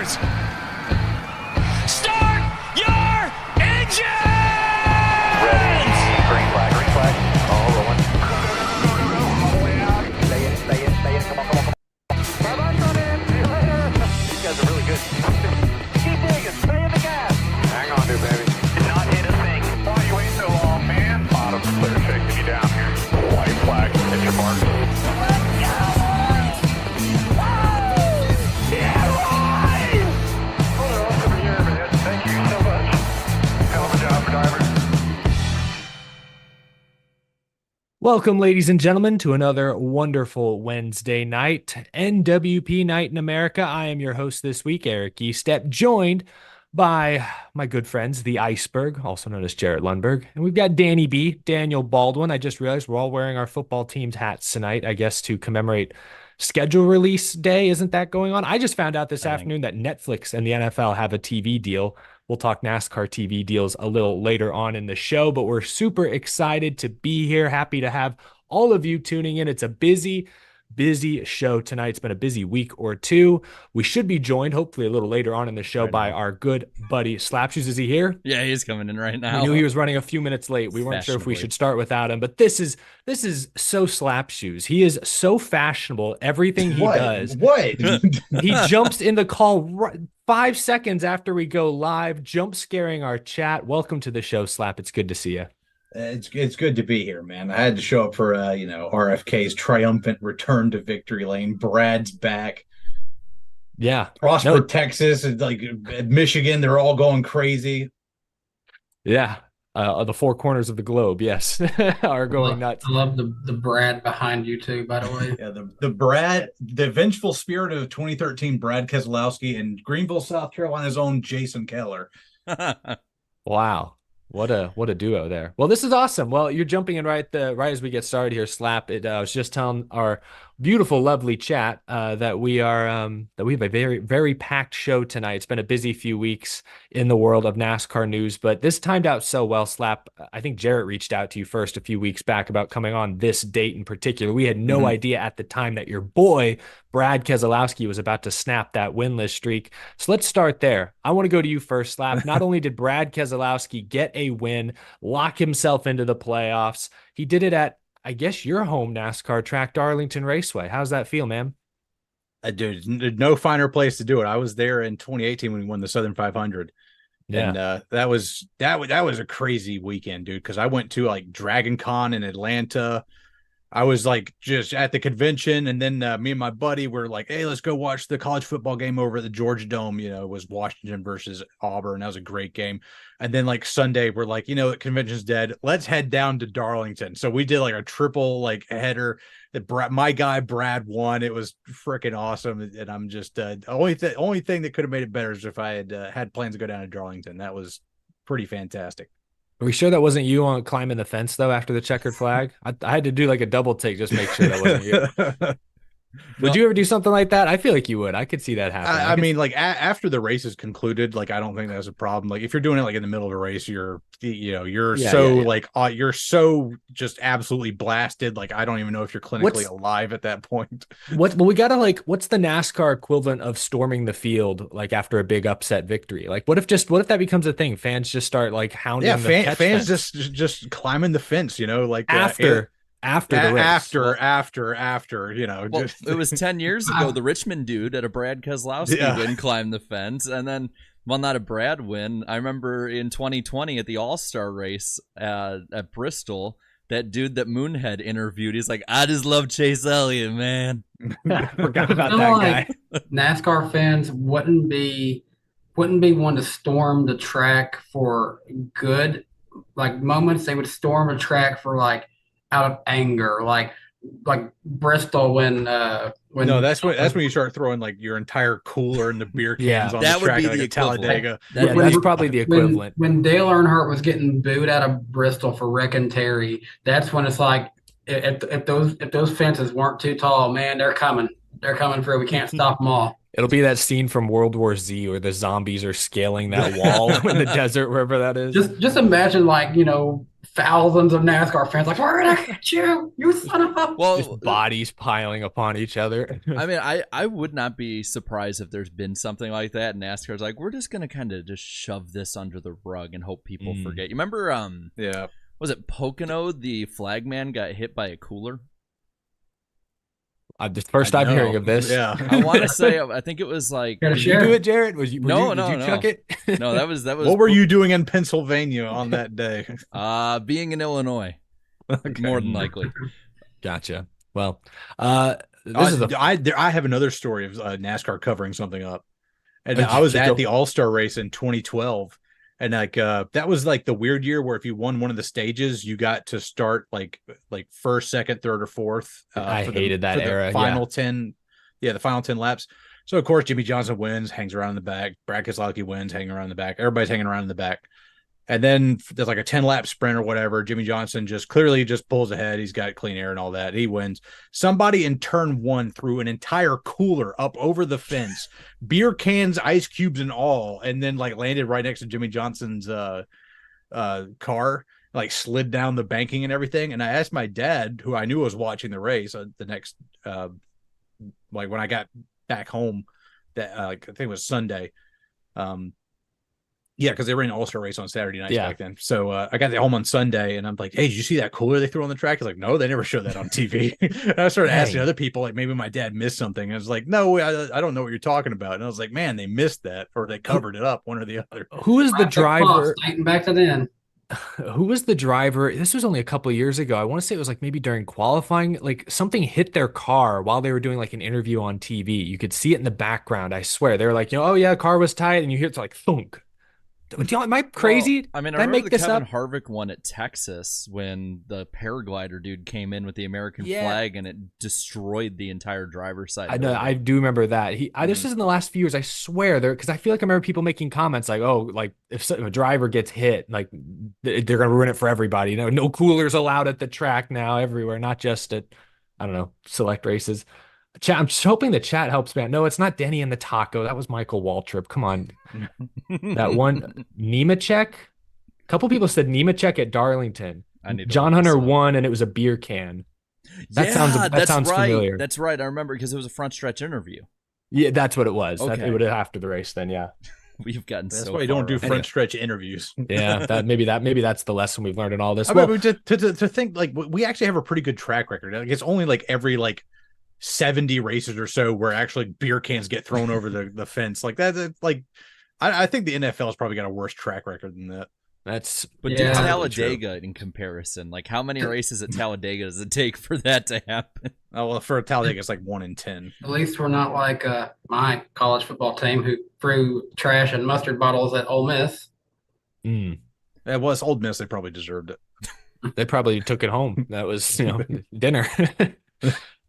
tires. Start your engines! Ready. Green flag, green flag. All rolling. All the way out. Stay in, stay in, stay in. Come on, come on, come on. Bye-bye, run in. See you later. These guys are really good. Keep digging. Stay in the gas. Hang on, dude, baby. Did not hit a thing. Why are you waiting so long, man? Bottom clear, shaking you down here. White flag. Hit your mark. Welcome, ladies and gentlemen, to another wonderful Wednesday night, NWP Night in America. I am your host this week, Eric Estep, joined by my good friends, the Iceberg, also known as Jarrett Lundberg. And we've got Danny B, Daniel Baldwin. I just realized we're all wearing our football team's hats tonight, I guess, to commemorate schedule release day. Isn't that going on? I just found out this afternoon that Netflix and the NFL have a TV deal. We'll talk NASCAR TV deals a little later on in the show, but we're super excited to be here. Happy to have all of you tuning in. It's a busy show tonight. It's been a busy week or two. We should be joined, hopefully a little later on in the show, by our good buddy Slapshoes. Is he here? Yeah, he's coming in right now. We knew he was running a few minutes late. We weren't sure if we should start without him, but this is so Slapshoes. He is so fashionable. Everything he does. He jumps in the call 5 seconds after we go live, jump scaring our chat. Welcome to the show, Slap. It's good to see you. It's good to be here, man. I had to show up for RFK's triumphant return to victory lane. Brad's back. Yeah, Prosper, Texas, and like Michigan, they're all going crazy. Yeah, the four corners of the globe, yes, are going nuts. I love the Brad behind you too, by the way. Yeah, the Brad, the vengeful spirit of 2013 Brad Keselowski and Greenville, South Carolina's own Jason Keller. Wow. What a duo there. Well, this is awesome. Well, you're jumping in right as we get started here, Slap. I was just telling our beautiful, lovely chat that we have a very, very packed show tonight. It's been a busy few weeks in the world of NASCAR news, but this timed out so well, Slap. I think Jarrett reached out to you first a few weeks back about coming on this date in particular. We had no idea at the time that your boy, Brad Keselowski, was about to snap that winless streak. So let's start there. I want to go to you first, Slap. Not only did Brad Keselowski get a win, lock himself into the playoffs, he did it at, I guess, your home NASCAR track, Darlington Raceway. How's that feel, man? Dude, no finer place to do it. I was there in 2018 when we won the Southern 500. Yeah. And that was a crazy weekend, dude, because I went to like Dragon Con in Atlanta. I was like just at the convention, and then me and my buddy were like, hey, let's go watch the college football game over at the Georgia Dome. It was Washington versus Auburn. That was a great game. And then like Sunday, we're like, the convention's dead. Let's head down to Darlington. So we did like a triple like header. My guy Brad won. It was freaking awesome. And I'm just the only thing that could have made it better is if I had plans to go down to Darlington. That was pretty fantastic. Are we sure that wasn't you on climbing the fence, though, after the checkered flag? I had to do like a double take just to make sure that wasn't you. Would you ever do something like that? I feel like you would. I could see that happening. I mean, like after the race is concluded, like I don't think that's a problem. Like if you're doing it like in the middle of a race, you're so just absolutely blasted. Like I don't even know if you're clinically alive at that point. What's the NASCAR equivalent of storming the field like after a big upset victory? Like what if that becomes a thing? Fans just start like hounding the fans just climbing the fence, like after the race. After, Well, it was 10 years ago, the Richmond dude at a Brad Keselowski win climbed the fence, and then, well, not a Brad win. I remember in 2020 at the All-Star race at Bristol, that dude that Moonhead interviewed, he's like, I just love Chase Elliott, man. Forgot about that guy. NASCAR fans wouldn't be one to storm the track for good like moments. They would storm a track for like out of anger, like Bristol when that's when you start throwing like your entire cooler and the beer cans on that the track would be like the Talladega. That's probably the equivalent. When Dale Earnhardt was getting booed out of Bristol for wrecking Terry, that's when it's like if those fences weren't too tall, man, they're coming through. We can't stop them all. It'll be that scene from World War Z where the zombies are scaling that wall in the desert, wherever that is. Just imagine thousands of NASCAR fans like, where did I get you? You son of a. Well, Just bodies piling upon each other. I mean, I would not be surprised if there's been something like that. And NASCAR's like, we're just gonna kind of just shove this under the rug and hope people forget. You remember? Yeah. Was it Pocono? The flagman got hit by a cooler. The first I'm hearing of this. Yeah. I want to say, I think it was like. Gotta Did you share. do it, Jared? Did you No. chuck it? No, that was. What were you doing in Pennsylvania on that day? Being in Illinois, more than likely. Gotcha. Well, I have another story of NASCAR covering something up, and Oh, I was you at go- the All-Star race in 2012, and like that was like the weird year where if you won one of the stages, you got to start like first, second, third, or fourth. I for hated that for the era. Final 10, the final 10 laps. So of course Jimmy Johnson wins, hangs around in the back. Brad Keselowski wins, hanging around in the back. Everybody's hanging around in the back. And then there's like a 10-lap sprint or whatever. Jimmy Johnson just clearly pulls ahead. He's got clean air and all that. He wins. Somebody in turn one threw an entire cooler up over the fence, beer cans, ice cubes, and all, and then like landed right next to Jimmy Johnson's car, like slid down the banking and everything. And I asked my dad, who I knew was watching the race, the next like when I got back home, that I think it was Sunday. Yeah, because they were in an All-Star race on Saturday nights back then. So I got home on Sunday, and I'm like, hey, did you see that cooler they threw on the track? He's like, no, they never showed that on TV. And I started asking other people, like maybe my dad missed something. And I was like, no, I don't know what you're talking about. And I was like, man, they missed that, or they covered it up, one or the other. who is the driver? Dating back to then. Who was the driver? This was only a couple of years ago. I want to say it was like maybe during qualifying, like something hit their car while they were doing like an interview on TV. You could see it in the background. I swear. They were like, oh yeah, car was tight. And you hear it's like thunk. Am I crazy? Well, I mean, Did I I remember make the this Kevin up? Harvick one at Texas when the paraglider dude came in with the American flag and it destroyed the entire driver's side. I know. I do remember that. This is in the last few years. I swear there, because I feel like I remember people making comments like, "Oh, like if a driver gets hit, like they're gonna ruin it for everybody." You know, no coolers allowed at the track now, everywhere, not just at, I don't know, select races. Chat, I'm just hoping the chat helps me out. No, it's not Denny and the Taco. That was Michael Waltrip. Come on, that one Nemechek. A couple people said Nemechek at Darlington. John Hunter won, and it was a beer can. That sounds right. familiar. That's right. I remember because it was a front stretch interview. Yeah, that's what it was. Okay. It would have after the race then, yeah. We've gotten That's so why you far don't do off. front stretch interviews. Yeah, maybe that's the lesson we've learned in all this. I Well, mean, to think like we actually have a pretty good track record. Like it's only like every like 70 races or so where actually beer cans get thrown over the fence. Like that, like I think the NFL has probably got a worse track record than that. But Yeah. do Talladega in comparison. Like how many races at Talladega does it take for that to happen? Oh well, for Talladega, it's like 1 in 10. At least we're not like my college football team who threw trash and mustard bottles at Ole Miss. mm, It was Old Miss. They probably deserved it. they probably took it home. That was, dinner.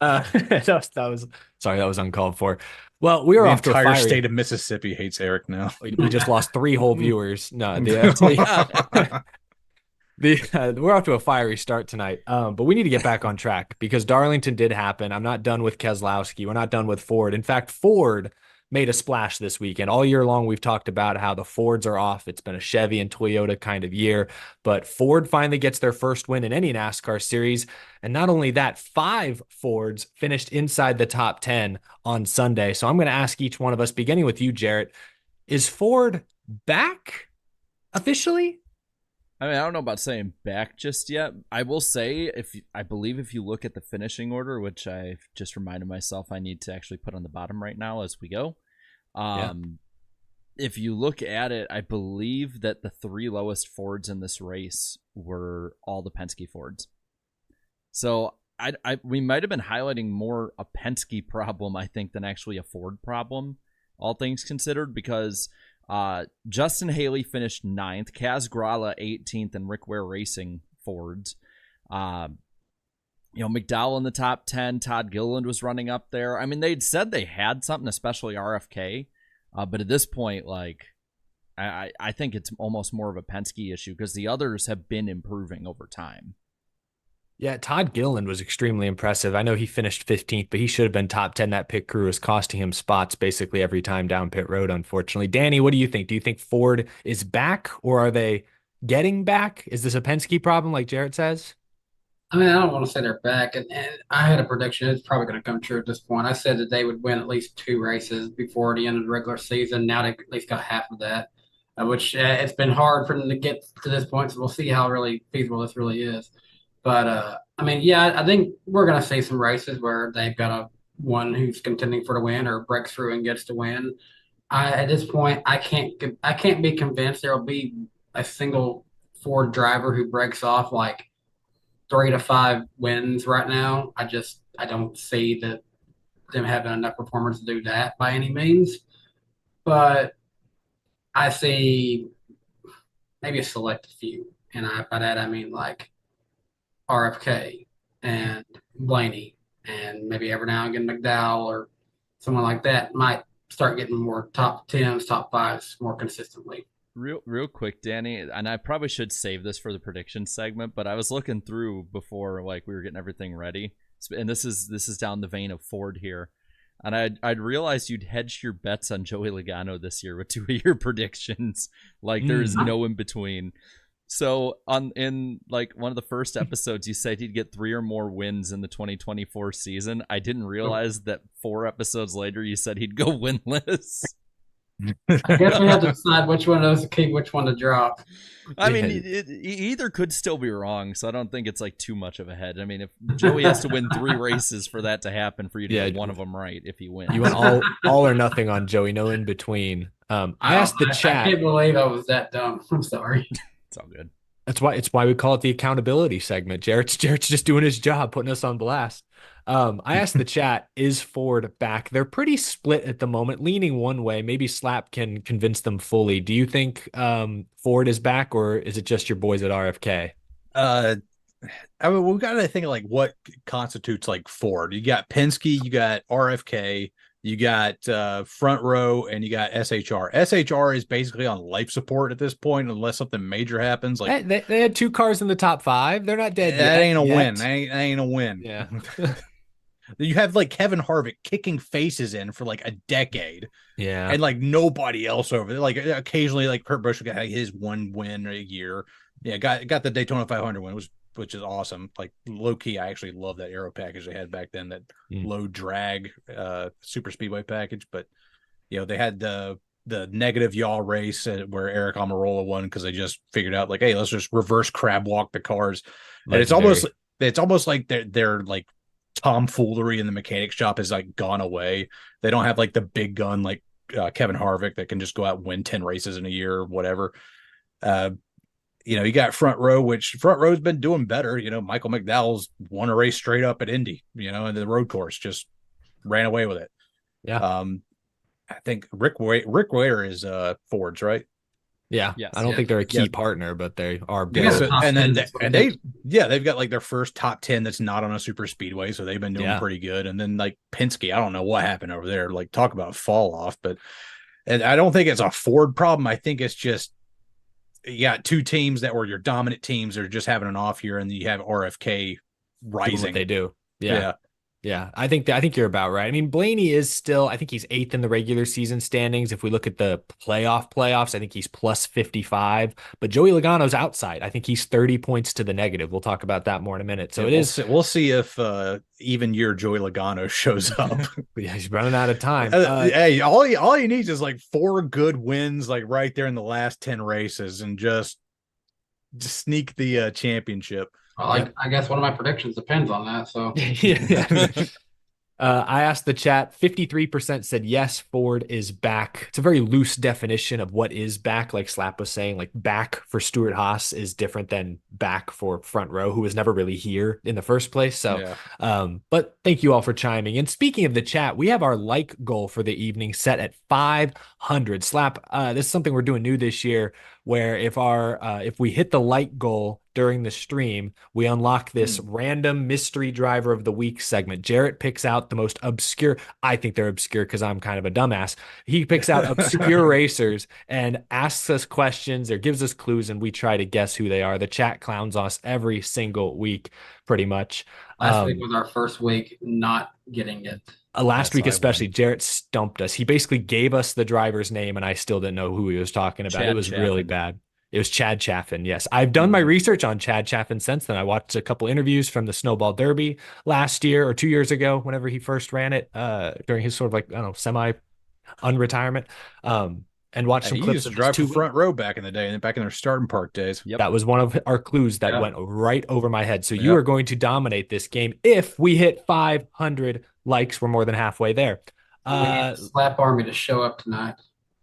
That was uncalled for. Well, we were The off to a entire fiery. state of Mississippi hates Eric now. We just lost 3 whole viewers. No, we're off to a fiery start tonight. But we need to get back on track because Darlington did happen. I'm not done with Keselowski. We're not done with Ford. In fact, Ford made a splash this weekend. All year long, we've talked about how the Fords are off. It's been a Chevy and Toyota kind of year, but Ford finally gets their first win in any NASCAR series. And not only that, 5 Fords finished inside the top 10 on Sunday. So I'm going to ask each one of us, beginning with you, Jarrett, is Ford back officially? I mean, I don't know about saying back just yet. I will say, I believe if you look at the finishing order, which I've just reminded myself I need to actually put on the bottom right now as we go. If you look at it, I believe that the 3 lowest Fords in this race were all the Penske Fords. So we might have been highlighting more a Penske problem, I think, than actually a Ford problem, all things considered, because Justin Haley finished 9th, Kaz Grala 18th, and Rick Ware Racing Fords. McDowell in the top 10. Todd Gilliland was running up there. I mean, they'd said they had something, especially RFK. But at this point, like, I think it's almost more of a Penske issue because the others have been improving over time. Yeah, Todd Gilliland was extremely impressive. I know he finished 15th, but he should have been top 10. That pit crew is costing him spots basically every time down pit road, unfortunately. Danny, what do you think? Do you think Ford is back, or are they getting back? Is this a Penske problem, like Jarrett says? I mean, I don't want to say they're back, and I had a prediction. It's probably going to come true at this point. I said that they would win at least 2 races before the end of the regular season. Now they've at least got half of that, which it's been hard for them to get to this point. So we'll see how really feasible this really is. But I mean, yeah, I think we're going to see some races where they've got one who's contending for the win or breaks through and gets the win. At this point, I can't be convinced there will be a single Ford driver who breaks off like 3 to 5 wins right now. I don't see them having enough performance to do that by any means. But I see maybe a select few, and by that I mean like RFK and Blaney, and maybe every now and again McDowell or someone like that might start getting more top tens, top fives more consistently. Real quick, Danny, and I probably should save this for the prediction segment, but I was looking through before, like, we were getting everything ready, and this is down the vein of Ford here, and I'd realized you'd hedged your bets on Joey Logano this year with 2 of your predictions. Like, there's no in between. So in like one of the first episodes, you said he'd get 3 or more wins in the 2024 season. I didn't realize that 4 episodes later, you said he'd go winless. I guess we have to decide which one of those to keep, which one to drop. I mean, either could still be wrong, so I don't think it's like too much of a head. I mean, if Joey has to win 3 races for that to happen, for you to get one of them right, if he wins, you went all or nothing on Joey, no in between. I asked the chat. I can't believe I was that dumb. I'm sorry. It's all good. It's why we call it the accountability segment. Jarrett's just doing his job, putting us on blast. I asked the chat, is Ford back? They're pretty split at the moment, leaning one way. Maybe Slap can convince them fully. Do you think Ford is back, or is it just your boys at RFK? I mean, we've got to think of like what constitutes like Ford. You got Penske, you got RFK, you got Front Row, and you got SHR. SHR is basically on life support at this point, unless something major happens. Like they had 2 cars in the top 5. They're not dead yet. That ain't a win. That ain't a win. Yeah. You have like Kevin Harvick kicking faces in for like a decade. Yeah. And like nobody else over there. Like occasionally, like Kurt Busch got his 1 win a year. Yeah, got the Daytona 500 win, which is awesome. Like low key, I actually love that aero package they had back then, that low drag super speedway package. But you know, they had the negative yaw race where Eric Almirola won because they just figured out like, hey, let's just reverse crab walk the cars. Legendary. And it's almost like they're like tomfoolery in the mechanic shop has like gone away. They don't have like the big gun like Kevin Harvick that can just go out and win 10 races in a year or whatever. You know, you got Front Row, which Front Row's been doing better. You know, Michael McDowell's won a race straight up at Indy, you know, and the road course just ran away with it. Yeah. I think Rick Ware is Ford's, right? Yeah. Yes. I don't think they're a key partner, but they are big. Yeah, they've got like their first top 10 that's not on a super speedway, so they've been doing pretty good. And then like Penske, I don't know what happened over there. Like talk about fall off, and I don't think it's a Ford problem. I think it's just you got 2 teams that were your dominant teams that are just having an off year, and you have RFK rising. What they do. Yeah, I think you're about right. I mean, Blaney is still, I think he's 8th in the regular season standings. If we look at the playoffs, I think he's plus 55. But Joey Logano's outside. I think he's 30 points to the negative. We'll talk about that more in a minute. So we'll see if even year Joey Logano shows up. Yeah, he's running out of time. Hey, all he needs is like 4 good wins, like right there in the last 10 races, and just sneak the championship. Well, I guess one of my predictions depends on that. So I asked the chat, 53% said yes, Ford is back. It's a very loose definition of what is back. Like Slap was saying, like back for Stuart Haas is different than back for Front Row, who was never really here in the first place. So, but thank you all for chiming in. Speaking of the chat, we have our like goal for the evening set at 500. Slap, this is something we're doing new this year, where if we hit the like goal during the stream, we unlock this random mystery driver of the week segment. Jarrett picks out the most obscure. I think they're obscure because I'm kind of a dumbass. He picks out obscure racers and asks us questions or gives us clues, and we try to guess who they are. The chat clowns us every single week, pretty much. Last week was our first week not getting it. Last week especially, Jarrett stumped us. He basically gave us the driver's name, and I still didn't know who he was talking about. It was really bad. It was Chad Chaffin. Yes. I've done my research on Chad Chaffin since then. I watched a couple interviews from the Snowball Derby last year or 2 years ago, whenever he first ran it, during his sort of like, I don't know, semi unretirement. And watched some He clips used to of drive for front row back in the day, and back in their starting park days. Yep. That was one of our clues that went right over my head. So you are going to dominate this game if we hit 500 likes. We're more than halfway there. We need Slap Army to show up tonight.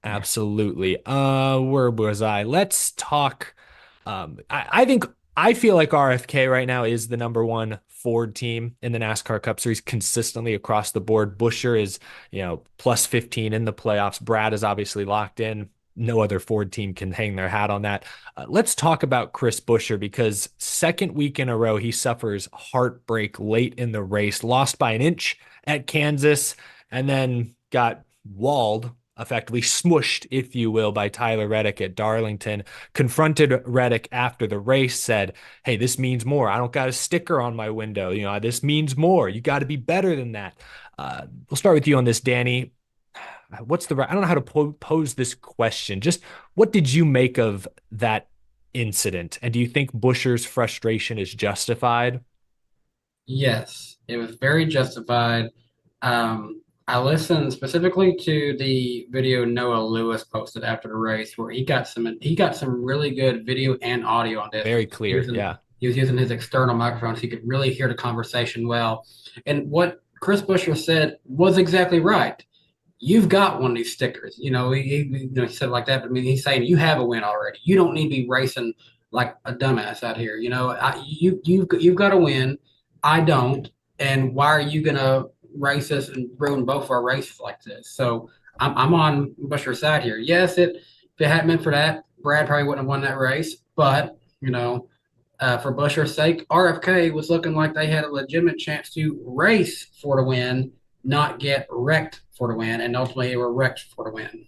Absolutely. Where was I? Let's talk. I feel like RFK right now is the number one Ford team in the NASCAR Cup Series consistently across the board. Buscher is, plus 15 in the playoffs. Brad is obviously locked in. No other Ford team can hang their hat on that. Let's talk about Chris Buscher, because second week in a row, he suffers heartbreak late in the race, lost by an inch at Kansas, and then got walled, effectively smushed, if you will, by Tyler Reddick at Darlington. Confronted Reddick after the race, said, "Hey, this means more. I don't got a sticker on my window. This means more. You got to be better than that." We'll start with you on this, Danny. I don't know how to pose this question. Just what did you make of that incident? And do you think Buscher's frustration is justified? Yes, it was very justified. I listened specifically to the video Noah Lewis posted after the race, where he got some really good video and audio on this. Very clear, He was using his external microphone, so he could really hear the conversation well. And what Chris Buscher said was exactly right. You've got one of these stickers. He said it like that, but I mean, he's saying you have a win already. You don't need to be racing like a dumbass out here. You've got a win. I don't. And why are you gonna race us and ruin both of our races like this? So I'm on Buscher's side here. Yes, if it hadn't been for that, Brad probably wouldn't have won that race. But for Buscher's sake, RFK was looking like they had a legitimate chance to race for the win, not get wrecked for the win, and ultimately they were wrecked for the win.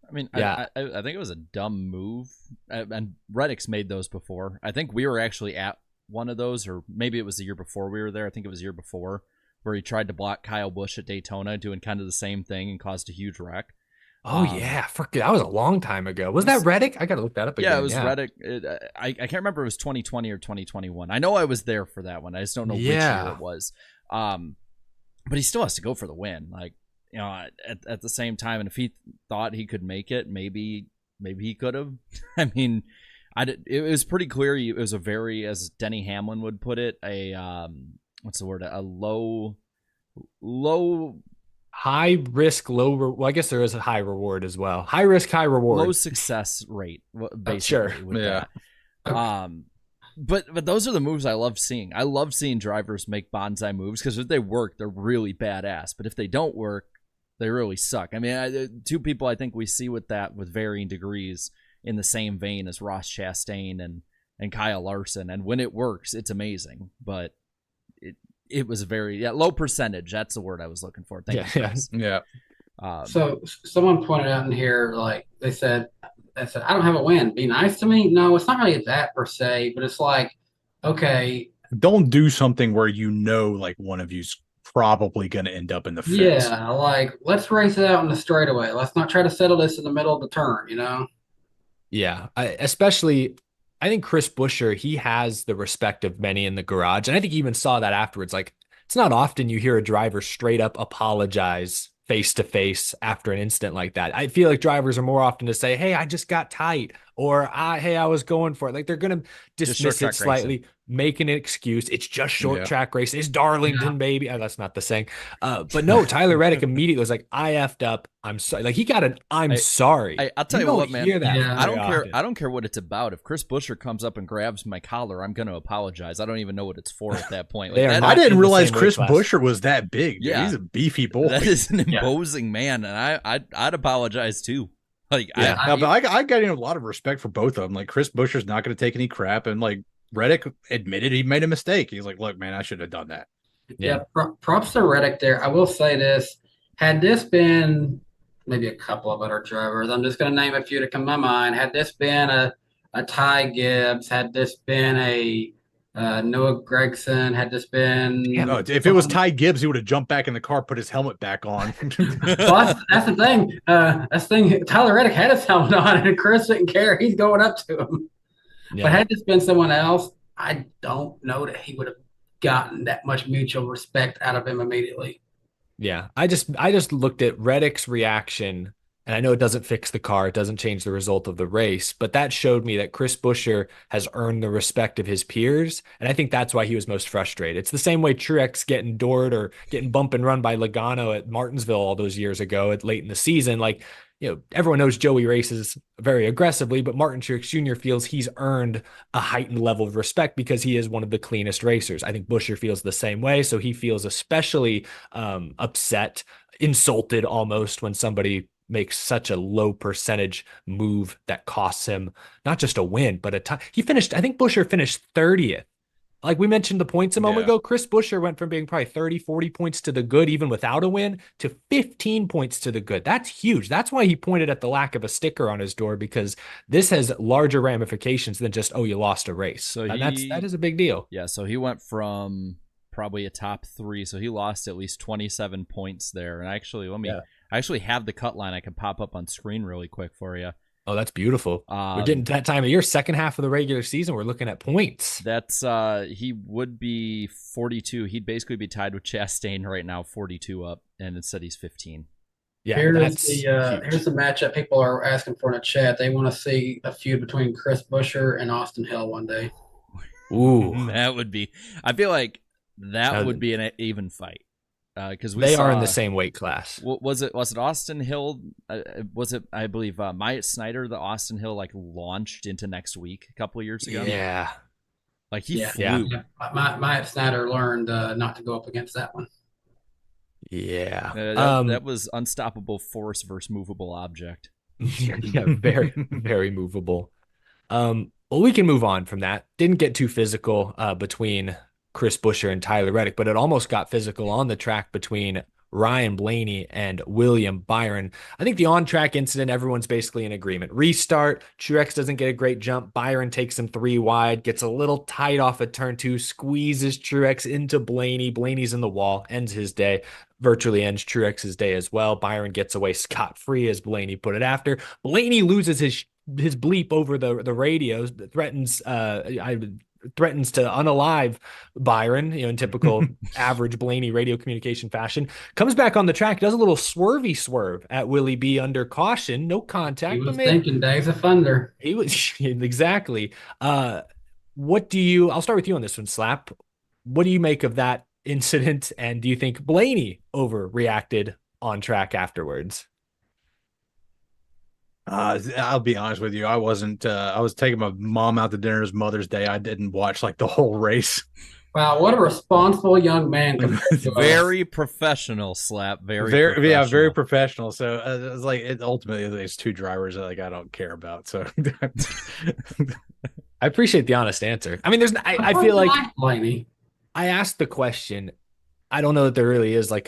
I mean, yeah. I think it was a dumb move, and Reddick's made those before. I think we were actually at one of those, or maybe it was the year before we were there. I think it was the year before, where he tried to block Kyle Busch at Daytona, doing kind of the same thing and caused a huge wreck. Oh, yeah. That was a long time ago. Was that Reddick? I got to look that up again. Yeah, it was Reddick. I can't remember if it was 2020 or 2021. I know I was there for that one. I just don't know which year it was. But he still has to go for the win. At the same time, and if he thought he could make it, maybe he could have. I mean, it was pretty clear. It was a very, as Denny Hamlin would put it, what's the word? A low, high risk, well, I guess there is a high reward as well. High risk, high reward. Low success rate, basically. Sure. With that. But those are the moves I love seeing. I love seeing drivers make bonsai moves, because if they work, they're really badass. But if they don't work, they really suck. I mean, two people I think we see with that, with varying degrees, in the same vein as Ross Chastain and Kyle Larson. And when it works, it's amazing. But it was very low percentage. That's the word I was looking for. Thank you. Yeah. So someone pointed out in here, like they said, I don't have a win. Be nice to me. No, it's not really that per se, but it's like, okay, don't do something where like one of you's probably going to end up in the fence. Yeah, like let's race it out in the straightaway. Let's not try to settle this in the middle of the turn. Yeah, I think Chris Buscher, he has the respect of many in the garage. And I think he even saw that afterwards. Like, it's not often you hear a driver straight up apologize face to face after an incident like that. I feel like drivers are more often to say, "Hey, I just got tight," or "Hey, I was going for it." Like, they're going to dismiss it slightly, make an excuse. It's just short track race. It's Darlington, baby. Oh, that's not the saying. But no, Tyler Reddick immediately was like, "I effed up. I'm sorry." Like, he got an "I'm sorry." I'll tell you what, man. I don't care. I don't care what it's about. If Chris Buscher comes up and grabs my collar, I'm going to apologize. I don't even know what it's for at that point. Like, I didn't realize Chris Buscher was that big. Dude. Yeah, he's a beefy boy. That is an imposing man, and I'd apologize too. Like, but I got a lot of respect for both of them. Like, Chris Buscher's not going to take any crap, and like Reddick admitted he made a mistake. He's like, "Look, man, I should have done that." Yeah, props to Reddick there. I will say this: had this been maybe a couple of other drivers, I'm just going to name a few to come to my mind. Had this been a Ty Gibbs, had this been a Noah Gregson had just been. Oh, if it was Ty Gibbs, he would have jumped back in the car, put his helmet back on. Well, that's the thing. That's the thing. Tyler Reddick had his helmet on, and Chris didn't care. He's going up to him. Yeah. But had this been someone else, I don't know that he would have gotten that much mutual respect out of him immediately. Yeah, I just looked at Reddick's reaction, and I know it doesn't fix the car, it doesn't change the result of the race, but that showed me that Chris Buescher has earned the respect of his peers, and I think that's why he was most frustrated. It's the same way Truex getting doored or getting bump and run by Logano at Martinsville all those years ago, late in the season. Like, everyone knows Joey races very aggressively, but Martin Truex Jr. feels he's earned a heightened level of respect because he is one of the cleanest racers. I think Buscher feels the same way, so he feels especially upset, insulted almost when somebody makes such a low percentage move that costs him not just a win, but a time. I think Buscher finished 30th. Like we mentioned the points a moment ago, Chris Buescher went from being probably 30, 40 points to the good, even without a win, to 15 points to the good. That's huge. That's why he pointed at the lack of a sticker on his door, because this has larger ramifications than just, you lost a race. So that is a big deal. Yeah, so he went from probably a top 3, so he lost at least 27 points there. And actually, I actually have the cut line I can pop up on screen really quick for you. Oh, that's beautiful. We're getting to that time of year, second half of the regular season. We're looking at points. That's he would be 42. He'd basically be tied with Chastain right now, 42 up, and instead he's 15. Yeah, here's the matchup people are asking for in the chat. They want to see a feud between Chris Buescher and Austin Hill one day. Ooh, that would be. I feel like that would be an even fight. Because they are in the same weight class. Was it Austin Hill? Was it, I believe, Myatt Snyder, the Austin Hill launched into next week a couple of years ago? Yeah. Like he flew. Yeah. Myatt Snyder learned not to go up against that one. Yeah. That was unstoppable force versus movable object. Yeah, very, very movable. Well, we can move on from that. Didn't get too physical between Chris Buescher and Tyler Reddick, but it almost got physical on the track between Ryan Blaney and William Byron. I think the on-track incident, everyone's basically in agreement. Restart, Truex doesn't get a great jump. Byron takes him 3 wide, gets a little tight off of turn 2, squeezes Truex into Blaney. Blaney's in the wall, ends his day, virtually ends Truex's day as well. Byron gets away scot-free, as Blaney put it after. Blaney loses his bleep over the radios, threatens to unalive Byron, in typical average Blaney radio communication fashion. Comes back on the track, does a little swervy swerve at Willie B under caution, no contact. He was thinking Days of Thunder. He was exactly. I'll start with you on this one, Slap. What do you make of that incident, and do you think Blaney overreacted on track afterwards? I'll be honest with you. I wasn't. I was taking my mom out to dinner. It was Mother's Day. I didn't watch the whole race. Wow, what a responsible young man! Very professional, Slap. Very professional. So it's ultimately it's 2 drivers that I don't care about. So I appreciate the honest answer. I mean, I feel like Blaney. I asked the question. I don't know that there really is I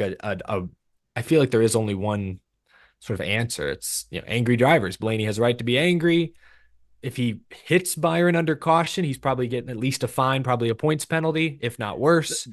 feel like there is only one sort of answer. It's angry drivers. Blaney has a right to be angry. If he hits Byron under caution, he's probably getting at least a fine, probably a points penalty, if not worse.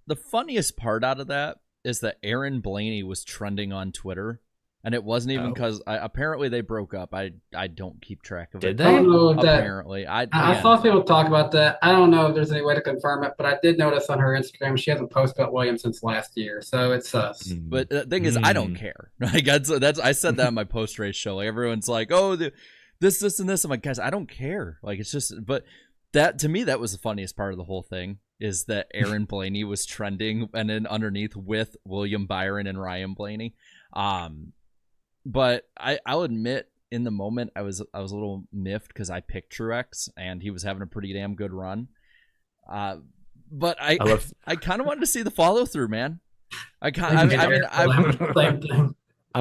The funniest part out of that is that Aaron Blaney was trending on Twitter, and it wasn't even because apparently they broke up. I don't keep track of it. Did they? I don't know if apparently. I saw people talk about that. I don't know if there's any way to confirm it, but I did notice on her Instagram she hasn't posted about Williams since last year, so it's sus. But the thing is, I don't care. That's I said that in my post race show. Everyone's like, "Oh, this and this." I'm like, guys, I don't care. It's just, but that to me, that was the funniest part of the whole thing is that Aaron Blaney was trending, and then underneath with William Byron and Ryan Blaney. But I'll admit, in the moment, I was a little miffed because I picked Truex and he was having a pretty damn good run. But I kind of wanted to see the follow through, man. I'm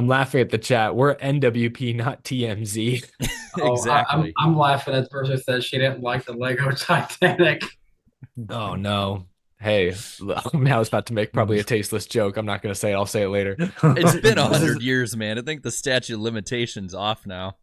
laughing at the chat. We're NWP, not TMZ. Exactly. I'm laughing at the person who says she didn't like the Lego Titanic. Oh no. Hey, I was about to make probably a tasteless joke. I'm not going to say it. I'll say it later. It's been 100 years, man. I think the statute of limitations off now.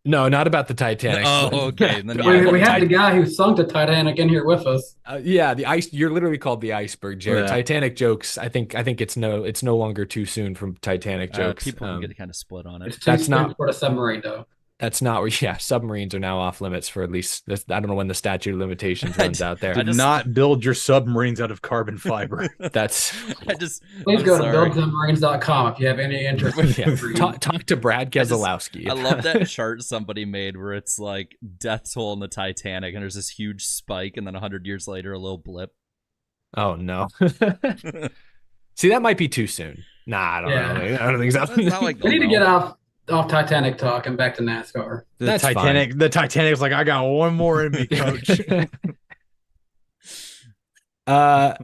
No, not about the Titanic. Oh, okay. Then We have the guy who sunk the Titanic in here with us. Yeah, the ice. You're literally called the iceberg, Jared. Yeah. Titanic jokes. I think it's no longer too soon from Titanic jokes. People get kind of split on it. It's too That's soon not- for a submarine, though. That's not where. Yeah, submarines are now off limits for at least. I don't know when the statute of limitations runs out there. Do not build your submarines out of carbon fiber. That's Please go to buildsubmarines.com if you have any interest. yeah. Talk to Brad Keselowski. I love that chart somebody made where it's like death toll in the Titanic, and there's this huge spike, and then 100 years later, a little blip. Oh no. See, that might be too soon. Nah, I don't know. I don't think so. It's not like We need to get off Titanic talk and back to NASCAR. That's Titanic. fine. The Titanic's like, I got one more in me, coach. I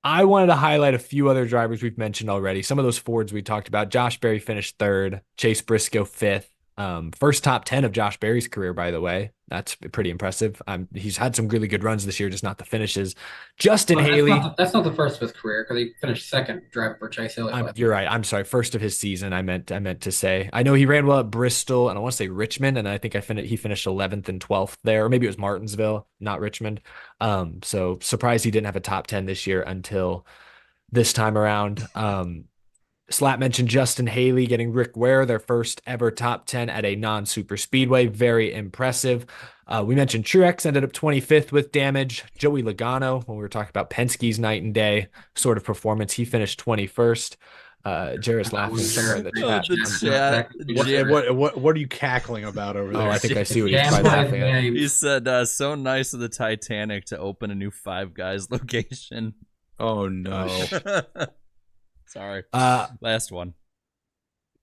wanted to highlight a few other drivers we've mentioned already. Some of those Fords we talked about. Josh Berry finished 3rd, Chase Briscoe 5th. First top 10 of Josh Berry's career, by the way. That's pretty impressive. He's had some really good runs this year, just not the finishes. Justin Haley. That's not the first of his career because he finished 2nd driving for Chase Elliott. You're right. I'm sorry. First of his season. I meant to say. I know he ran well at Bristol, and I want to say Richmond, and I think he finished 11th and 12th there, or maybe it was Martinsville, not Richmond. So surprised he didn't have a top 10 this year until this time around. Slap mentioned Justin Haley getting Rick Ware, their first ever top 10 at a non-super speedway. Very impressive. We mentioned Truex ended up 25th with damage. Joey Logano, when we were talking about Penske's night and day sort of performance, he finished 21st. Jared's laughing somewhere in the chat. What are you cackling about over there? Oh, I think I see what he's probably laughing at. He said, so nice of the Titanic to open a new Five Guys location. Oh, no. Sorry. Last one.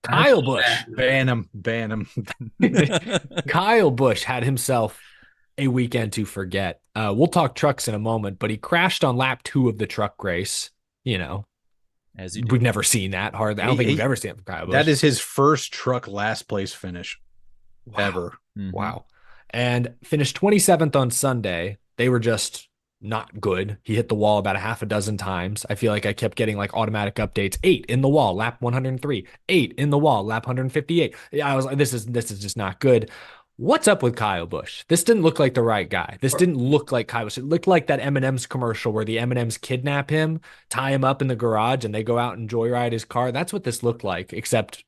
Kyle Busch. Ban him. Kyle Busch had himself a weekend to forget. We'll talk trucks in a moment, but he crashed on lap 2 of the truck race. You know, as you do. We've never seen that hardly. I don't think we've ever seen it from Kyle Busch. That is his first truck last place finish ever. Mm-hmm. Wow. And finished 27th on Sunday. They were just not good. He hit the wall about a half a dozen times. I feel like I kept getting like automatic updates. 8 in the wall, lap 103. 8 in the wall, lap 158. Yeah, I was like, this is just not good. What's up with Kyle Busch? This didn't look like the right guy. This didn't look like Kyle Busch. It looked like that M&M's commercial where the M&M's kidnap him, tie him up in the garage, and they go out and joyride his car. That's what this looked like, except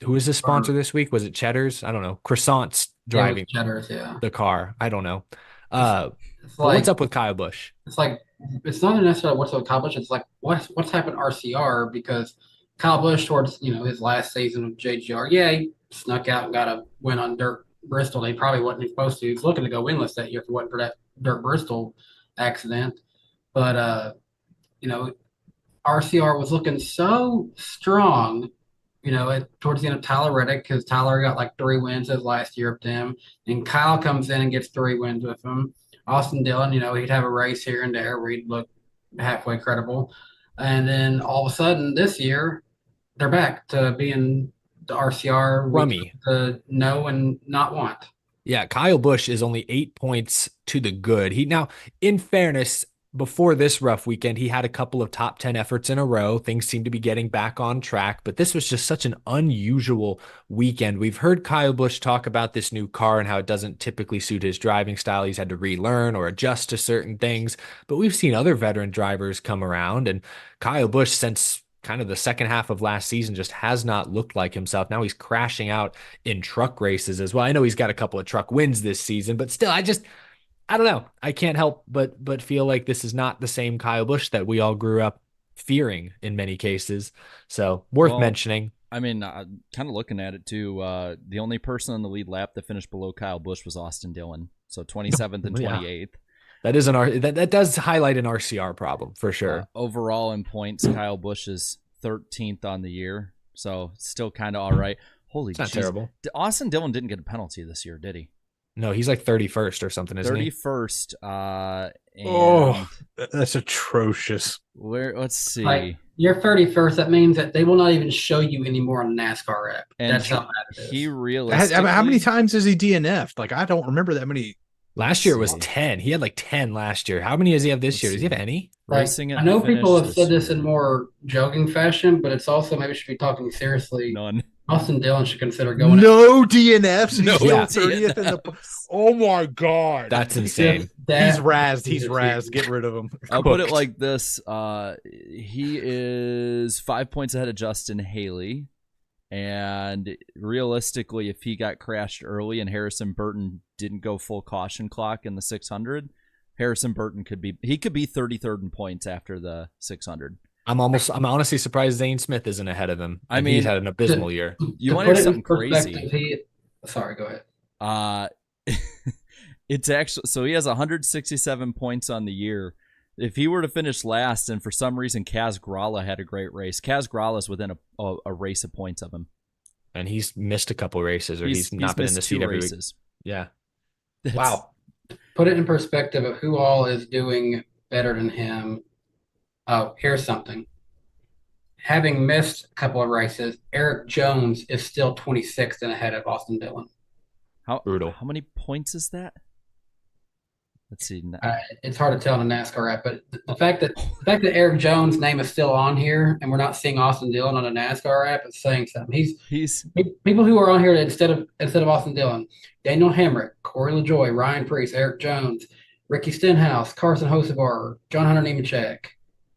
who was his sponsor this week? Was it Cheddar's? I don't know. Croissant's driving Cheddar's, the car. I don't know. It's like, what's up with Kyle Busch? It's like, it's not necessarily what's up with Kyle Busch. It's like what's happened to RCR, because Kyle Busch towards his last season of JGR, he snuck out and got a win on dirt Bristol. He probably wasn't supposed to. He was looking to go winless that year if it wasn't for that dirt Bristol accident. But RCR was looking so strong, towards the end of Tyler Reddick, because Tyler got like 3 wins his last year of them, and Kyle comes in and gets 3 wins with him. Austin Dillon, he'd have a race here and there where he'd look halfway credible. And then all of a sudden this year, they're back to being the RCR rummy, to know and not want. Yeah, Kyle Busch is only 8 points to the good. Now, in fairness, before this rough weekend, he had a couple of top 10 efforts in a row. Things seem to be getting back on track, but this was just such an unusual weekend. We've heard Kyle Busch talk about this new car and how it doesn't typically suit his driving style. He's had to relearn or adjust to certain things, but we've seen other veteran drivers come around, and Kyle Busch, since kind of the second half of last season, just has not looked like himself. Now he's crashing out in truck races as well. I know he's got a couple of truck wins this season, but still, I don't know. I can't help but feel like this is not the same Kyle Busch that we all grew up fearing in many cases. So worth mentioning. I mean, kind of looking at it too, the only person on the lead lap that finished below Kyle Busch was Austin Dillon. So 27th and 28th. That is that does highlight an RCR problem for sure. Overall in points, Kyle Busch is 13th on the year. So still kind of all right. Holy It's not terrible. Austin Dillon didn't get a penalty this year, did he? No, he's like 31st or something, isn't he? 31st. That's atrocious. Let's see. Like, you're 31st. That means that they will not even show you anymore on the NASCAR app. And that's how bad it is. He realistically... How many times has he DNF'd? Like, I don't remember that many Last year was 10. He had like 10 last year. How many does he have this year? Does he have any? Racing I know people have said this year. in more joking fashion, but it's also maybe should be talking seriously. None. Austin Dillon should consider going. No DNFs. No He's still DNFs. 30th in the. Oh my god, That's insane. He's razzed. He's razzed. Get rid of him. I'll put it like this: he is 5 points ahead of Justin Haley, and realistically, if he got crashed early and Harrison Burton didn't go full caution clock in the 600, Harrison Burton could be 33rd in points after the 600. I'm honestly surprised Zane Smith isn't ahead of him. I mean, he's had an abysmal year. You want to hear something crazy? Sorry, go ahead. It's actually, so he has 167 points on the year. If he were to finish last, and for some reason Kaz Grala had a great race, Kaz Grala's within a race of points of him, and he's missed a couple races, or he's not been in the seat every week. Yeah, wow. Put it in perspective of who all is doing better than him. Oh, here's something. Having missed a couple of races, Eric Jones is still 26th and ahead of Austin Dillon. How brutal? How many points is that? Let's see. It's hard to tell in the NASCAR app, but the fact that Eric Jones' name is still on here and we're not seeing Austin Dillon on the NASCAR app is saying something. He's people who are on here instead of Austin Dillon: Daniel Hemrick, Corey LaJoie, Ryan Preece, Eric Jones, Ricky Stenhouse, Carson Hocevar, John Hunter Nemechek.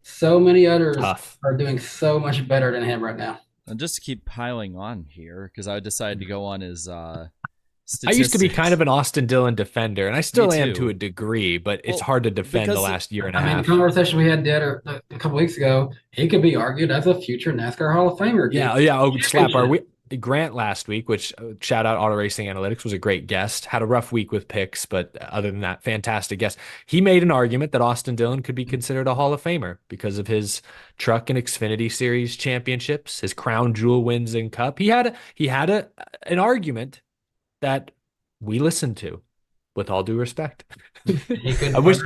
So many others are doing so much better than him right now. And just to keep piling on here, because I decided to go on his statistics. I used to be kind of an Austin Dillon defender, and I still am to a degree, but it's hard to defend the last year and a half. The conversation we had a couple weeks ago, he could be argued as a future NASCAR Hall of Famer. Yeah. Grant last week, which shout out Auto Racing Analytics, was a great guest. Had a rough week with picks, but other than that, fantastic guest. He made an argument that Austin Dillon could be considered a Hall of Famer because of his truck and Xfinity Series championships, his crown jewel wins in Cup. He had an argument that we listened to, with all due respect. I wish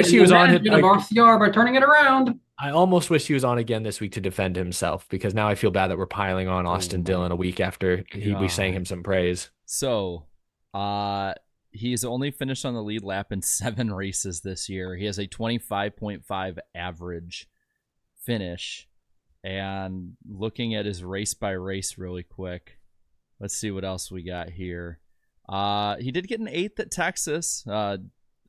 he was on it. RCR by turning it around. I almost wish he was on again this week to defend himself, because now I feel bad that we're piling on Austin Dillon a week after we sang him some praise. So, he's only finished on the lead lap in 7 races this year. He has a 25.5 average finish. And looking at his race by race really quick, let's see what else we got here. He did get an 8th at Texas.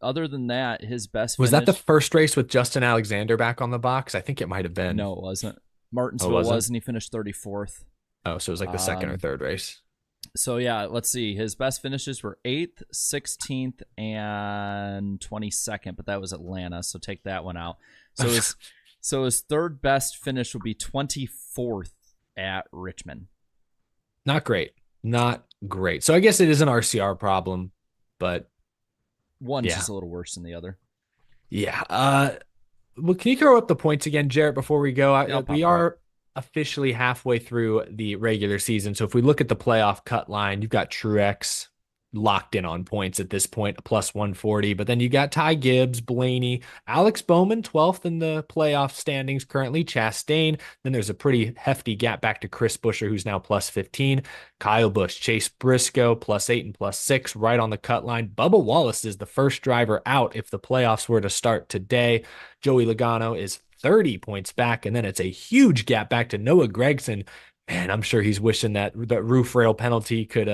Other than that, his best was that the first race with Justin Alexander back on the box? I think it might have been. No, it wasn't. Martinsville was, and he finished 34th. Oh, so it was like the second or third race. So yeah, let's see. His best finishes were 8th, 16th, and 22nd, but that was Atlanta, so take that one out. So his third best finish would be 24th at Richmond. Not great. So I guess it is an RCR problem, but one's just a little worse than the other. Yeah. Well, can you throw up the points again, Jarrett, before we go? We are officially halfway through the regular season. So if we look at the playoff cut line, you've got Truex locked in on points at this point, plus 140. But then you got Ty Gibbs, Blaney, Alex Bowman, 12th in the playoff standings currently, Chastain. Then there's a pretty hefty gap back to Chris Buscher, who's now plus 15. Kyle Busch, Chase Briscoe, plus 8 and plus 6, right on the cut line. Bubba Wallace is the first driver out if the playoffs were to start today. Joey Logano is 30 points back, and then it's a huge gap back to Noah Gragson. Man, I'm sure he's wishing that roof rail penalty could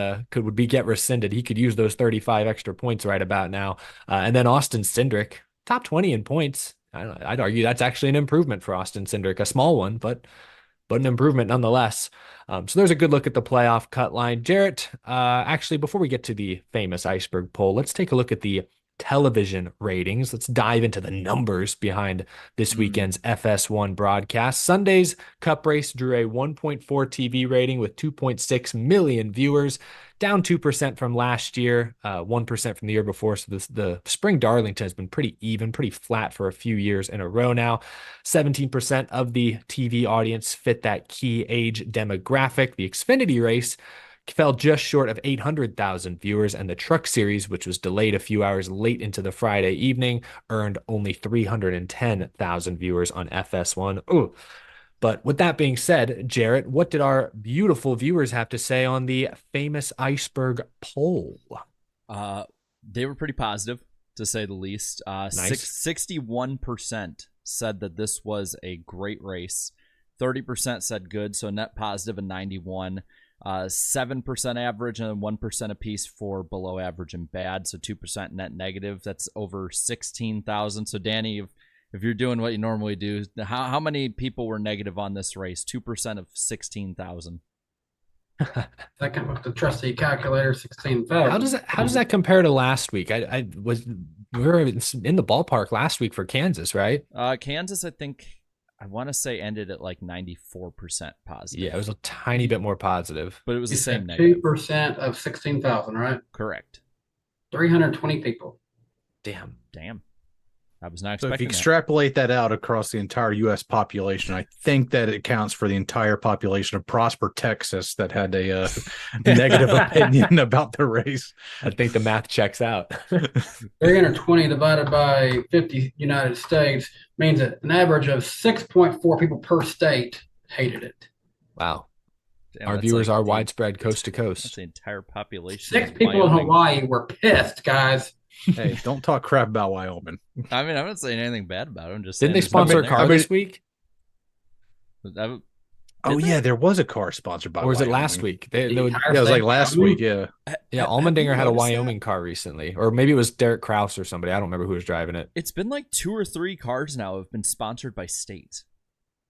get rescinded. He could use those 35 extra points right about now. And then Austin Cindric, top 20 in points. I'd argue that's actually an improvement for Austin Cindric, a small one, but an improvement nonetheless. So there's a good look at the playoff cut line. Jarrett, actually, before we get to the famous iceberg poll, let's take a look at the television ratings. Let's dive into the numbers behind this weekend's FS1 broadcast. Sunday's Cup race drew a 1.4 TV rating with 2.6 million viewers, down 2% from last year, 1% from the year before. So the spring Darlington has been pretty even, pretty flat for a few years in a row now. 17% of the TV audience fit that key age demographic. The Xfinity race fell just short of 800,000 viewers, and the Truck Series, which was delayed a few hours late into the Friday evening, earned only 310,000 viewers on FS1. Ooh. But with that being said, Jarrett, what did our beautiful viewers have to say on the famous iceberg poll? They were pretty positive, to say the least. Nice. 61% said that this was a great race. 30% said good, so net positive and 91. 7% average and 1% apiece for below average and bad, so 2% net negative. That's over 16,000. So Danny, if you're doing what you normally do, how many people were negative on this race? 2% of 16,000. Second with the trusty calculator, 16,000. How does that compare to last week? We were in the ballpark last week for Kansas, right? Kansas, I want to say ended at like 94% positive. Yeah, it was a tiny bit more positive, but it was the same negative. 2% of 16,000, right? Correct. 320 people. Damn. I was not So expecting if you that. extrapolate that out across the entire U.S. population, I think that it counts for the entire population of Prosper, Texas, that had a negative opinion about the race. I think the math checks out. 320 divided by 50 United States means that an average of 6.4 people per state hated it. Wow. Damn, Our that's viewers like are the- widespread coast to That's coast. the entire population. 6 of people in Wyoming. Hawaii were pissed, guys. Hey, don't talk crap about Wyoming. I mean, I'm not saying anything bad about them. Just Didn't they saying there's sponsor a no car negative. this week? Oh, Did yeah, they? there was a car sponsored by Or was it Wyoming. last week? The entire Yeah, it was like state, last Wyoming. week, yeah. Yeah, Have you Allmendinger had a noticed that? Wyoming car recently. Or maybe it was Derek Kraus or somebody. I don't remember who was driving it. It's been like 2 or 3 cars now have been sponsored by state.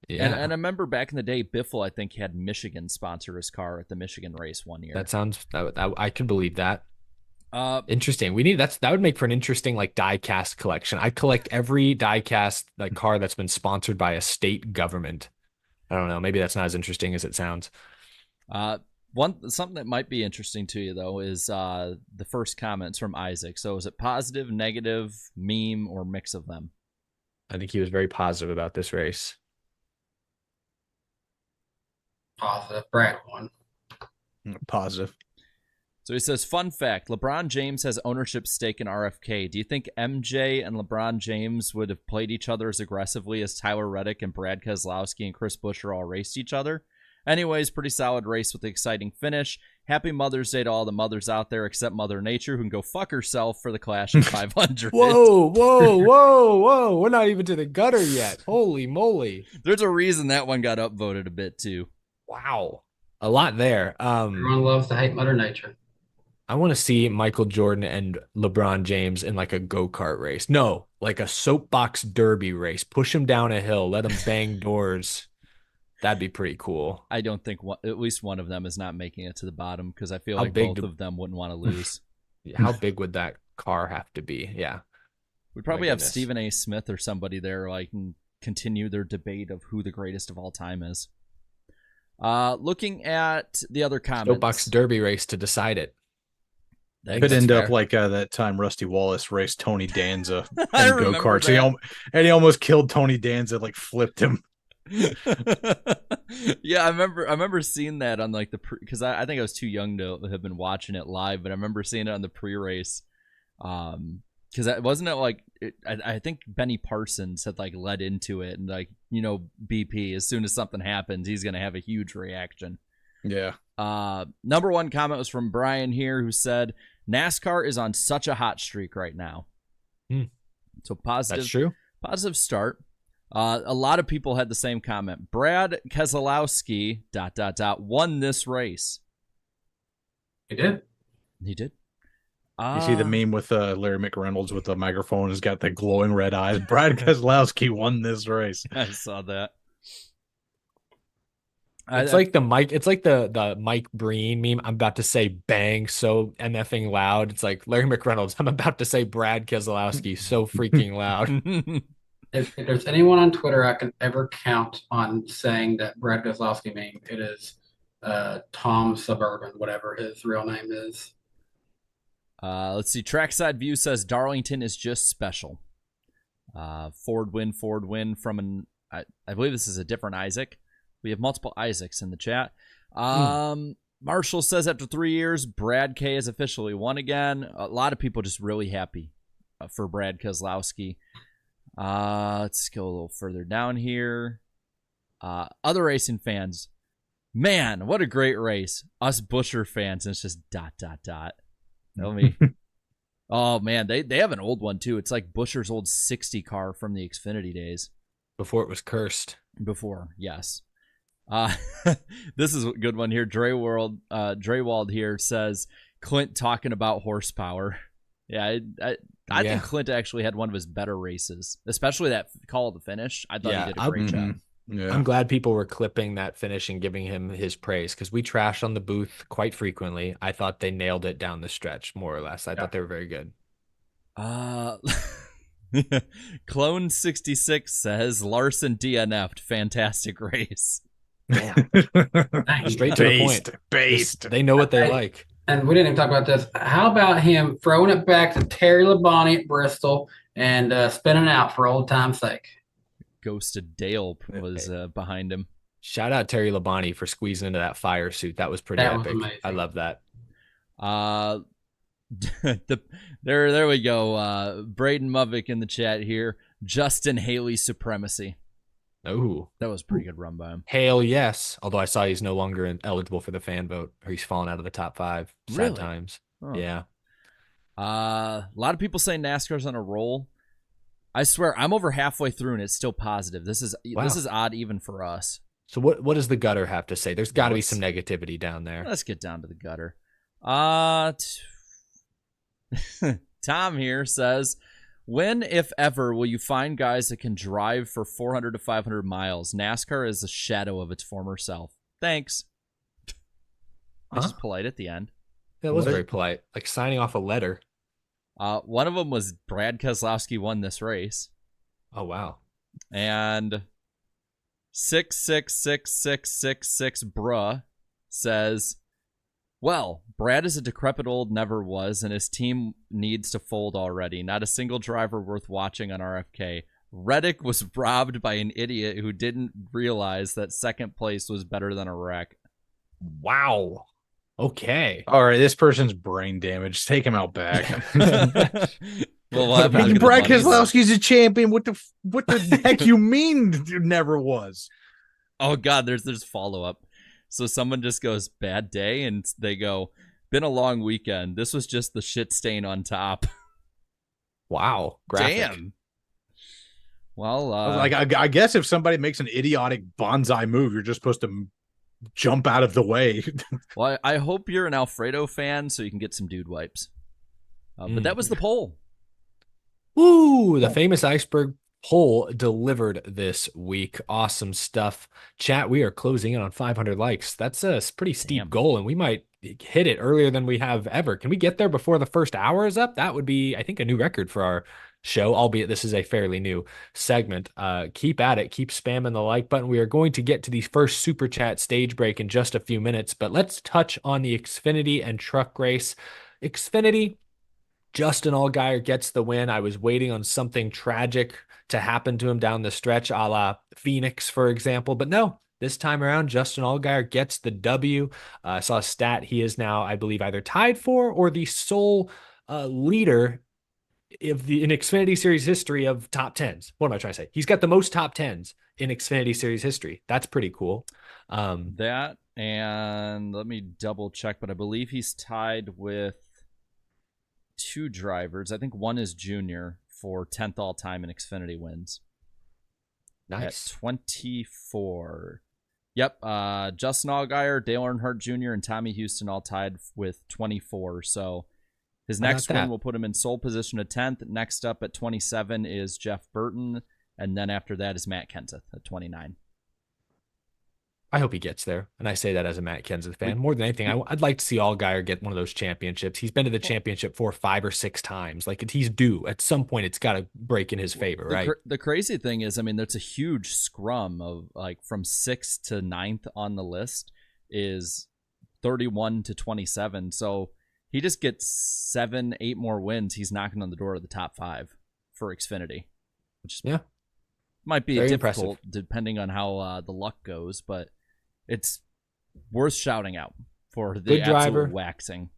Yeah. And I remember back in the day, Biffle, I think, had Michigan sponsor his car at the Michigan race one year. I could believe that. Interesting. That would make for an interesting like die cast collection. I collect every die cast like car that's been sponsored by a state government. I don't know. Maybe that's not as interesting as it sounds. Something that might be interesting to you though is the first comments from Isaac. So is it positive, negative, meme, or mix of them? I think he was very positive about this race. Positive. Brad won. Positive. So he says, fun fact, LeBron James has ownership stake in RFK. Do you think MJ and LeBron James would have played each other as aggressively as Tyler Reddick and Brad Keselowski and Chris Buscher all raced each other? Anyways, pretty solid race with an exciting finish. Happy Mother's Day to all the mothers out there except Mother Nature, who can go fuck herself for the Clash of 500. Whoa. We're not even to the gutter yet. Holy moly. There's a reason that one got upvoted a bit too. Wow. A lot there. Everyone loves to hate Mother Nature. I want to see Michael Jordan and LeBron James in like a go-kart race. No, like a soapbox derby race. Push them down a hill. Let them bang doors. That'd be pretty cool. I don't think at least one of them is not making it to the bottom because I feel How like big both do- of them wouldn't want to lose. How big would that car have to be? Yeah. We'd probably My have goodness. Stephen A. Smith or somebody there like and continue their debate of who the greatest of all time is. Looking at the other comments. Soapbox derby race to decide it. Could end up like that time Rusty Wallace raced Tony Danza I in remember go-karts. that. And he almost killed Tony Danza, like flipped him. Yeah, I remember seeing that on like because I think I was too young to have been watching it live, but I remember seeing it on the pre-race. Because that wasn't it like I think Benny Parsons had like led into it and like BP as soon as something happens he's gonna have a huge reaction. Yeah. Number one comment was from Brian here who said NASCAR is on such a hot streak right now. So positive. That's true. Positive start. A lot of people had the same comment. Brad Keselowski ... won this race. He did. He did. You see the meme with Larry McReynolds with the microphone. He's got the glowing red eyes. Brad Keselowski won this race. I saw that. It's like the Mike Breen meme. I'm about to say bang so MFing loud. It's like Larry McReynolds. I'm about to say Brad Keselowski so freaking loud. If there's anyone on Twitter I can ever count on saying that Brad Keselowski meme, it is Tom Suburban, whatever his real name is. Let's see. Trackside View says Darlington is just special. Ford win from I believe this is a different Isaac. We have multiple Isaacs in the chat. Marshall says after 3 years, Brad K has officially won again. A lot of people just really happy for Brad Keselowski. Let's go a little further down here. Other racing fans. Man, what a great race. Us Buscher fans, and it's just ... Let me Oh man, they have an old one too. It's like Buscher's old 60 car from the Xfinity days. Before it was cursed. Before, yes. This is a good one here. Dreywald here says Clint talking about horsepower. Yeah, I think Clint actually had one of his better races, especially that call to finish. I thought he did a great job. Yeah. I'm glad people were clipping that finish and giving him his praise because we trashed on the booth quite frequently. I thought they nailed it down the stretch, more or less. I thought they were very good. Clone 66 says Larson DNF'd. Fantastic race. Damn. Straight to the point. Based. They know what they like. And we didn't even talk about this. How about him throwing it back to Terry Labonte at Bristol and spinning out for old time's sake? Ghosted Dale was behind him. Shout out Terry Labonte for squeezing into that fire suit. That was pretty epic. I love that. There we go. Braden Movick in the chat here. Justin Haley supremacy. Oh, that was a pretty good run by him. Hail yes. Although I saw he's no longer eligible for the fan vote, or he's fallen out of the top 5. Sad times. Oh. Yeah. A lot of people say NASCAR's on a roll. I swear, I'm over halfway through and it's still positive. This is odd even for us. So what does the gutter have to say? There's got to be some negativity down there. Let's get down to the gutter. Tom here says, when, if ever, will you find guys that can drive for 400 to 500 miles? NASCAR is a shadow of its former self. Thanks. Which is polite at the end. That was very polite. Like signing off a letter. One of them was Brad Keselowski won this race. Oh, wow. And 666666 bruh says, well, Brad is a decrepit old never was, and his team needs to fold already. Not a single driver worth watching on RFK. Reddick was robbed by an idiot who didn't realize that second place was better than a wreck. Wow. Okay. All right, this person's brain damaged. Take him out back. Well, Brad Keselowski's a champion. What the heck you mean it never was? Oh God, there's follow up. So someone just goes, bad day, and they go, been a long weekend. This was just the shit stain on top. Wow. Graphic. Damn. Well, I guess if somebody makes an idiotic bonsai move, you're just supposed to jump out of the way. Well, I hope you're an Alfredo fan so you can get some dude wipes. But that was the poll. Ooh, the famous iceberg poll delivered this week. Awesome stuff. Chat, we are closing in on 500 likes. That's a pretty steep goal, and we might hit it earlier than we have ever. Can we get there before the first hour is up? That would be, I think, a new record for our show, albeit this is a fairly new segment. Keep at it. Keep spamming the like button. We are going to get to the first Super Chat stage break in just a few minutes, but let's touch on the Xfinity and Truck race. Xfinity, Justin Allgaier gets the win. I was waiting on something tragic to happen to him down the stretch, a la Phoenix, for example. But no, this time around, Justin Allgaier gets the W. I saw a stat. He is now, I believe, either tied for or the sole leader in Xfinity Series history of top 10s. What am I trying to say? He's got the most top 10s in Xfinity Series history. That's pretty cool. That, and let me double check, but I believe he's tied with 2 drivers. I think one is Junior for 10th all time in Xfinity wins. Nice. At 24. Yep. Justin Allgaier, Dale Earnhardt Jr., and Tommy Houston all tied with 24. So his next win will put him in sole position at 10th. Next up at 27 is Jeff Burton. And then after that is Matt Kenseth at 29. I hope he gets there. And I say that as a Matt Kenseth fan. More than anything, I'd like to see Allgaier get one of those championships. He's been to the championship 5 or 6 times. Like, he's due. At some point, it's got to break in his favor, right? The crazy thing is, I mean, there's a huge scrum of, like, from 6th to 9th on the list is 31 to 27. So he just gets 7-8 more wins. He's knocking on the door of the top 5 for Xfinity. Which might be very difficult depending on how the luck goes, but it's worth shouting out for the good driver absolute waxing.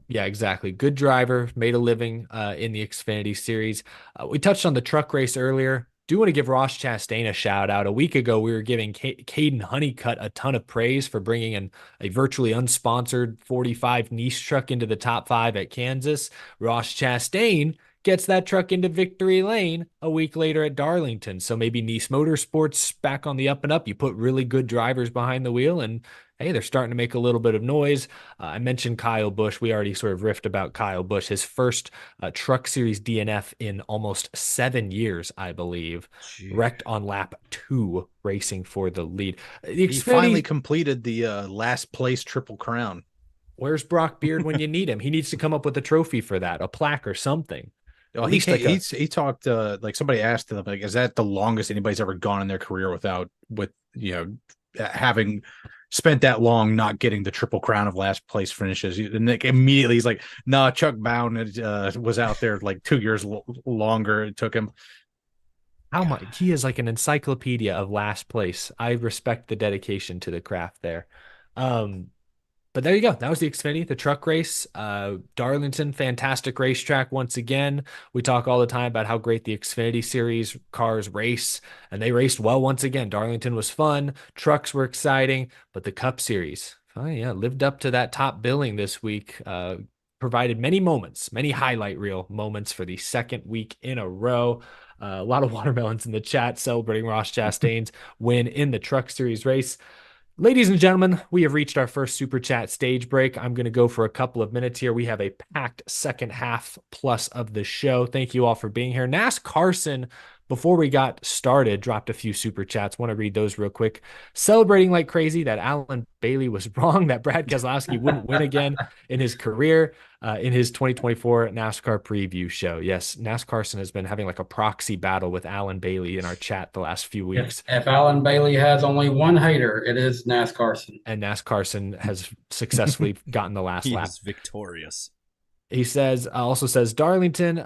Yeah, exactly. Good driver, made a living in the Xfinity Series. We touched on the truck race earlier. do want to give Ross Chastain a shout out. A week ago, we were giving Caden Honeycutt a ton of praise for bringing in a virtually unsponsored 45 niche truck into the top 5 at Kansas. Ross Chastain gets that truck into victory lane a week later at Darlington. So maybe Nice Motorsports back on the up and up. You put really good drivers behind the wheel, and hey, they're starting to make a little bit of noise. I mentioned Kyle Busch. We already sort of riffed about Kyle Busch, his first Truck Series DNF in almost 7 years, I believe. Jeez. Wrecked on lap 2, racing for the lead. He finally completed the last place Triple Crown. Where's Brock Beard when you need him? He needs to come up with a trophy for that, a plaque or something. Well, he talked like somebody asked him, like, is that the longest anybody's ever gone in their career with having spent that long not getting the Triple Crown of last place finishes? And like, immediately he's like, nah, Chuck Bound was out there like 2 years longer. It took him. How much? He is like an encyclopedia of last place. I respect the dedication to the craft there. But there you go. That was the Xfinity, the truck race. Darlington, fantastic racetrack once again. We talk all the time about how great the Xfinity Series cars race, and they raced well once again. Darlington was fun. Trucks were exciting, but the Cup Series, lived up to that top billing this week. Provided many moments, many highlight reel moments for the second week in a row. A lot of watermelons in the chat celebrating Ross Chastain's win in the Truck Series race. Ladies and gentlemen, we have reached our first Super Chat stage break. I'm going to go for a couple of minutes here. We have a packed second half plus of the show. Thank you all for being here. Nas Carson, before we got started, dropped a few Super Chats. Want to read those real quick. Celebrating like crazy that Alan Bailey was wrong, that Brad Keselowski wouldn't win again in his career in his 2024 NASCAR preview show. Yes, Nas Carson has been having like a proxy battle with Alan Bailey in our chat the last few weeks. If Alan Bailey has only one hater, it is Nas Carson. And Nas Carson has successfully gotten the last lap. He is victorious. He also says, Darlington,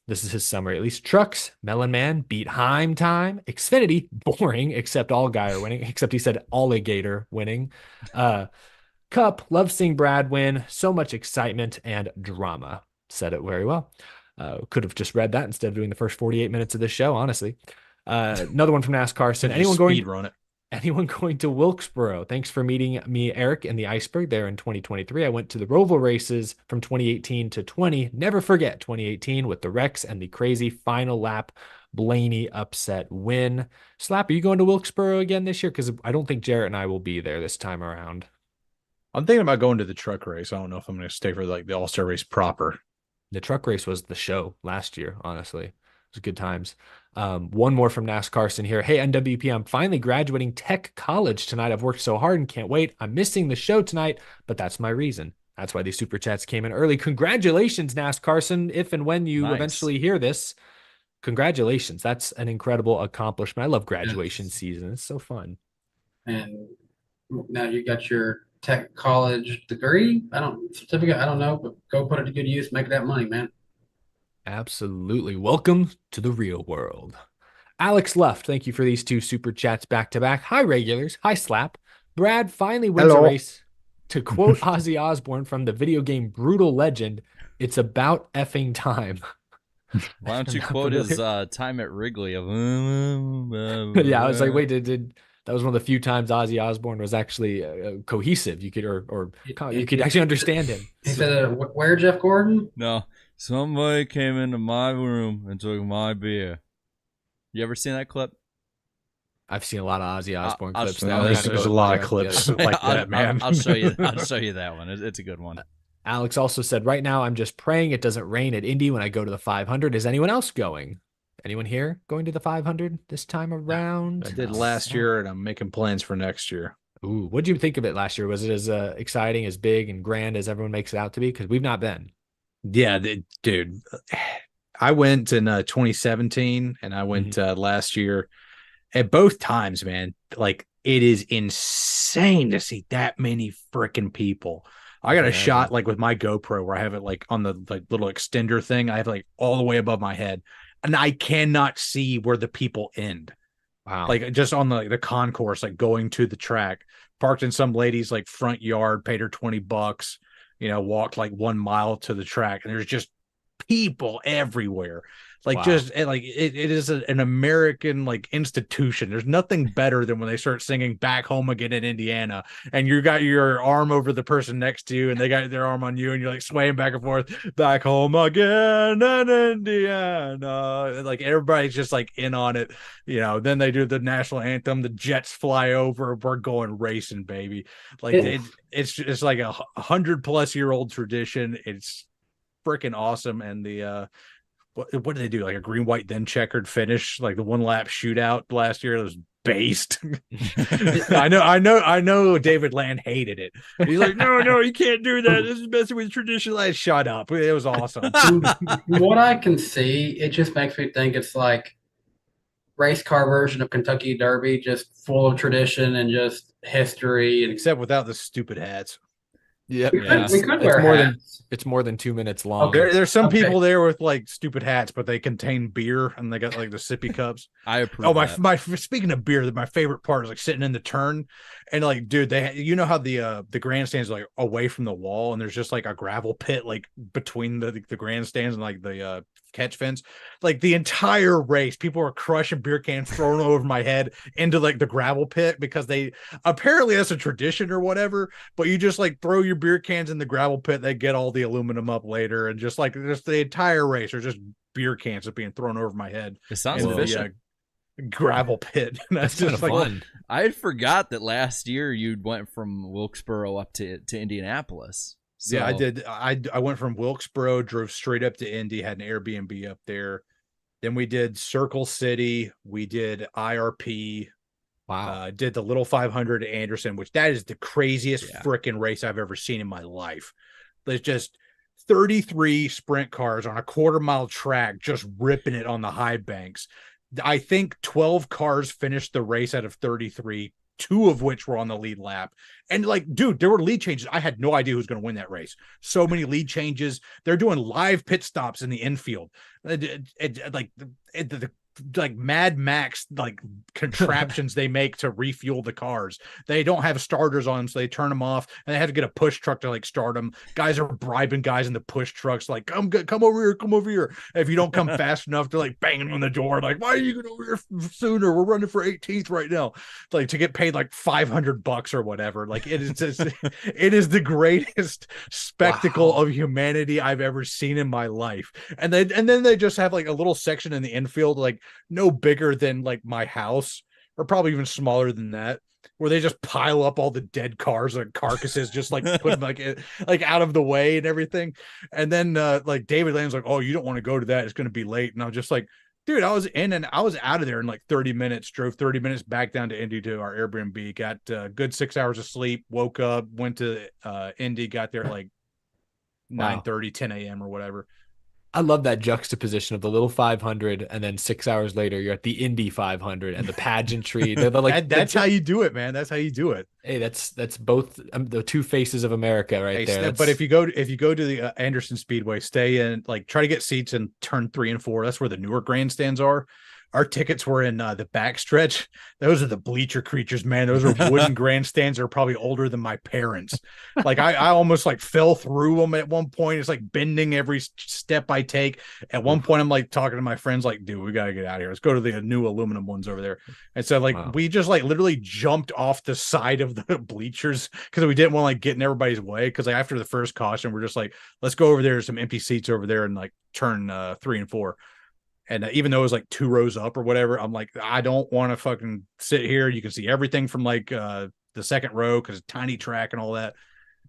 this is his summary, at least trucks, Melon Man, beat Heim time, Xfinity, boring, except Allgaier winning, except he said Alligator winning. Cup, love seeing Brad win, so much excitement and drama. Said it very well. Could have just read that instead of doing the first 48 minutes of this show, honestly. Another one from Nas Carson. Anyone going to Wilkesboro? Thanks for meeting me, Eric, in the Iceberg there in 2023. I went to the Roval races from 2018 to 20. Never forget 2018 with the Rex and the crazy final lap Blaney upset win. Slap, are you going to Wilkesboro again this year? Because I don't think Jarrett and I will be there this time around. I'm thinking about going to the truck race. I don't know if I'm going to stay for like the All-Star race proper. The truck race was the show last year, honestly. It was good times. One more from Nas Carson here. Hey, NWP, I'm finally graduating tech college tonight. I've worked so hard and can't wait. I'm missing the show tonight, but that's my reason. That's why these Super Chats came in early. Congratulations, Nas Carson. If and when you eventually hear this, congratulations. That's an incredible accomplishment. I love graduation season. It's so fun. And now you got your tech college degree. Certificate. I don't know, but go put it to good use. Make that money, man. Absolutely. Welcome to the real world. Alex Left, thank you for these 2 Super Chats back to back. Hi, regulars. Hi, Slap. Brad finally wins a race. To quote Ozzy Osbourne from the video game Brutal Legend, it's about effing time. Why don't you quote his time at Wrigley? Yeah, I was like, wait, that was one of the few times Ozzy Osbourne was actually cohesive. You could actually understand him. He said, "Where, Jeff Gordon?" No, somebody came into my room and took my beer. You ever seen that clip? I've seen a lot of Ozzy Osbourne clips. There's a lot of clips like that, man. I'll show you that one. It's a good one. Alex also said, right now I'm just praying it doesn't rain at Indy when I go to the 500. Is anyone else going? Anyone here going to the 500 this time around? I did last year, and I'm making plans for next year. Ooh, what did you think of it last year? Was it as exciting, as big and grand as everyone makes it out to be? Because we've not been. Yeah, dude. I went in 2017, and I went last year. At both times, man, like it is insane to see that many freaking people. I got a shot like with my GoPro where I have it like on the like little extender thing. I have like all the way above my head, and I cannot see where the people end. Wow. Like just on the concourse, like going to the track, parked in some lady's like front yard, paid her $20, walked like 1 mile to the track, and there's just people everywhere. Like Wow. just like it is an American like institution. There's nothing better than when they start singing "Back Home Again in Indiana," and you got your arm over the person next to you, and they got their arm on you, and you're like swaying back and forth. Back home again in Indiana. Like everybody's just like in on it, Then they do the national anthem. The jets fly over. We're going racing, baby. Like it's like a 100+ year old tradition. It's freaking awesome, and the what did they do? Like a green, white, then checkered finish, like the 1 lap shootout last year. It was based. I know. David Land hated it. He's like, no, you can't do that. This is messing with tradition. Like, shut up. It was awesome. What I can see, it just makes me think it's like race car version of Kentucky Derby, just full of tradition and just history. Except without the stupid hats. Yep. We could wear hats. It's more than 2 minutes long. Okay. There's some people there with like stupid hats, but they contain beer and they got like the sippy cups. I approve. My speaking of beer, my favorite part is like sitting in the turn and like, dude, how the grandstands are like away from the wall and there's just like a gravel pit like between the grandstands and like the catch fence. Like the entire race, people are crushing beer cans, throwing over my head into like the gravel pit because they apparently that's a tradition or whatever. But you just like throw your beer cans in the gravel pit, they get all the aluminum up later, and just the entire race are just beer cans being thrown over my head. It sounds efficient. Gravel pit. That's just like fun. I had forgot that last year you went from Wilkesboro up to Indianapolis. So. Yeah, I did. I went from Wilkesboro, drove straight up to Indy, had an Airbnb up there. Then we did Circle City. We did IRP. Wow. Did the Little 500 at Anderson, which that is the craziest freaking race I've ever seen in my life. There's just 33 sprint cars on a 1/4 mile track, just ripping it on the high banks. I think 12 cars finished the race out of 33, 2 of which were on the lead lap. And like, dude, there were lead changes. I had no idea who was going to win that race. So many lead changes. They're doing live pit stops in the infield. Like Mad Max like contraptions they make to refuel the cars. They don't have starters on them, so they turn them off, and they have to get a push truck to like start them. Guys are bribing guys in the push trucks, like come over here. If you don't come fast enough, they're like banging on the door, like why are you going over here sooner? We're running for 18th right now, like to get paid like $500 or whatever. Like it is just, it is the greatest spectacle of humanity I've ever seen in my life. And then they just have like a little section in the infield, like no bigger than like my house or probably even smaller than that, where they just pile up all the dead cars and carcasses, just like put them like out of the way and everything. And then like David Land's like, oh, you don't want to go to that, it's going to be late. And I was just like, dude, I was out of there in like 30 minutes, drove 30 minutes back down to Indy to our Airbnb, got a good 6 hours of sleep, woke up, went to Indy, got there like 9:30, 10 a.m. or whatever. I love that juxtaposition of the little 500 and then 6 hours later you're at the Indy 500 and the pageantry. They're like that's how you do it, man. That's how you do it. Hey, that's both the two faces of America right there. But if you go to the Anderson Speedway, stay in, like try to get seats in turn 3 and 4. That's where the newer grandstands are. Our tickets were in the backstretch. Those are the bleacher creatures, man. Those are wooden grandstands that are probably older than my parents. Like I almost like fell through them at one point. It's like bending every step I take. At one point, I'm like talking to my friends, like, dude, we got to get out of here. Let's go to the new aluminum ones over there. And so like we just like literally jumped off the side of the bleachers because we didn't want to like get in everybody's way. Because like after the first caution, we're just like, let's go over there. There's some empty seats over there and like turn 3 and 4. And even though it was like 2 rows up or whatever, I'm like, I don't want to fucking sit here. You can see everything from like the second row because it's tiny track and all that.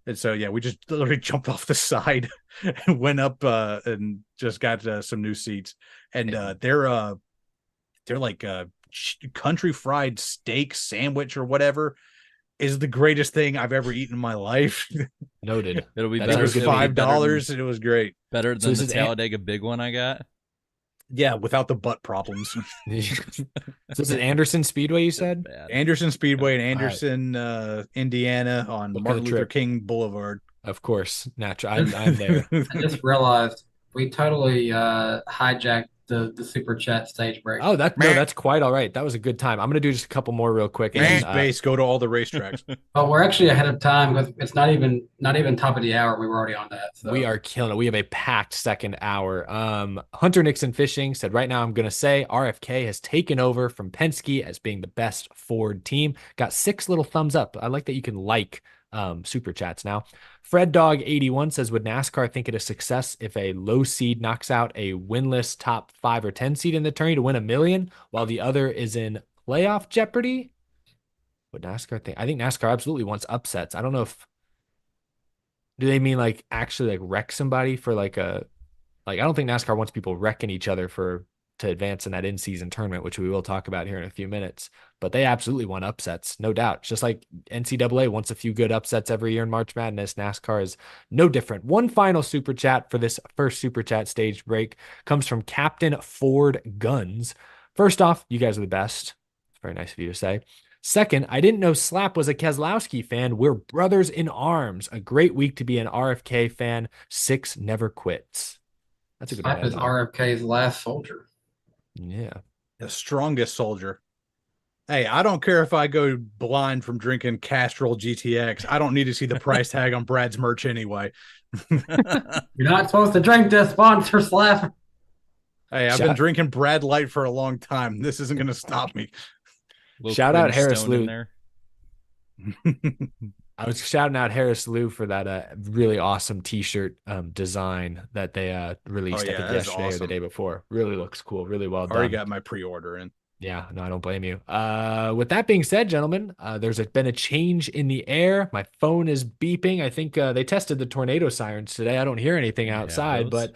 And so, yeah, we just literally jumped off the side and went up and just got some new seats. And they're like country fried steak sandwich or whatever is the greatest thing I've ever eaten in my life. Noted. It'll be It better. was $5 and it was great. Better than So the Talladega big one I got. Yeah, without the butt problems. So is it Anderson Speedway you said? Bad. Anderson Speedway in Anderson, Indiana on What kind Martin of Luther trip? King Boulevard. Of course. Natural. I'm there. I just realized we totally hijacked the super chat stage break. Oh, that's quite all right. That was a good time. I'm gonna do just a couple more real quick. And, Base, go to all the racetracks. Well, we're actually ahead of time because it's not even top of the hour. We were already on that. So. We are killing it. We have a packed second hour. Hunter Nixon Fishing said, right now I'm going to say RFK has taken over from Penske as being the best Ford team. Got 6 little thumbs up. I like that you can like super chats now. Fred Dog 81 says, would NASCAR think it a success if a low seed knocks out a winless top 5 or 10 seed in the tourney to win $1 million while the other is in playoff jeopardy? Would NASCAR think? I think NASCAR absolutely wants upsets. I don't know if do they mean like actually like wreck somebody for like I don't think NASCAR wants people wrecking each other to advance in that in-season tournament, which we will talk about here in a few minutes. But they absolutely want upsets, no doubt. Just like NCAA wants a few good upsets every year in March Madness, NASCAR is no different. One final super chat for this first super chat stage break comes from Captain Ford Guns. First off, you guys are the best. It's very nice of you to say. Second, I didn't know Slap was a Keselowski fan. We're brothers in arms. A great week to be an RFK fan. 6 never quits. That's a good one. Slap is RFK's last soldier. Yeah. The strongest soldier. Hey, I don't care if I go blind from drinking Castrol GTX. I don't need to see the price tag on Brad's merch anyway. You're not supposed to drink this, sponsor Slap. Hey, I've been drinking Brad Light for a long time. This isn't going to stop me. Shout out Harris Lou. There. I was shouting out Harris Lou for that really awesome T-shirt design that they released I think yesterday or the day before. Really looks cool. Really well done. Already got my pre-order in. Yeah, no, I don't blame you. With that being said, gentlemen, there's been a change in the air. My phone is beeping. I think they tested the tornado sirens today. I don't hear anything outside, but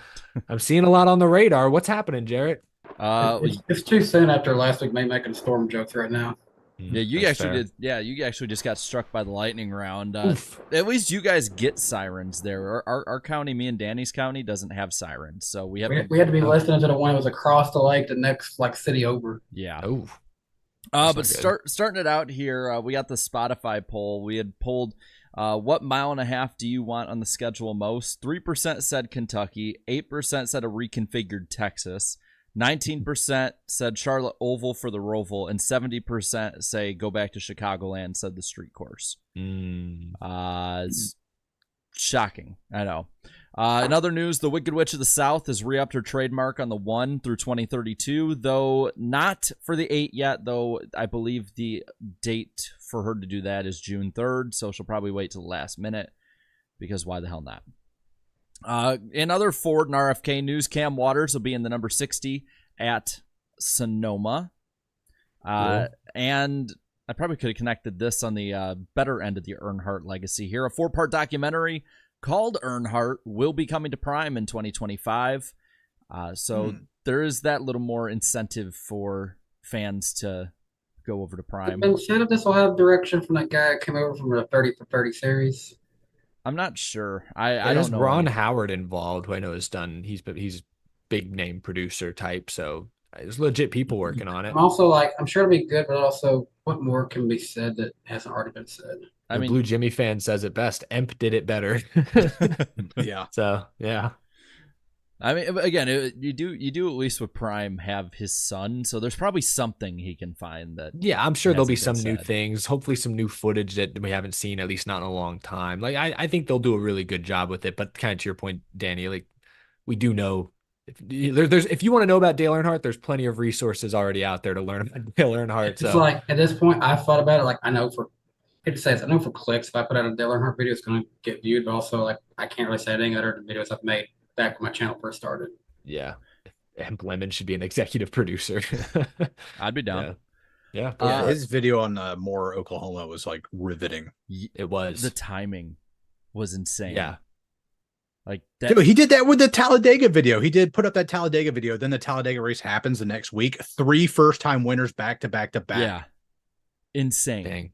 I'm seeing a lot on the radar. What's happening, Jarrett? It's too soon after last week. Making storm jokes right now. Yeah, you actually did. Yeah, you actually just got struck by the lightning round. At least you guys get sirens there. Our county, me and Danny's county, doesn't have sirens, so we had to be listening to the one that was across the lake, the next city over. Yeah. Oh. But starting it out here, we got the Spotify poll. We had polled, what mile and a half do you want on the schedule most? 3% said Kentucky, 8% said a reconfigured Texas. 19% said Charlotte Oval for the Roval, and 70% say go back to Chicagoland, said the street course. It's shocking, I know. In other news, the Wicked Witch of the South has re-upped her trademark on the 1 through 2032, though not for the 8 yet, though I believe the date for her to do that is June 3rd, so she'll probably wait till the last minute, because why the hell not? In other Ford and RFK news, Cam Waters will be in the number 60 at Sonoma. And I probably could have connected this on the better end of the Earnhardt legacy here. A 4-part documentary called Earnhardt will be coming to Prime in 2025. So there is that little more incentive for fans to go over to Prime. And said if this will have direction from that guy that came over from the 30 for 30 series. I'm not sure. I don't know. Ron Howard involved, who I know has done. He's big name producer type, so there's legit people working on it. I'm also I'm sure it'll be good, but also what more can be said that hasn't already been said? I mean, Blue Jimmy fan says it best. Emp did it better. Yeah. So yeah. I mean, again, you do at least with Prime have his son, so there's probably something he can find that. Yeah, I'm sure there'll be some new things, hopefully some new footage that we haven't seen, at least not in a long time. I think they'll do a really good job with it, but kind of to your point, Danny, we do know if you want to know about Dale Earnhardt, there's plenty of resources already out there to learn about Dale Earnhardt. It's at this point, I've thought about it. I know for clicks, if I put out a Dale Earnhardt video, it's going to get viewed, but also I can't really say anything other than videos I've made back when my channel first started. Yeah. And Lemon should be an executive producer. I'd be down. Yeah. His video on Moore, Oklahoma was riveting. It was. The timing was insane. Yeah. Dude, he did that with the Talladega video. He did put up that Talladega video. Then the Talladega race happens the next week. 3 first-time winners back to back to back. Yeah. Insane. Dang.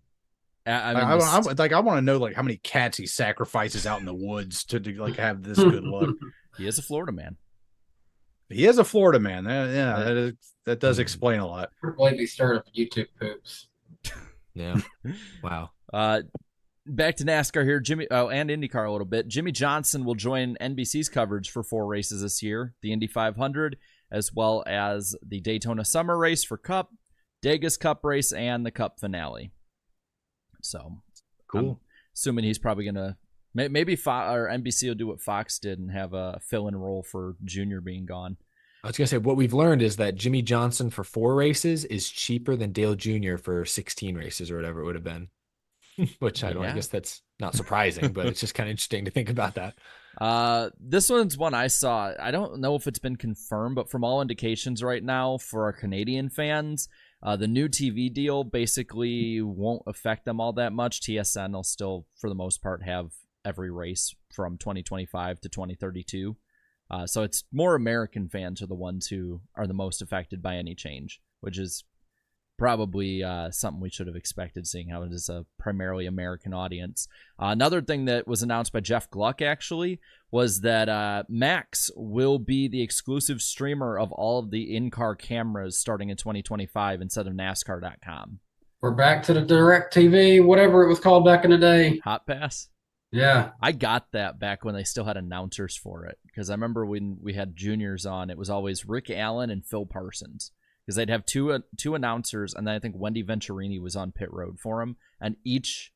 I want to know how many cats he sacrifices out in the woods to have this good luck. He is a Florida man. He is a Florida man. That does explain a lot. I believe he started YouTube poops. Yeah. Wow. Back to NASCAR here, and IndyCar a little bit. Jimmy Johnson will join NBC's coverage for 4 races this year: the Indy 500, as well as the Daytona Summer Race for Cup, Degas Cup race, and the Cup finale. So Cool. I'm assuming he's probably going to maybe or NBC will do what Fox did and have a fill-in role for Junior being gone. I was going to say, what we've learned is that Jimmy Johnson for 4 races is cheaper than Dale Jr. for 16 races or whatever it would have been, which I guess that's not surprising, but it's just kind of interesting to think about that. This one's one I saw. I don't know if it's been confirmed, but from all indications right now for our Canadian fans, the new TV deal basically won't affect them all that much. TSN will still, for the most part, have every race from 2025 to 2032. So it's more American fans are the ones who are the most affected by any change, which is probably something we should have expected, seeing how it is a primarily American audience. Another thing that was announced by Jeff Gluck, actually, was that Max will be the exclusive streamer of all of the in-car cameras starting in 2025 instead of NASCAR.com. We're back to the direct TV, whatever it was called back in the day. Hot Pass? Yeah. I got that back when they still had announcers for it, because I remember when we had juniors on, it was always Rick Allen and Phil Parsons, because they'd have two announcers, and then I think Wendy Venturini was on pit road for them, and each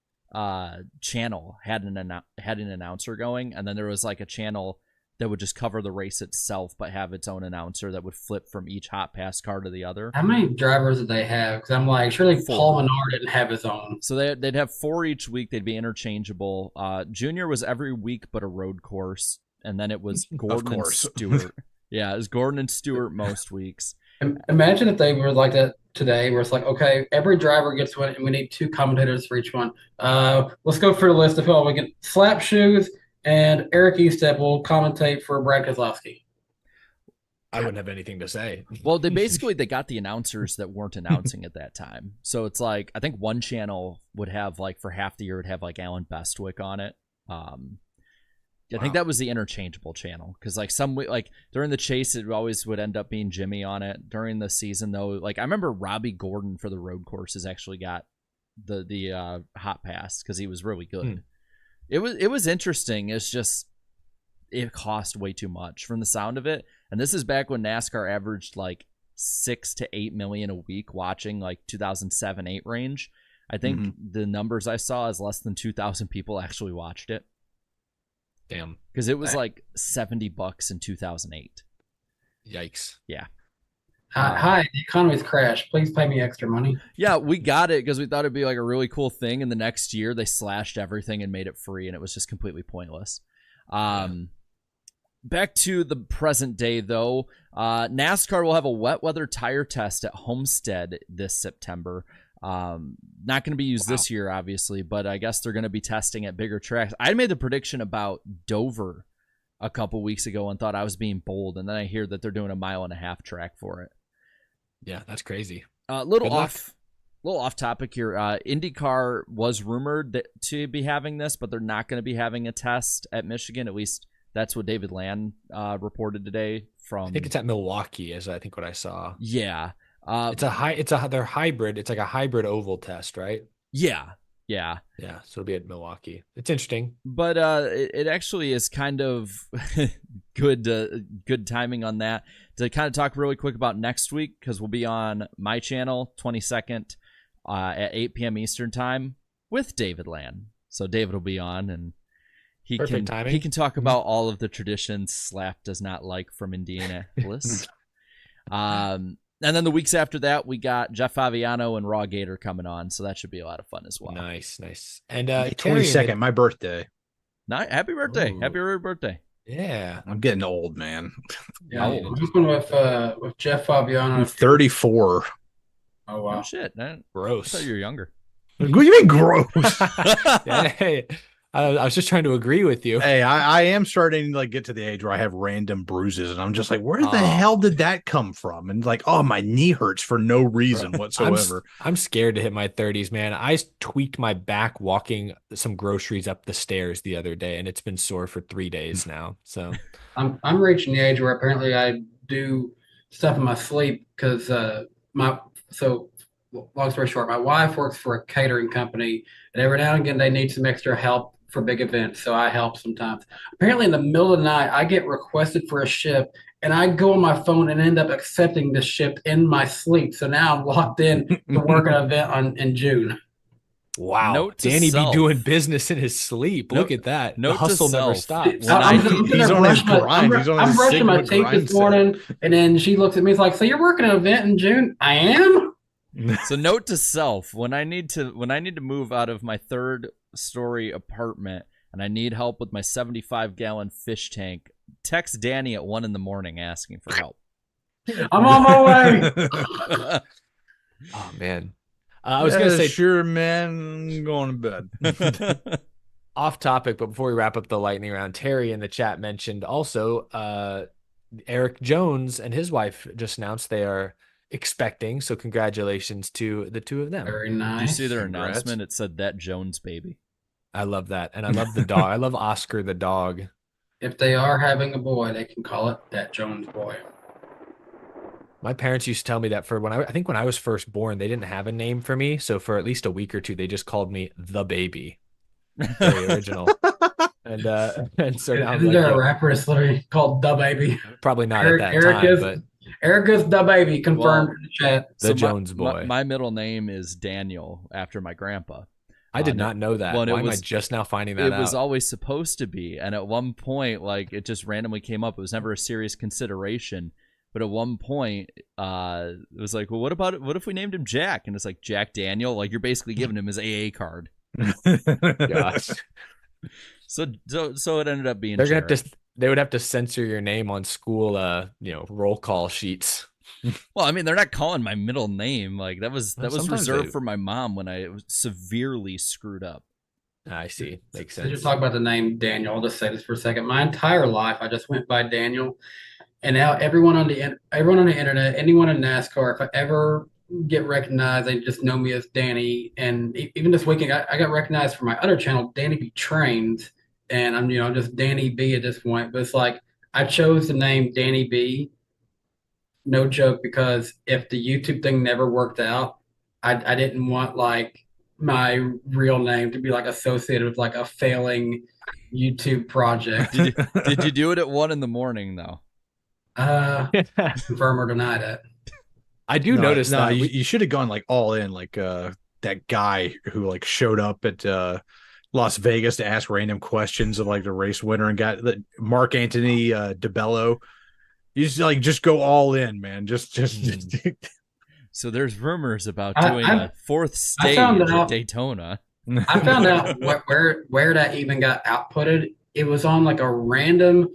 channel had an announcer going, and then there was like a channel that would just cover the race itself but have its own announcer that would flip from each Hot Pass car to the other. How many drivers did they have? Because I'm like, surely 4. Paul Menard didn't have his own. So they'd have 4 each week. They'd be interchangeable. Junior was every week but a road course, and then it was Gordon and Stewart. Yeah, it was Gordon and Stewart most weeks. Imagine if they were like that today, where it's like, okay, every driver gets one, and we need 2 commentators for each one. Let's go through the list of who we get. Slap Shoes and Eric Estep will commentate for Brad Keselowski. I wouldn't have anything to say. Well, they got the announcers that weren't announcing at that time. So it's like, I think one channel would have, like, for half the year, would have like Alan Bestwick on it. I think that was the interchangeable channel, because like during the chase it always would end up being Jimmy on it. During the season though, like I remember Robbie Gordon for the road courses actually got the Hot Pass because he was really good. It was interesting. It's just it cost way too much from the sound of it, and this is back when NASCAR averaged like 6 to 8 million a week watching, like 2007-8 range. I think the numbers I saw is less than 2,000 people actually watched it. Damn. Because it was like $70 in 2008. Yikes. Yeah. Hi, the economy's crashed. Please pay me extra money. Yeah, we got it because we thought it'd be like a really cool thing. And the next year they slashed everything and made it free, and it was just completely pointless. Back to the present day, though. NASCAR will have a wet weather tire test at Homestead this September. Not going to be used this year, obviously, but I guess they're going to be testing at bigger tracks. I made the prediction about Dover a couple weeks ago and thought I was being bold, and then I hear that they're doing a 1.5 mile track for it. Yeah, that's crazy. Little off topic here. IndyCar was rumored to be having this, but they're not going to be having a test at Michigan. At least that's what David Land reported today. I think it's at Milwaukee, is I think what I saw. Yeah. They're hybrid. It's like a hybrid oval test, right? Yeah. So it'll be at Milwaukee. It's interesting, but it actually is kind of good timing on that to kind of talk really quick about next week, because we'll be on my channel 22nd at 8 p.m. Eastern time with David Land. So David will be on, and he can talk about all of the traditions Slap does not like from Indianapolis. And then the weeks after that, we got Jeff Favignano and Raw Gator coming on, so that should be a lot of fun as well. Nice. And 22nd, my birthday. Happy birthday! Ooh. Happy early birthday! Yeah, I'm getting old, man. Yeah, I'm going with Jeff Fabiano. I'm 34. Oh wow! Oh, shit, man. Gross. I thought you were younger. What do you mean gross? Hey, I was just trying to agree with you. Hey, I am starting to like get to the age where I have random bruises, and I'm just like, where the hell did that come from? And like, oh, my knee hurts for no reason whatsoever. I'm scared to hit my 30s, man. I tweaked my back walking some groceries up the stairs the other day, and it's been sore for 3 days now. So I'm reaching the age where apparently I do stuff in my sleep because long story short, my wife works for a catering company, and every now and again they need some extra help for big events, so I help sometimes. Apparently, in the middle of the night, I get requested for a ship, and I go on my phone and end up accepting the ship in my sleep. So now I'm locked in to work an event in June. Wow. Note to Danny self. be doing business in his sleep. Look at that. The note to hustle never self. stops. When I- he's on his grind. He's on I'm his brushing my Sigma teeth this grind morning, and then she looks at me, it's like, "So you're working an event in June?" I am. So note to self: when I need to move out of my 3rd-story apartment and I need help with my 75-gallon fish tank, text Danny at 1 a.m. asking for help. I'm on my way. Oh, man. I was going to say, sure, man, I'm going to bed. off topic, but before we wrap up the lightning round, Terry in the chat mentioned also Eric Jones and his wife just announced they are expecting. So congratulations to the two of them. Very Did nice. you see their Congrats. announcement? It said that Jones baby. I love that. And I love the dog. I love Oscar the dog. If they are having a boy, they can call it that Jones boy. My parents used to tell me that for when I think when I was first born, they didn't have a name for me. So for at least a week or two, they just called me the baby. Very original. And so now Isn't there a rapper that's literally called The Baby? probably not Eric- at that Eric time, is- but Erica's The Baby, confirmed in the chat. the Jones boy. My middle name is Daniel after my grandpa. I did not know that. Well, Why am I just now finding that It out? was always supposed to be, and at one point, like, it just randomly came up. It was never a serious consideration, but at one point, it was like, well, what if we named him Jack? And it's like, Jack Daniel, like, you're basically giving him his AA card. Gosh. So it ended up being. They're gonna have to. They would have to censor your name on school, roll call sheets. Well, I mean, they're not calling my middle name. Like that was Sometimes reserved they- for my mom when I was severely screwed up. I see. Makes Since you sense. talk about the name Daniel, I'll just say this for a second. My entire life, I just went by Daniel, and now everyone on the internet, anyone in NASCAR, if I ever get recognized, they just know me as Danny. And even this weekend, I got recognized for my other channel, Danny B Trains, and I'm just Danny B at this point. But it's like I chose the name Danny B, no joke, because if the YouTube thing never worked out, I didn't want like my real name to be like associated with like a failing YouTube project. Did you do it at 1 a.m. though? Confirm or deny that. I do notice that. You should have gone like all in, like that guy who like showed up at Las Vegas to ask random questions of like the race winner and got the Mark Anthony DeBello. You just go all in, man. Just So there's rumors about I- doing I- a 4th I stage found at out- Daytona. I found out where that even got outputted. It was on like a random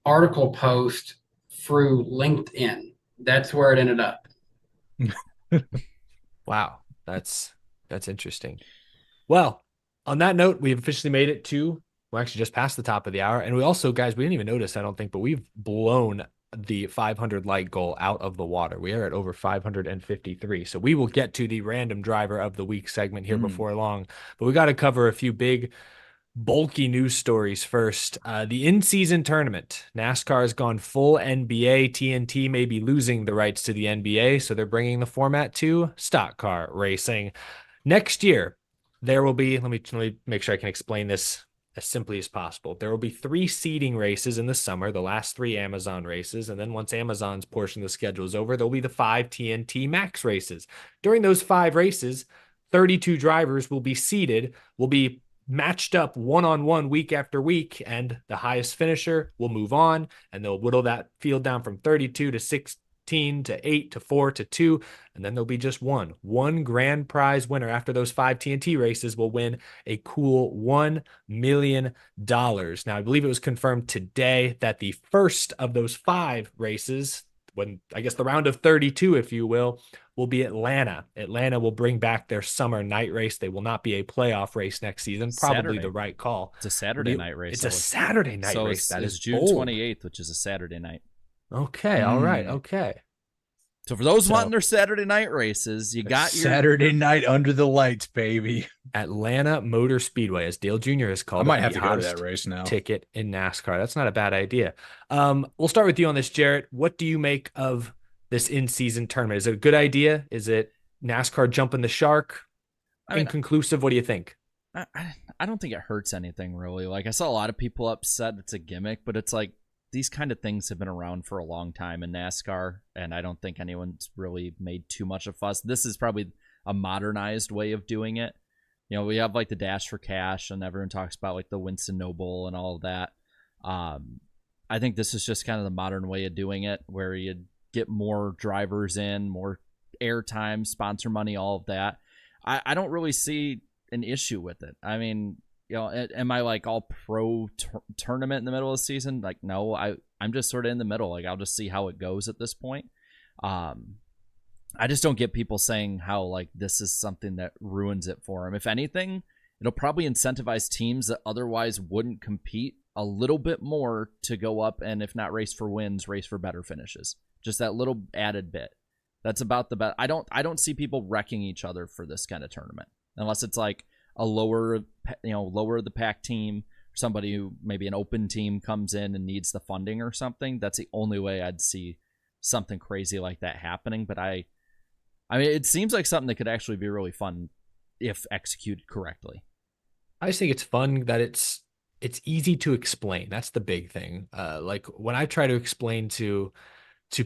article post through LinkedIn. That's where it ended up. Wow, that's interesting. Well, on that note, we've officially made it to, we're actually just past the top of the hour. And we also, guys, we didn't even notice, I don't think, but we've blown the 500 like goal out of the water. We are at over 553. So we will get to the random driver of the week segment here before long, but we got to cover a few big bulky news stories first. The in-season tournament. NASCAR has gone full NBA. TNT may be losing the rights to the NBA, so they're bringing the format to stock car racing. Next year, there will be, let me make sure I can explain this as simply as possible. There will be 3 seeding races in the summer, the last 3 Amazon races, and then once Amazon's portion of the schedule is over, there'll be the 5 TNT Max races. During those 5 races, 32 drivers will be seeded, will be matched up one-on-one week after week, and the highest finisher will move on, and they'll whittle that field down from 32 to 16 to 8 to 4 to 2, and then there'll be just one grand prize winner. After those 5 TNT races will win a cool $1 million. Now, I believe it was confirmed today that the first of those 5 races, when I guess the round of 32, if you will be Atlanta. Atlanta will bring back their summer night race. They will not be a playoff race next season. Probably Saturday. the right call. It's a Saturday night race. It's a Saturday night so race. That it's is June bold. 28th, which is a Saturday night. Okay. All right. Okay. So for those wanting their Saturday night races, you got your Saturday night under the lights, baby. Atlanta Motor Speedway, as Dale Jr. has called I it, might have the to go to hottest that race now. ticket in NASCAR. That's not a bad idea. We'll start with you on this, Jarrett. What do you make of this in-season tournament? Is it a good idea? Is it NASCAR jumping the shark? I mean, Inconclusive? What do you think? I don't think it hurts anything really. Like I saw a lot of people upset it's a gimmick, but it's like these kind of things have been around for a long time in NASCAR, and I don't think anyone's really made too much of a fuss. This is probably a modernized way of doing it. You know, we have like the Dash for Cash, and everyone talks about like the Winston Noble and all of that. I think this is just kind of the modern way of doing it, where you get more drivers in, more airtime, sponsor money, all of that. I don't really see an issue with it. I mean, you know, am I like all pro tournament in the middle of the season? Like, no, I'm just sort of in the middle. Like, I'll just see how it goes at this point. I just don't get people saying how like this is something that ruins it for them. If anything, it'll probably incentivize teams that otherwise wouldn't compete a little bit more to go up and, if not race for wins, race for better finishes. Just that little added bit. That's about the best. I don't see people wrecking each other for this kind of tournament, unless it's like a lower the pack team, or somebody who maybe an open team comes in and needs the funding or something. That's the only way I'd see something crazy like that happening. But I mean, it seems like something that could actually be really fun if executed correctly. I just think it's fun that it's easy to explain. That's the big thing. Like when I try to explain to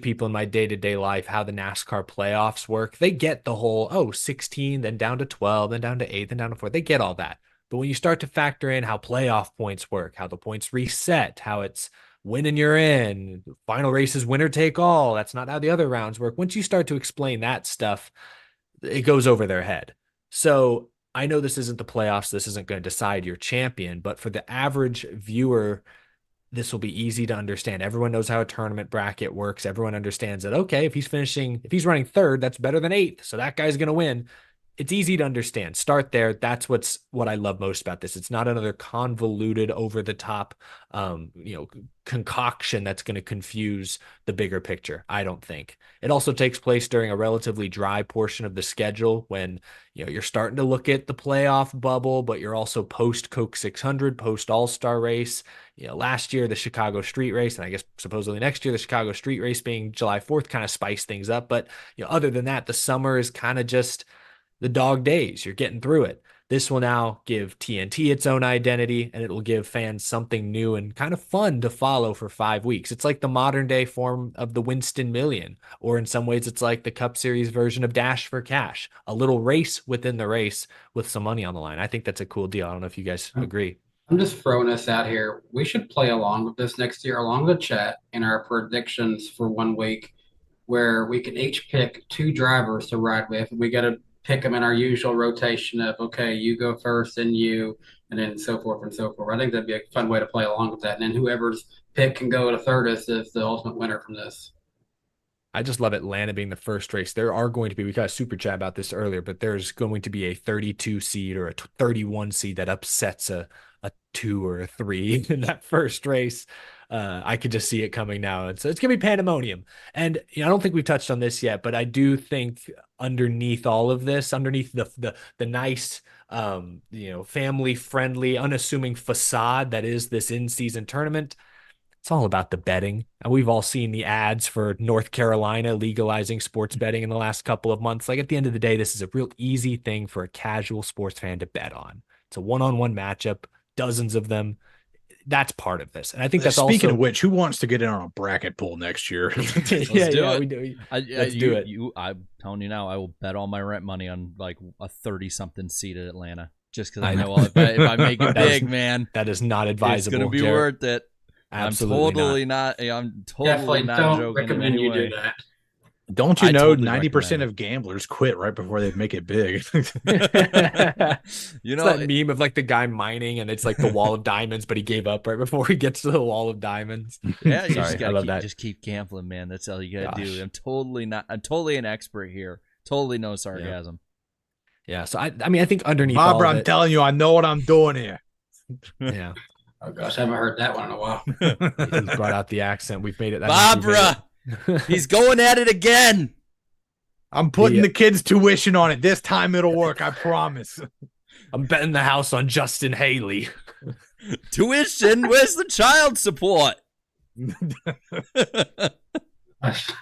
people in my day-to-day life how the NASCAR playoffs work, they get the whole 16, then down to 12, then down to 8, then down to 4. They get all that. But when you start to factor in how playoff points work, how the points reset, how it's win and you're in, final races winner take all, that's not how the other rounds work. Once you start to explain that stuff, it goes over their head. So I know this isn't the playoffs, this isn't going to decide your champion, but for the average viewer, this will be easy to understand. Everyone knows how a tournament bracket works. Everyone understands that, okay, if he's running third, that's better than 8th. So that guy's going to win. It's easy to understand. Start there. That's what I love most about this. It's not another convoluted, over the top, concoction that's going to confuse the bigger picture. I don't think. It also takes place during a relatively dry portion of the schedule when, you're starting to look at the playoff bubble, but you're also post Coke 600, post All-Star race. Last year, the Chicago Street Race, and I guess supposedly next year, the Chicago Street Race being July 4th kind of spiced things up. But, other than that, the summer is kind of just the dog days. You're getting through it. This will now give TNT its own identity, and it will give fans something new and kind of fun to follow for 5 weeks. It's like the modern day form of the Winston Million, or in some ways it's like the Cup Series version of Dash for Cash, a little race within the race with some money on the line. I think that's a cool deal. I don't know if you guys agree. I'm just throwing this out here. We should play along with this next year, along the chat, in our predictions for 1 week, where we can each pick 2 drivers to ride with. We got to pick them in our usual rotation of, okay, you go first, then you, and then so forth and so forth. I think that'd be a fun way to play along with that. And then whoever's pick can go to third is the ultimate winner from this. I just love Atlanta being the first race. There are going to be, we got a super chat about this earlier, but there's going to be a 32 seed or a 31 seed that upsets a 2 or a 3 in that first race. I could just see it coming now. And so it's going to be pandemonium. And I don't think we've touched on this yet, but I do think underneath all of this, underneath the nice, family friendly, unassuming facade that is this in-season tournament, it's all about the betting. And we've all seen the ads for North Carolina legalizing sports betting in the last couple of months. Like, at the end of the day, this is a real easy thing for a casual sports fan to bet on. It's a one-on-one matchup, dozens of them. That's part of this. And I think that's Speaking also... of which, who wants to get in on a bracket pool next year? Let's do it. I'm telling you now, I will bet all my rent money on like a 30-something seat at Atlanta, just because I know if I make it big, man, that is not advisable. It's going to be worth it. Absolutely I'm totally not. I'm totally Definitely not don't joking. recommend you do that. Don't you know totally 90% of gamblers quit right before they make it big? It's that meme of like the guy mining and it's like the wall of diamonds, but he gave up right before he gets to the wall of diamonds. Yeah, you just keep gambling, man. That's all you gotta do. I'm totally an expert here. Totally no sarcasm. Yeah. So I think underneath Barbara, I'm telling you, I know what I'm doing here. Yeah. Oh gosh, I haven't heard that one in a while. He's brought out the accent. We've made it. Barbara. He's going at it again. I'm putting the kids' tuition on it. This time it'll work. I promise. I'm betting the house on Justin Haley. Tuition? Where's the child support?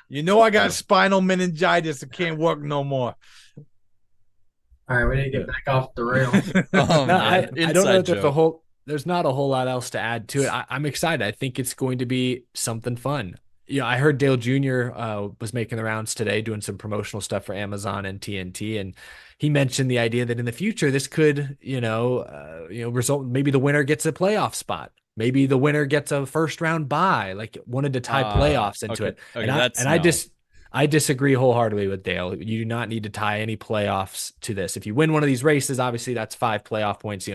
You know I got spinal meningitis. I can't work no more. All right, we need to get back off the rails. Oh, No, man. I don't know Inside if there's joke. there's not a whole lot else to add to it. I'm excited. I think it's going to be something fun. I heard Dale Jr. Was making the rounds today doing some promotional stuff for Amazon and TNT, and he mentioned the idea that in the future this could, result maybe the winner gets a playoff spot. Maybe the winner gets a first round bye, like wanted to tie playoffs into Okay. it. Okay, And that's I no. I disagree wholeheartedly with Dale. You do not need to tie any playoffs to this. If you win one of these races, obviously that's 5 playoff points.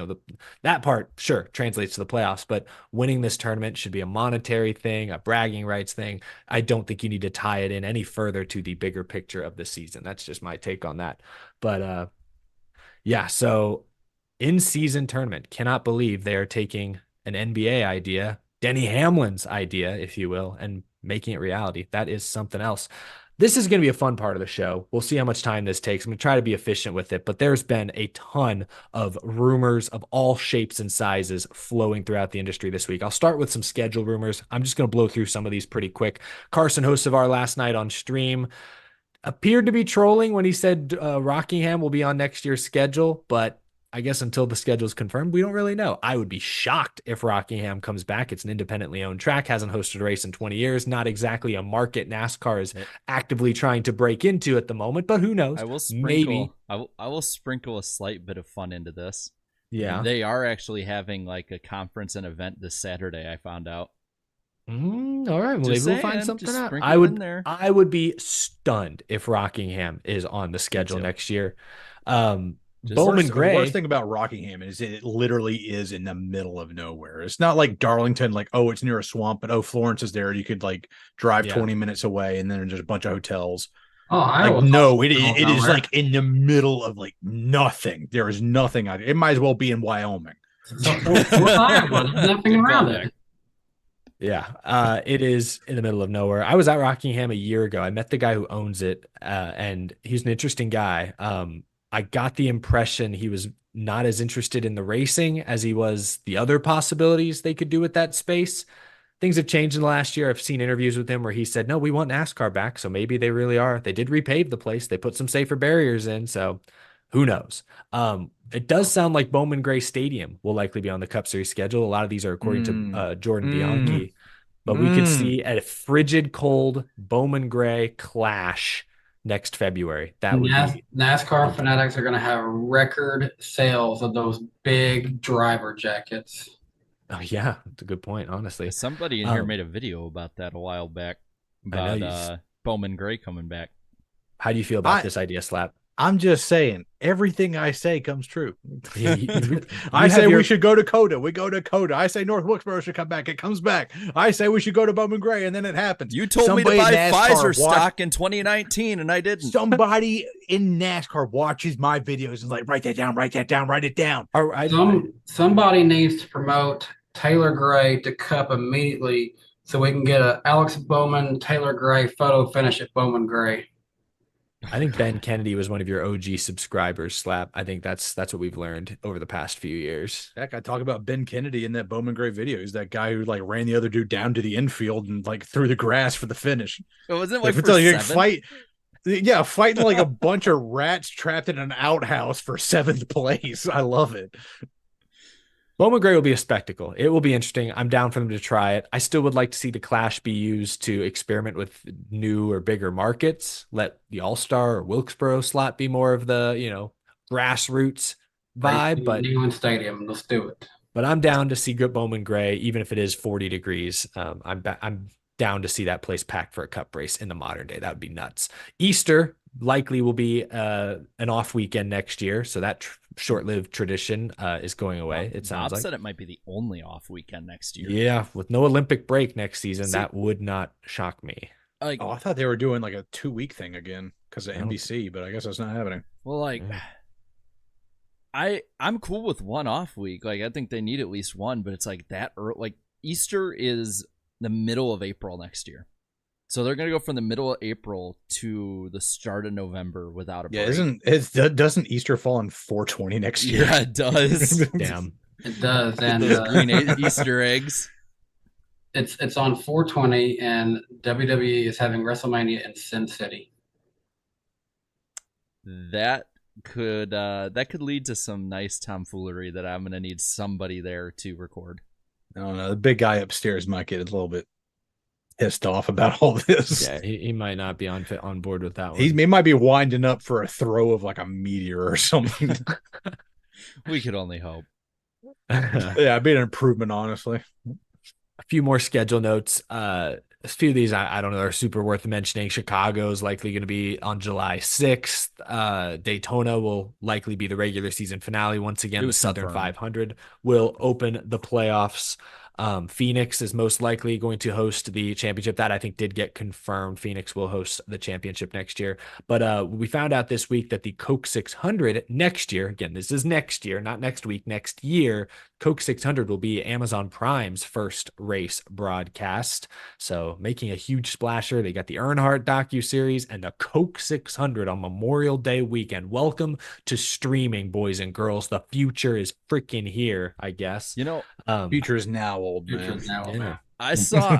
That part sure translates to the playoffs, but winning this tournament should be a monetary thing, a bragging rights thing. I don't think you need to tie it in any further to the bigger picture of the season. That's just my take on that. But yeah, so in season tournament, cannot believe they are taking an NBA idea, Denny Hamlin's idea, if you will, and making it reality. That is something else. This is going to be a fun part of the show. We'll see how much time this takes. I'm going to try to be efficient with it, but there's been a ton of rumors of all shapes and sizes flowing throughout the industry this week. I'll start with some schedule rumors. I'm just going to blow through some of these pretty quick. Carson Hocevar last night on stream appeared to be trolling when he said Rockingham will be on next year's schedule, but I guess until the schedule is confirmed, we don't really know. I would be shocked if Rockingham comes back. It's an independently owned track, hasn't hosted a race in 20 years, not exactly a market NASCAR is actively trying to break into at the moment, but who knows? I will Maybe. I will sprinkle a slight bit of fun into this. Yeah. They are actually having like a conference and event this Saturday, I found out. All right. Well, maybe we'll find something out. I would be stunned if Rockingham is on the schedule next year. Bowman Gray. The worst thing about Rockingham is it literally is in the middle of nowhere. It's not like Darlington, like, oh, it's near a swamp, but Florence is there. You could like drive 20 minutes away and then there's just a bunch of hotels. Oh, it is like in the middle of like nothing. There is nothing. It might as well be in Wyoming. Nothing around it. Yeah, it is in the middle of nowhere. I was at Rockingham a year ago. I met the guy who owns it, and he's an interesting guy. I got the impression he was not as interested in the racing as he was the other possibilities they could do with that space. Things have changed in the last year. I've seen interviews with him where he said, no, we want NASCAR back. So maybe they really are. They did repave the place. They put some safer barriers in. So who knows? It does sound like Bowman Gray Stadium will likely be on the Cup Series schedule. A lot of these are according to Jordan Bianchi. But we could see a frigid cold Bowman Gray clash next February. That would be NASCAR fanatics are going to have record sales of those big driver jackets. Oh yeah, that's a good point. Honestly, somebody in here made a video about that a while back about Bowman Gray coming back. How do you feel about this idea, Slap? I'm just saying, everything I say comes true. I say we should go to Coda. We go to Coda. I say North Wilkesboro should come back. It comes back. I say we should go to Bowman Gray, and then it happens. You told me to buy Pfizer stock in 2019, and I didn't. Somebody in NASCAR watches my videos and like, write that down, write that down, write it down. Somebody needs to promote Taylor Gray to Cup immediately so we can get a Alex Bowman, Taylor Gray photo finish at Bowman Gray. I think Ben Kennedy was one of your OG subscribers, Slap. I think that's what we've learned over the past few years. Heck, I talk about Ben Kennedy in that Bowman Gray video. He's that guy who like ran the other dude down to the infield and like through the grass for the finish. Oh, wasn't it like for 7th? Fighting like a bunch of rats trapped in an outhouse for 7th place. I love it. Bowman Gray will be a spectacle. It will be interesting. I'm down for them to try it. I still would like to see the Clash be used to experiment with new or bigger markets. Let the All-Star or Wilkesboro slot be more of the, grassroots vibe. But New England Stadium, let's do it. But I'm down to see good Bowman Gray, even if it is 40 degrees. I'm down to see that place packed for a Cup race in the modern day. That would be nuts. Easter likely will be an off weekend next year, so that short-lived tradition is going away. It sounds like said it might be the only off weekend next year. Yeah, with no Olympic break next season, that would not shock me. I thought they were doing like a 2-week thing again because of NBC, but I guess that's not happening. Well, I'm cool with one off week. Like I think they need at least one, but it's like that early. Like Easter is the middle of April next year. So they're going to go from the middle of April to the start of November without a break. Yeah, doesn't Easter fall on 420 next year? Yeah, it does. Damn. It does. And green Easter eggs. It's on 420, and WWE is having WrestleMania in Sin City. That could lead to some nice tomfoolery that I'm gonna need somebody there to record. I don't know. The big guy upstairs might get a little bit pissed off about all this. Yeah, he might not be on board with that one. He might be winding up for a throw of like a meteor or something. We could only hope. Yeah, it'd be an improvement, honestly. A few more schedule notes. A few of these I don't know are super worth mentioning. Chicago is likely going to be on July 6th. Daytona will likely be the regular season finale. Once again, the Southern 500 will open the playoffs. Phoenix is most likely going to host the championship. That I think did get confirmed. Phoenix will host the championship next year. But we found out this week that the Coke 600 next year, again, this is next year, not next week, next year, Coke 600 will be Amazon Prime's first race broadcast. So making a huge splasher. They got the Earnhardt docuseries and the Coke 600 on Memorial Day weekend. Welcome to streaming, boys and girls. The future is freaking here, I guess. You know, future is now, old man. Yeah. I saw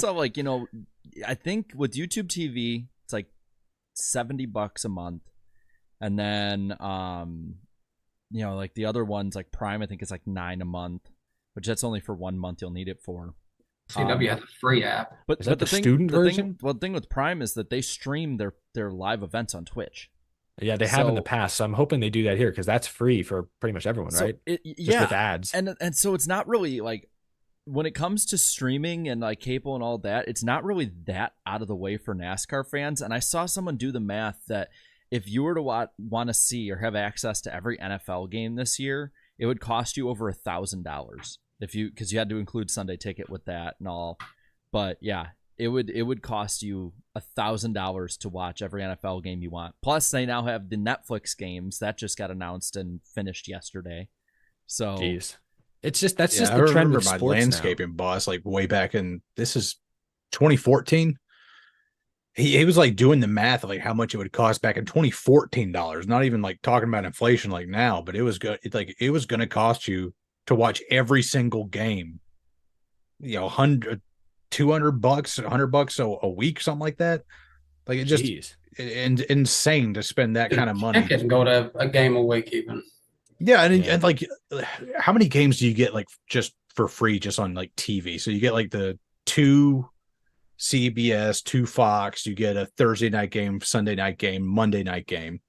like, I think with YouTube TV, it's like $70 a month. And then, like the other ones like Prime, I think it's like $9 a month, which that's only for 1 month. You'll need it for. CW has a free app. But Is that the thing, student version? The thing with Prime is that they stream their live events on Twitch. Yeah, they have in the past. So I'm hoping they do that here because that's free for pretty much everyone, right? Just with ads. And so it's not really like when it comes to streaming and like cable and all that, it's not really that out of the way for NASCAR fans. And I saw someone do the math that if you were to want to see or have access to every NFL game this year, it would cost you over $1,000 because you had to include Sunday Ticket with that and all. But yeah, it would cost you $1,000 to watch every NFL game you want. Plus, they now have the Netflix games that just got announced and finished yesterday. So, jeez, it's just that's just I the trend remember of my sports landscaping boss like way back in this is 2014. He was like doing the math of like how much it would cost back in 2014 dollars. Not even like talking about inflation like now, but it was good. It's like it was going to cost you to watch every single game. $100, $200, $100 a week, something like that. Like it just insane to spend that kind of money. I can go to a game a week even. Yeah, and like how many games do you get like just for free just on like TV? So you get like the 2 CBS, 2 Fox, you get a Thursday night game, Sunday night game, Monday night game.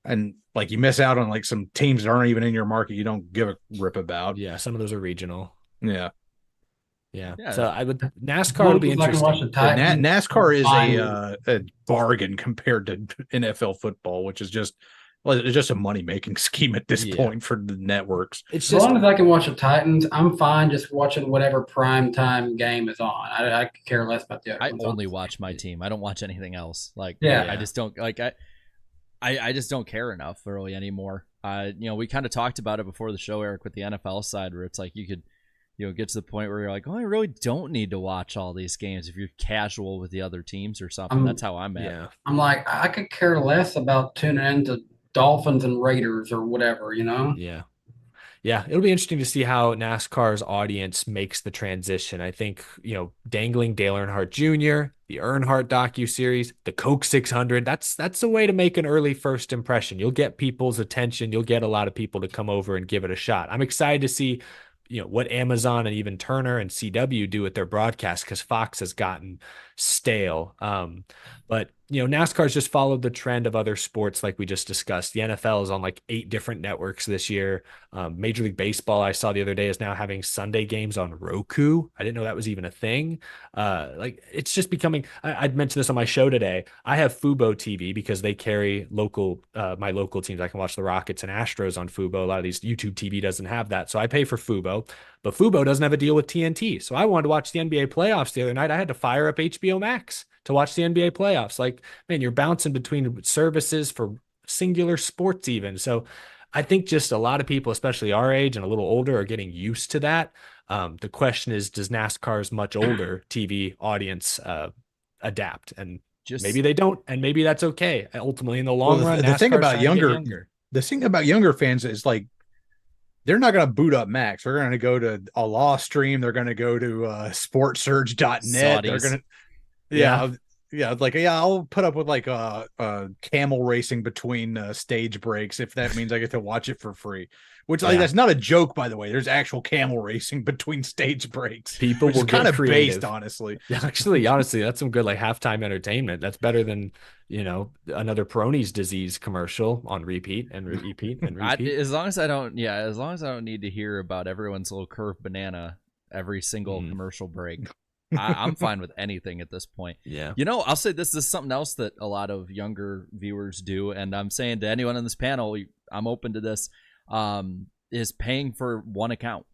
And like you miss out on like some teams that aren't even in your market you don't give a rip about. Yeah, some of those are regional. Yeah. So I would NASCAR will be interesting. NASCAR is a bargain compared to NFL football, which is just a money making scheme at this point for the networks. It's just, as long as I can watch the Titans, I'm fine just watching whatever prime time game is on. I could care less about the other ones. I only watch my team. I don't watch anything else. Like I just don't like I just don't care enough really anymore. We kind of talked about it before the show, Eric, with the NFL side, where it's like you could get to the point where you're like, oh, I really don't need to watch all these games if you're casual with the other teams or something. That's how I'm at. Yeah. I'm like, I could care less about tuning into Dolphins and Raiders or whatever, Yeah, it'll be interesting to see how NASCAR's audience makes the transition. I think, dangling Dale Earnhardt Jr., the Earnhardt docuseries, the Coke 600, that's a way to make an early first impression. You'll get people's attention. You'll get a lot of people to come over and give it a shot. I'm excited to see what Amazon and even Turner and CW do with their broadcast because Fox has gotten stale. But NASCAR's just followed the trend of other sports like we just discussed. The NFL is on like 8 different networks this year. Major League Baseball, I saw the other day, is now having Sunday games on Roku. I didn't know that was even a thing. It's just becoming, I'd mentioned this on my show today. I have Fubo TV because they carry my local teams. I can watch the Rockets and Astros on Fubo. A lot of these YouTube TV doesn't have that. So I pay for Fubo, but Fubo doesn't have a deal with TNT. So I wanted to watch the NBA playoffs the other night. I had to fire up HBO Max to watch the NBA playoffs. Like, man, you're bouncing between services for singular sports even. So I think just a lot of people, especially our age and a little older, are getting used to that. The question is, does NASCAR's much older TV audience adapt? And maybe they don't, and maybe that's okay. Ultimately, in the long run, the thing about younger fans is like, they're not going to boot up Max. They're going to go to a law stream. They're going to go to sportsurge.net. They're going to, I'll put up with like camel racing between stage breaks if that means I get to watch it for free. Which that's not a joke, by the way. There's actual camel racing between stage breaks. People will kind get of creative. based, honestly. Actually, honestly, that's some good like halftime entertainment. That's better than another Peroni's disease commercial on repeat and repeat and repeat. As long as I don't need to hear about everyone's little curved banana every single commercial break. I'm fine with anything at this point. Yeah. I'll say this is something else that a lot of younger viewers do, and I'm saying to anyone on this panel, I'm open to this. Is paying for one account,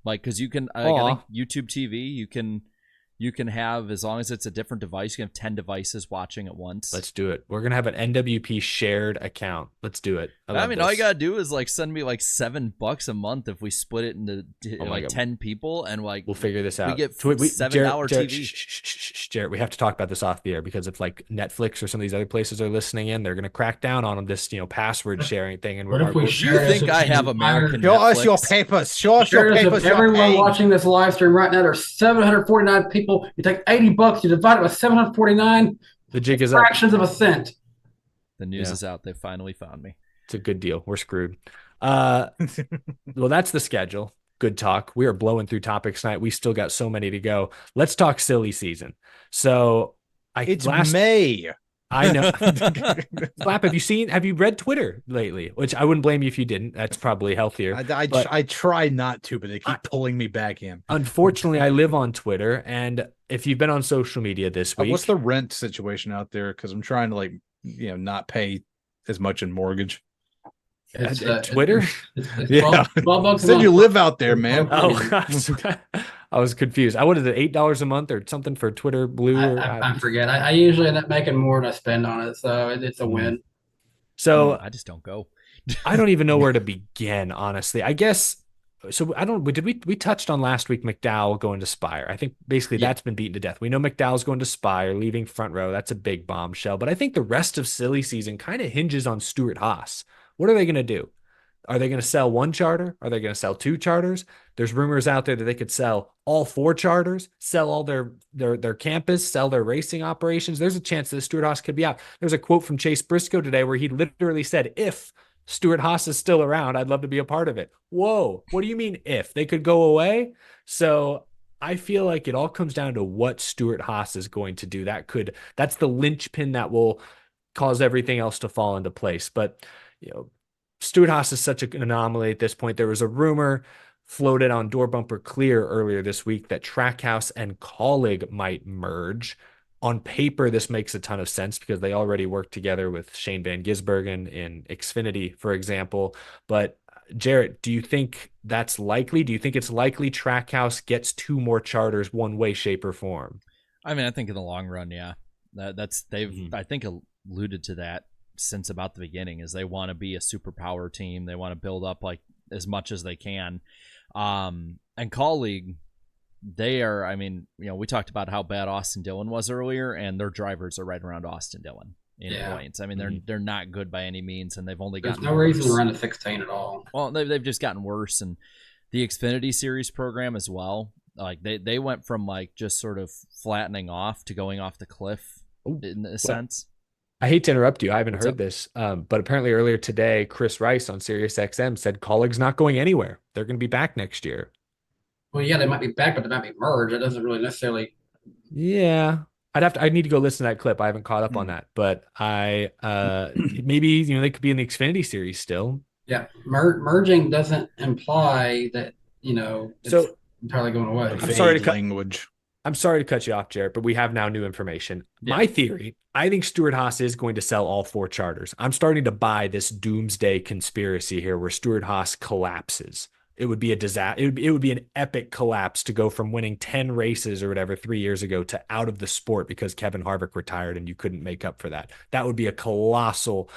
like because you can. I think YouTube TV, you can have, as long as it's a different device, you can have 10 devices watching at once. Let's do it. We're gonna have an NWP shared account. Let's do it. I mean, all you gotta do is like send me like $7 a month if we split it into 10 people, and like we'll figure this out. We get $7 TV. Jarrett, we have to talk about this off the air, because if like Netflix or some of these other places are listening in, they're gonna crack down on this password password sharing thing. And what if we do you think I have American Show us Netflix? your papers. Show us your papers. Everyone watching this live stream right now, there's 749 people. You take $80, you divide it by 749. The jig is up. Fractions of a cent. The news is out. They finally found me. It's a good deal. We're screwed. Well, that's the schedule. Good talk. We are blowing through topics tonight. We still got so many to go. Let's talk silly season. So it's May. I know. Slap, have you read Twitter lately? Which I wouldn't blame you if you didn't. That's probably healthier. I try not to, but they keep pulling me back in. Unfortunately, I live on Twitter, and if you've been on social media this week, what's the rent situation out there? Because I'm trying to not pay as much in mortgage. Twitter? It's $12 Said you live out there, man. I was confused. What is it, $8 a month or something for Twitter Blue? I forget. I usually end up making more than I spend on it, so it's a win. So I just don't go. I don't even know where to begin, honestly. I guess so. We touched on last week McDowell going to Spire. I think basically that's been beaten to death. We know McDowell's going to Spire, leaving front row. That's a big bombshell. But I think the rest of silly season kind of hinges on Stewart Haas. What are they going to do? Are they going to sell one charter? Are they going to sell two charters? There's rumors out there that they could sell all four charters, sell all their campus, sell their racing operations. There's a chance that Stewart Haas could be out. There's a quote from Chase Briscoe today where he literally said, if Stewart Haas is still around, I'd love to be a part of it. Whoa, what do you mean if? They could go away? So I feel like it all comes down to what Stewart Haas is going to do. That's the linchpin that will cause everything else to fall into place. But Stewart Haas is such an anomaly at this point. There was a rumor floated on Door Bumper Clear earlier this week that Trackhouse and Colleague might merge. On paper, this makes a ton of sense because they already work together with Shane Van Gisbergen in Xfinity, for example. But Jarrett, do you think that's likely? Do you think it's likely Trackhouse gets two more charters one way, shape, or form? I mean, I think in the long run, yeah. They've I think alluded to that since about the beginning, is they want to be a superpower team. They want to build up like as much as they can. And Colleague, they are, I mean, we talked about how bad Austin Dillon was earlier, and their drivers are right around Austin Dillon in points. I mean, they're not good by any means, and they've only gotten There's no reason to run a 16 at all. Well, they've just gotten worse. And the Xfinity Series program as well, like they went from like just sort of flattening off to going off the cliff in a sense. I hate to interrupt you. I haven't heard this, but apparently earlier today, Chris Rice on SiriusXM said Colleague's not going anywhere. They're going to be back next year. Well, yeah, they might be back, but they might be merged. It doesn't really necessarily. Yeah, I need to go listen to that clip. I haven't caught up on that, but maybe they could be in the Xfinity Series still. Yeah, merging doesn't imply that it's entirely going away. I'm sorry to cut you off, Jarrett, but we have now new information. Yeah. My theory, I think Stewart Haas is going to sell all four charters. I'm starting to buy this doomsday conspiracy here where Stewart Haas collapses. It would be a disaster. It would be an epic collapse to go from winning 10 races or whatever 3 years ago to out of the sport because Kevin Harvick retired and you couldn't make up for that. That would be a colossal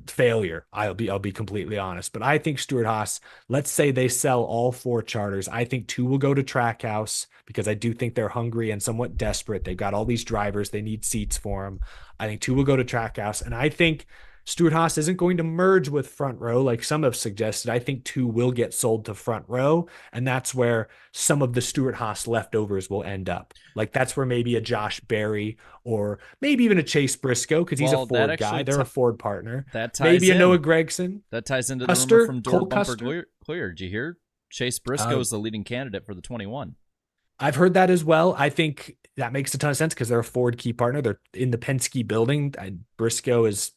failure. I'll be completely honest. But I think Stewart Haas, let's say they sell all four charters. I think two will go to Trackhouse because I do think they're hungry and somewhat desperate. They've got all these drivers. They need seats for them. I think two will go to Trackhouse. And I think Stewart-Haas isn't going to merge with Front Row like some have suggested. I think 2 will get sold to Front Row, and that's where some of the Stewart-Haas leftovers will end up. Like that's where maybe a Josh Berry or maybe even a Chase Briscoe, because he's a Ford guy. They're a Ford partner. That ties maybe a in. Noah Gregson. That ties into the Custer, rumor from Door Cole Bumper Custer. Clear. Did you hear? Chase Briscoe is the leading candidate for the 21. I've heard that as well. I think that makes a ton of sense because they're a Ford key partner. They're in the Penske building. Briscoe is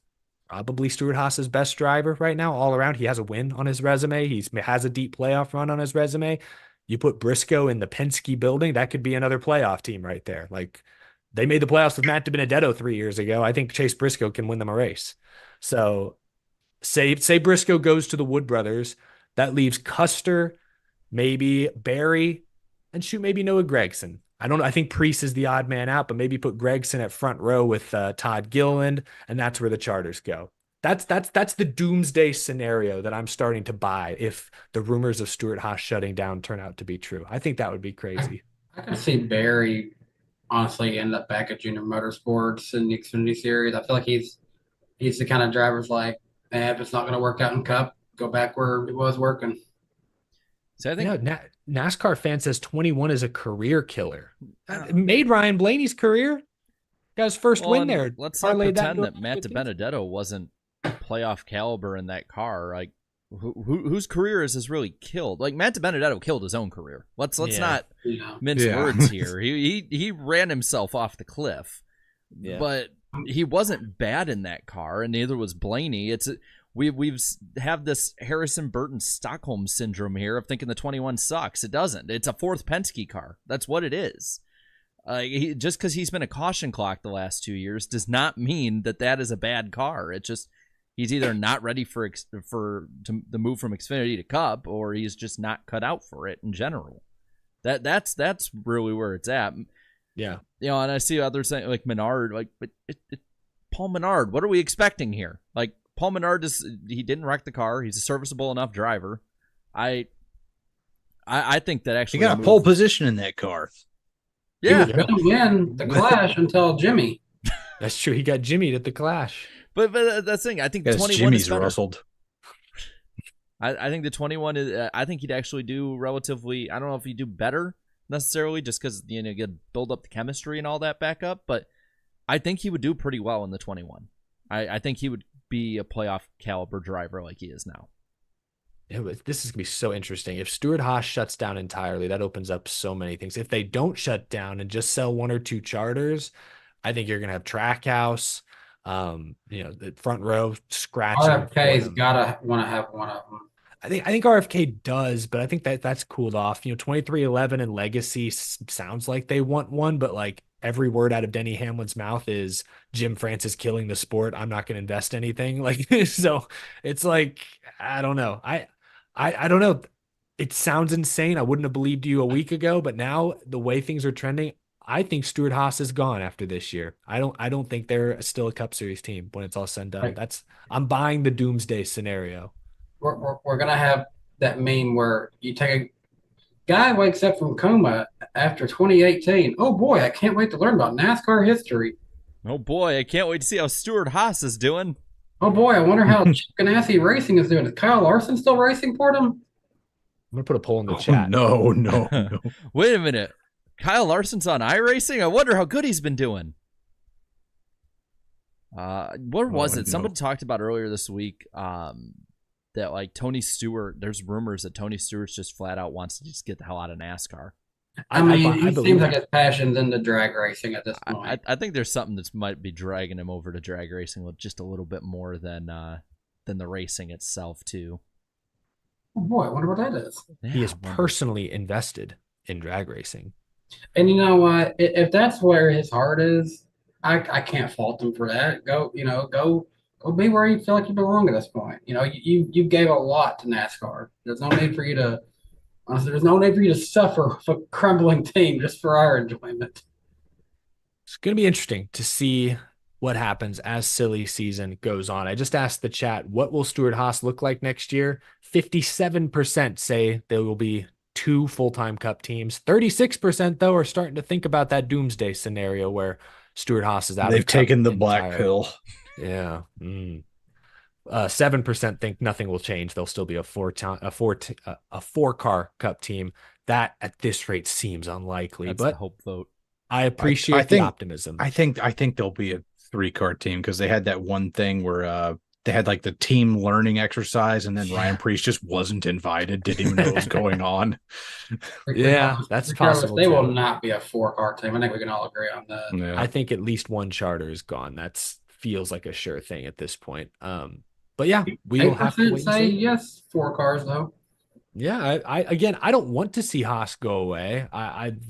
probably Stewart-Haas's best driver right now all around. He has a win on his resume. He has a deep playoff run on his resume. You put Briscoe in the Penske building, that could be another playoff team right there. Like they made the playoffs with Matt DiBenedetto 3 years ago. I think Chase Briscoe can win them a race. So say Briscoe goes to the Wood Brothers. That leaves Custer, maybe Barry, and maybe Noah Gregson. I don't know. I think Priest is the odd man out, but maybe put Gregson at Front Row with Todd Gilliland, and that's where the charters go. That's the doomsday scenario that I'm starting to buy if the rumors of Stewart-Haas shutting down turn out to be true. I think that would be crazy. I could see Barry honestly end up back at Junior Motorsports in the Xfinity Series. I feel like he's the kind of driver's like, if it's not going to work out in Cup, go back where it was working. So I think NASCAR fan says 21 is a career killer. It made Ryan Blaney's career. Got his first win there. Let's not pretend that Matt DiBenedetto wasn't playoff caliber in that car. Like, whose career is this really killed? Like Matt DiBenedetto killed his own career. Let's not mince words here. He ran himself off the cliff. Yeah. But he wasn't bad in that car, and neither was Blaney. We've have this Harrison Burton Stockholm syndrome here of thinking the 21 sucks. It doesn't. It's a 4th Penske car. That's what it is. Just because he's been a caution clock the last 2 years does not mean that is a bad car. It's just he's either not ready for the move from Xfinity to Cup, or he's just not cut out for it in general. That's really where it's at. Yeah, and I see others saying like Menard, like, but Paul Menard. What are we expecting here? Like Paul Menard he didn't wreck the car. He's a serviceable enough driver. I think that actually he got a pole position in that car. Yeah, he was going to win the Clash until Jimmy. That's true. He got Jimmy'd at the Clash. But that's the thing. I think 21 Jimmy's is better. rustled. I think the 21 is. I think he'd actually do relatively. I don't know if he'd do better necessarily, just because you get build up the chemistry and all that back up. But I think he would do pretty well in the 21. I think he would be a playoff caliber driver like he is now. This is gonna be so interesting. If Stewart-Haas shuts down entirely, that opens up so many things. If they don't shut down and just sell 1 or 2 charters, I think you're gonna have Trackhouse, the Front Row scratching. RFK's gotta want to have one of them. I think RFK does, but I think that's cooled off. 2311 and Legacy sounds like they want one, but like every word out of Denny Hamlin's mouth is Jim Francis killing the sport. I'm not going to invest anything. Like, so it's like, I don't know. I don't know. It sounds insane. I wouldn't have believed you a week ago, but now the way things are trending, I think Stewart-Haas is gone after this year. I don't think they're still a Cup Series team when it's all said and done. Right. I'm buying the doomsday scenario. We're gonna have that meme where you take a guy wakes up from coma after 2018. Oh boy, I can't wait to learn about NASCAR history. Oh boy, I can't wait to see how Stewart-Haas is doing. Oh boy, I wonder how Chip Ganassi Racing is doing. Is Kyle Larson still racing for them? I'm gonna put a poll in the chat. No. Wait a minute. Kyle Larson's on iRacing? I wonder how good he's been doing. What was it? No. Somebody talked about earlier this week that like Tony Stewart, there's rumors that Tony Stewart's just flat out wants to just get the hell out of NASCAR. I mean, he seems like his passion's into drag racing at this point. I think there's something that might be dragging him over to drag racing with just a little bit more than the racing itself too. Oh boy, I wonder what that is. Yeah, he is personally invested in drag racing. And you know what? If that's where his heart is, I can't fault him for that. Go be where you feel like you belong at this point. You gave a lot to NASCAR. There's no need for you to suffer with a crumbling team just for our enjoyment. It's going to be interesting to see what happens as silly season goes on. I just asked the chat, what will Stewart-Haas look like next year? 57% say there will be 2 full-time Cup teams. 36% though are starting to think about that doomsday scenario where Stewart-Haas is out. They've taken the black pill. Yeah. 7% think nothing will change. They'll still be a four-car Cup team. That at this rate seems unlikely, That's but the hope vote. I appreciate the optimism. I think there'll be a 3-car team because they had that one thing where they had like the team learning exercise, and then Ryan Preece just wasn't invited, didn't even know what was going on. Yeah, that's possible. They will not be a 4-car team. I think we can all agree on that. Yeah. I think at least one charter is gone. That's feels like a sure thing at this point. But yeah, we will have to wait say and see. yes, 4 cars though. Yeah, I don't want to see Haas go away.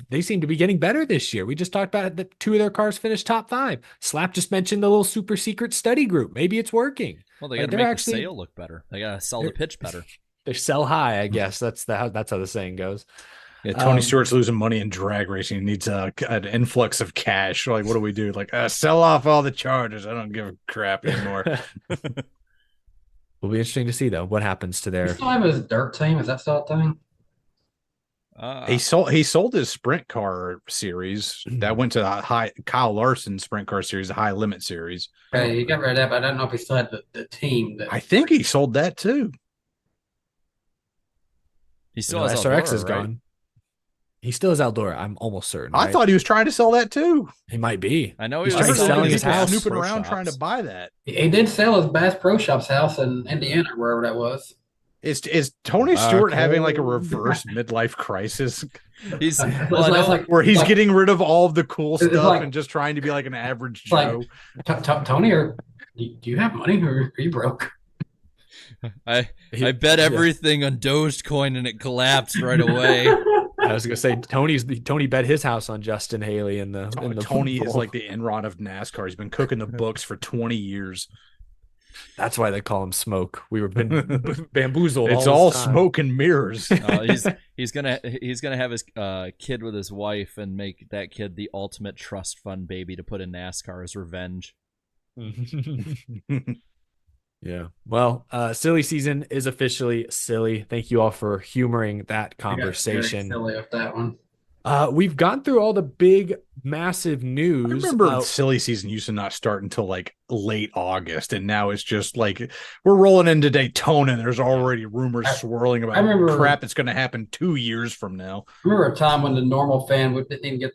They seem to be getting better this year. We just talked about that 2 of their cars finished top 5. Slap just mentioned the little super secret study group. Maybe it's working. Well, they got to make the sail look better. They got to sell the pitch better. They sell high, I guess. That's how the saying goes. Yeah, Tony Stewart's losing money in drag racing. He needs an influx of cash. Like, what do we do? Like, sell off all the Chargers. I don't give a crap anymore. Will be interesting to see though what happens to their. He still have his dirt team. Is that still a thing? He sold his sprint car series that went to the Kyle Larson sprint car series, the high limit series. Okay, he got rid of that, but I don't know if he still had the team. I think he sold that too. He still has SRX Eldora, is right? gone. He still has Eldora. I'm almost certain. I thought he was trying to sell that too. he might be. I know He's he was trying to selling his house. snooping Pro around shops. trying to buy that. He did sell his Bass Pro Shops house in Indiana, wherever that was. Is Tony Stewart having like a reverse midlife crisis He's where he's getting rid of all of the cool It's stuff like- and just trying to be like an average It's like, Joe? Tony, do you have money or are you broke? I bet everything on Dogecoin and it collapsed right away. I was gonna say Tony bet his house on Justin Haley in the Tony is like the Enron of NASCAR. He's been cooking the books for 20 years. That's why they call him Smoke. We were bamboozled. It's all smoke and mirrors. He's gonna have his kid with his wife and make that kid the ultimate trust fund baby to put in NASCAR as revenge. Yeah. Well, silly season is officially silly. Thank you all for humoring that conversation. Silly with that one. We've gone through all the big, massive news. I remember silly season used to not start until like late August, and now it's just like we're rolling into Daytona and there's already rumors swirling about crap that's going to happen 2 years from now. I remember a time when the normal fan didn't even get,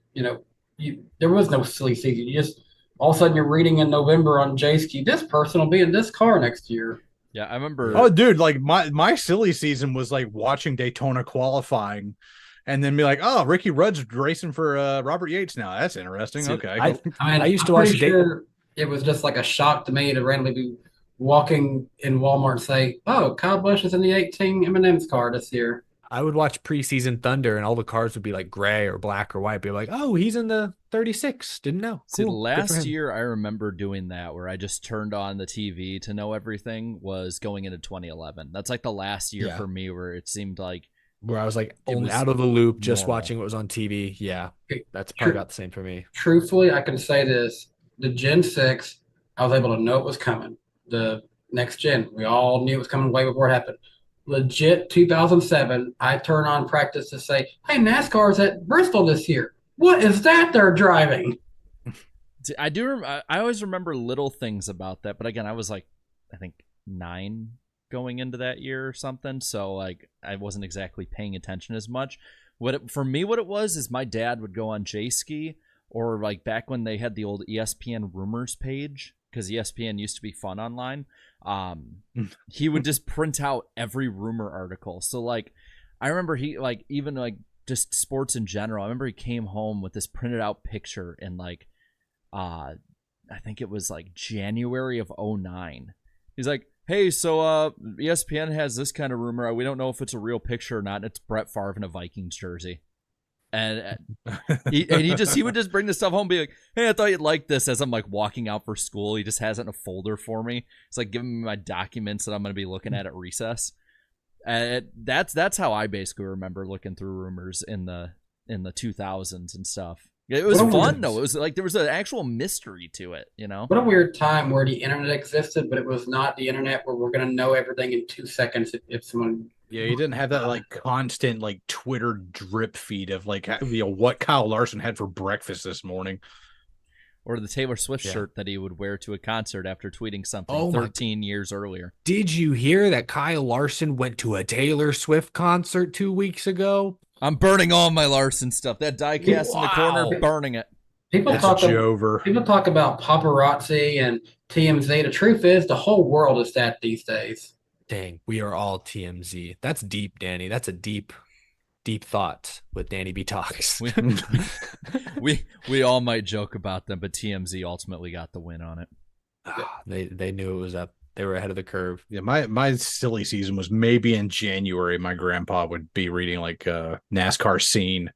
there was no silly season. You just, all of a sudden you're reading in November on J-Ski, this person will be in this car next year. Yeah, I remember. Oh, dude, like my silly season was like watching Daytona qualifying and then be like, oh, Ricky Rudd's racing for Robert Yates now. That's interesting. See, okay. I used to watch sure it was just like a shock to me to randomly be walking in Walmart and say, oh, Kyle Busch is in the 18 M&M's car this year. I would watch preseason Thunder and all the cars would be like gray or black or white. Be like, oh, he's in the 36. Didn't know. See, cool. last year I remember doing that where I just turned on the TV to know everything was going into 2011. That's like the last year for me where it seemed like where I was like out of the loop, just normal. watching what was on TV. Yeah, that's probably about the same for me. Truthfully, I can say this. The Gen 6, I was able to know it was coming. The next gen, we all knew it was coming way before it happened. Legit 2007, I turn on practice to say, hey, NASCAR's at Bristol this year. What is that they're driving? I always remember little things about that, but again, I was like, I think 9 going into that year or something, so like I wasn't exactly paying attention as much. For me, what it was is my dad would go on J-Ski, or like back when they had the old ESPN rumors page, because ESPN used to be fun online. He would just print out every rumor article. So like, I remember he like even like just sports in general. I remember he came home with this printed out picture in like, I think it was like January of 2009. He's like, hey, so ESPN has this kind of rumor. We don't know if it's a real picture or not. And it's Brett Favre in a Vikings jersey. And he would just bring this stuff home and be like, hey, I thought you'd like this, as I'm like walking out for school. He just has it in a folder for me. It's like giving me my documents that I'm going to be looking at recess. And that's how I basically remember looking through rumors in the 2000s and stuff. It was fun though. It was like there was an actual mystery to it, you know. What a weird time where the internet existed, but it was not the internet where we're going to know everything in 2 seconds if someone. Yeah, you didn't have that like constant like Twitter drip feed of like what Kyle Larson had for breakfast this morning. or the Taylor Swift Yeah. shirt that he would wear to a concert after tweeting something Oh my 13 years earlier. Did you hear that Kyle Larson went to a Taylor Swift concert 2 weeks ago? I'm burning all my Larson stuff. That diecast in the corner, Wow. burning it. People It's talk, Jover. people talk about paparazzi and TMZ. The truth is, the whole world is that these days. Dang, we are all TMZ. That's deep, Danny. That's a deep thought with Danny B Talks. We all might joke about them, but TMZ ultimately got the win on it. They knew it was up. They were ahead of the curve. Yeah, my silly season was maybe in January. My grandpa would be reading like NASCAR scene.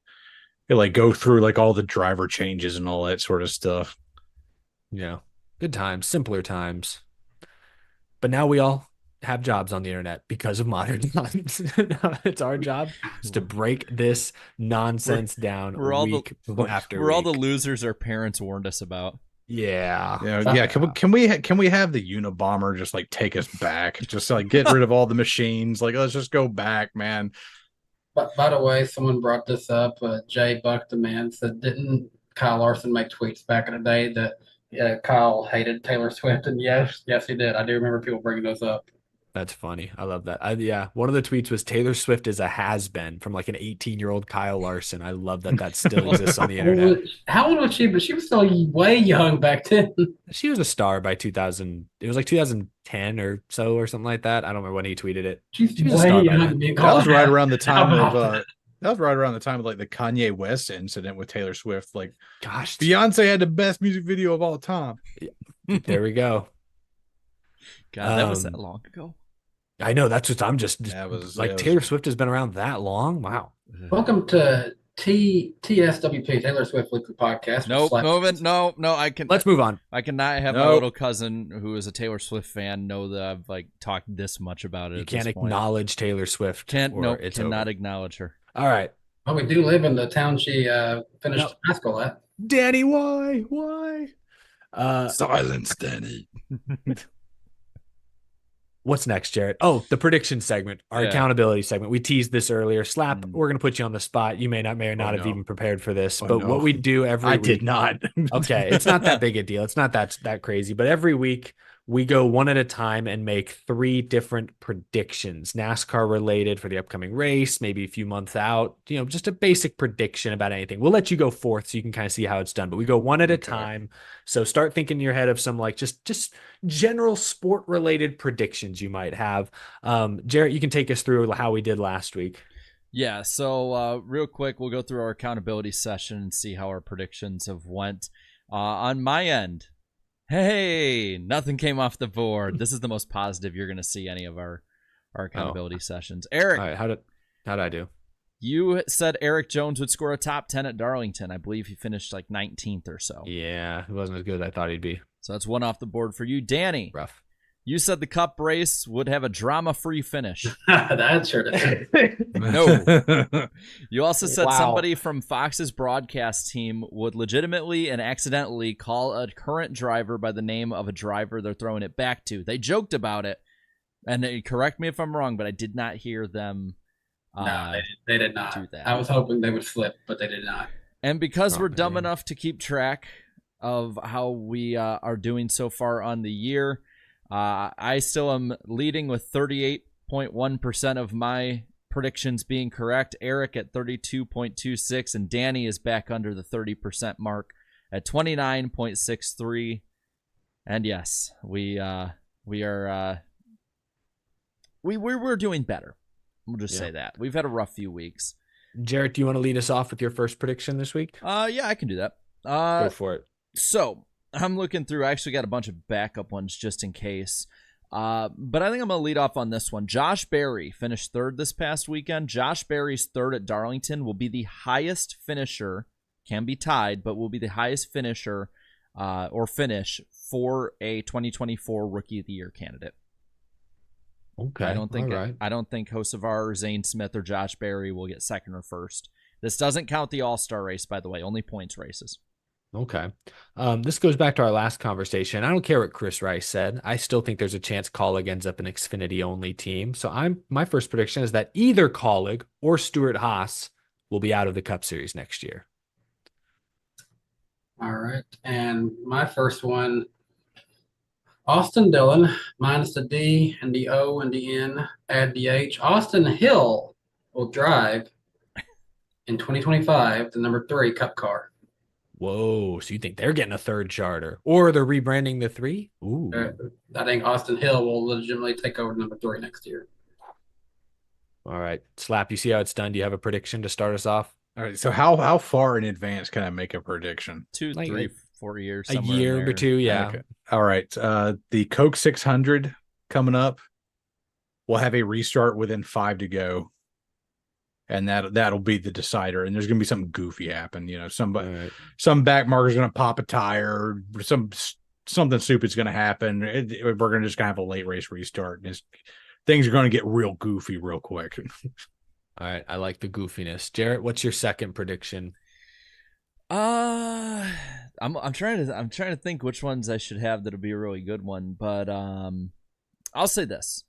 He'd like go through like all the driver changes and all that sort of stuff. Yeah. Good times, simpler times. But now we all have jobs on the internet because of modern times. It's our job is to break this nonsense down we're all week after We're all the week. losers our parents warned us about. Yeah. Yeah. Can we have the Unabomber just like take us back? Just like get rid of all the machines. Like let's just go back, man. But by the way, someone brought this up. Jay Buck, the man, said, didn't Kyle Larson make tweets back in the day that Kyle hated Taylor Swift? And yes, he did. I do remember people bringing those up. That's funny. I love that. Yeah. One of the tweets was Taylor Swift is a has-been from like an 18-year-old Kyle Larson. I love that still exists on the internet. How old was she? But she was still way young back then. She was a star by 2000. It was like 2010 or so or something like that. I don't remember when he tweeted it. She's She was a way star by young. then. to be That called was right around the time How of about that was right around the time of like the Kanye West incident with Taylor Swift. Like Gosh, Beyonce had the best music video of all time. there we go. God, that was that long ago. I know. That's what I'm just That was like Taylor Swift has been around that long. Wow. Welcome to TSWP, Taylor Swift Weekly Podcast. Nope, moving. No, Let's move on. I cannot have my Nope. little cousin who is a Taylor Swift fan know that I've like talked this much about it. You at can't this point. acknowledge Taylor Swift. Cannot over. acknowledge her. All right. Well, we do live in the town she finished No. high school at. Danny, why? Silence, Danny. What's next, Jared? Oh, the prediction segment, our Yeah. accountability segment. We teased this earlier. Slap, Mm. we're going to put you on the spot. You may or not have no. even prepared for this, Oh, but no. what we do every I week. did not. Okay, it's not that big a deal. It's not that crazy, but every week we go one at a time and make 3 different predictions, NASCAR related for the upcoming race, maybe a few months out, just a basic prediction about anything. We'll let you go fourth so you can kind of see how it's done, but we go one at a time. So start thinking in your head of some like just general sport related predictions you might have. Jarrett, you can take us through how we did last week. Yeah, so real quick, we'll go through our accountability session and see how our predictions have went. On my end, hey, nothing came off the board. This is the most positive you're going to see any of our accountability sessions. Eric, All right, how did I do? you said Eric Jones would score a top 10 at Darlington. I believe he finished like 19th or so. Yeah, it wasn't as good as I thought he'd be. So that's one off the board for you. Danny, Rough. you said the Cup race would have a drama-free finish. That's sure to No. You also said Wow. somebody from Fox's broadcast team would legitimately and accidentally call a current driver by the name of a driver they're throwing it back to. They joked about it, and correct me if I'm wrong, but I did not hear them No, they did not. do that. I was hoping they would slip, but they did not. And because we're dumb man. enough to keep track of how we are doing so far on the year, I still am leading with 38.1% of my predictions being correct. Eric at 32.26, and Danny is back under the 30% mark at 29.63. And yes, we're doing better. We'll just say that. We've had a rough few weeks. Jarrett, do you want to lead us off with your first prediction this week? Yeah, I can do that. Go for it. So I'm looking through. I actually got a bunch of backup ones just in case. But I think I'm going to lead off on this one. Josh Berry finished third this past weekend. Josh Berry's third at Darlington will be the highest finisher, can be tied, but will be the highest finisher or finish for a 2024 Rookie of the Year candidate. Okay. I don't think all right. I don't think Hocevar, Zane Smith, or Josh Berry will get second or first. This doesn't count the All-Star race, by the way, only points races. Okay. This goes back to our last conversation. I don't care what Chris Rice said. I still think there's a chance Colleague ends up an Xfinity only team. So my first prediction is that either Colleague or Stuart Haas will be out of the Cup Series next year. All right. And my first one, Austin Dillon, minus the D and the O and the N, add the H. Austin Hill will drive in 2025 the number 3 Cup car. Whoa. So you think they're getting a third charter or they're rebranding the 3? Ooh. I think Austin Hill will legitimately take over number 3 next year. All right. Slap, you see how it's done? Do you have a prediction to start us off? All right. So how far in advance can I make a prediction? 2, Like 3, 4 years. A somewhere in year or there. 2, yeah. Okay. All right. The Coke 600 coming up. We'll have a restart within 5 to go. And that'll be the decider. And there's going to be something goofy happen. You know, some back marker's going to pop a tire. Something stupid's going to happen. We're going to just have a late race restart. And things are going to get real goofy real quick. All right. I like the goofiness. Jarrett, what's your second prediction? I'm trying to think which ones I should have that'll be a really good one, but I'll say this.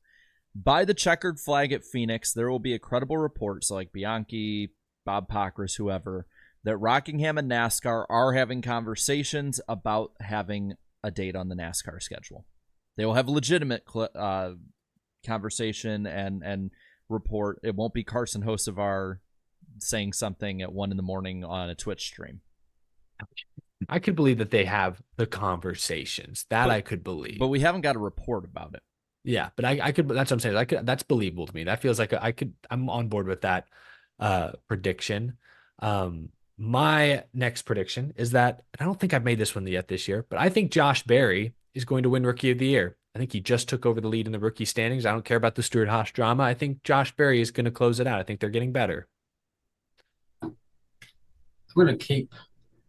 By the checkered flag at Phoenix, there will be a credible report, so like Bianchi, Bob Pockris, whoever, that Rockingham and NASCAR are having conversations about having a date on the NASCAR schedule. They will have legitimate conversation and report. It won't be Carson Hocevar saying something at 1 a.m. on a Twitch stream. I could believe that they have the conversations. I could believe. But we haven't got a report about it. Yeah, but I could. That's what I'm saying. That's believable to me. That feels like I'm on board with that prediction. My next prediction is that, and I don't think I've made this one yet this year, but I think Josh Berry is going to win Rookie of the Year. I think he just took over the lead in the rookie standings. I don't care about the Stuart Haas drama. I think Josh Berry is going to close it out. I think they're getting better. You're going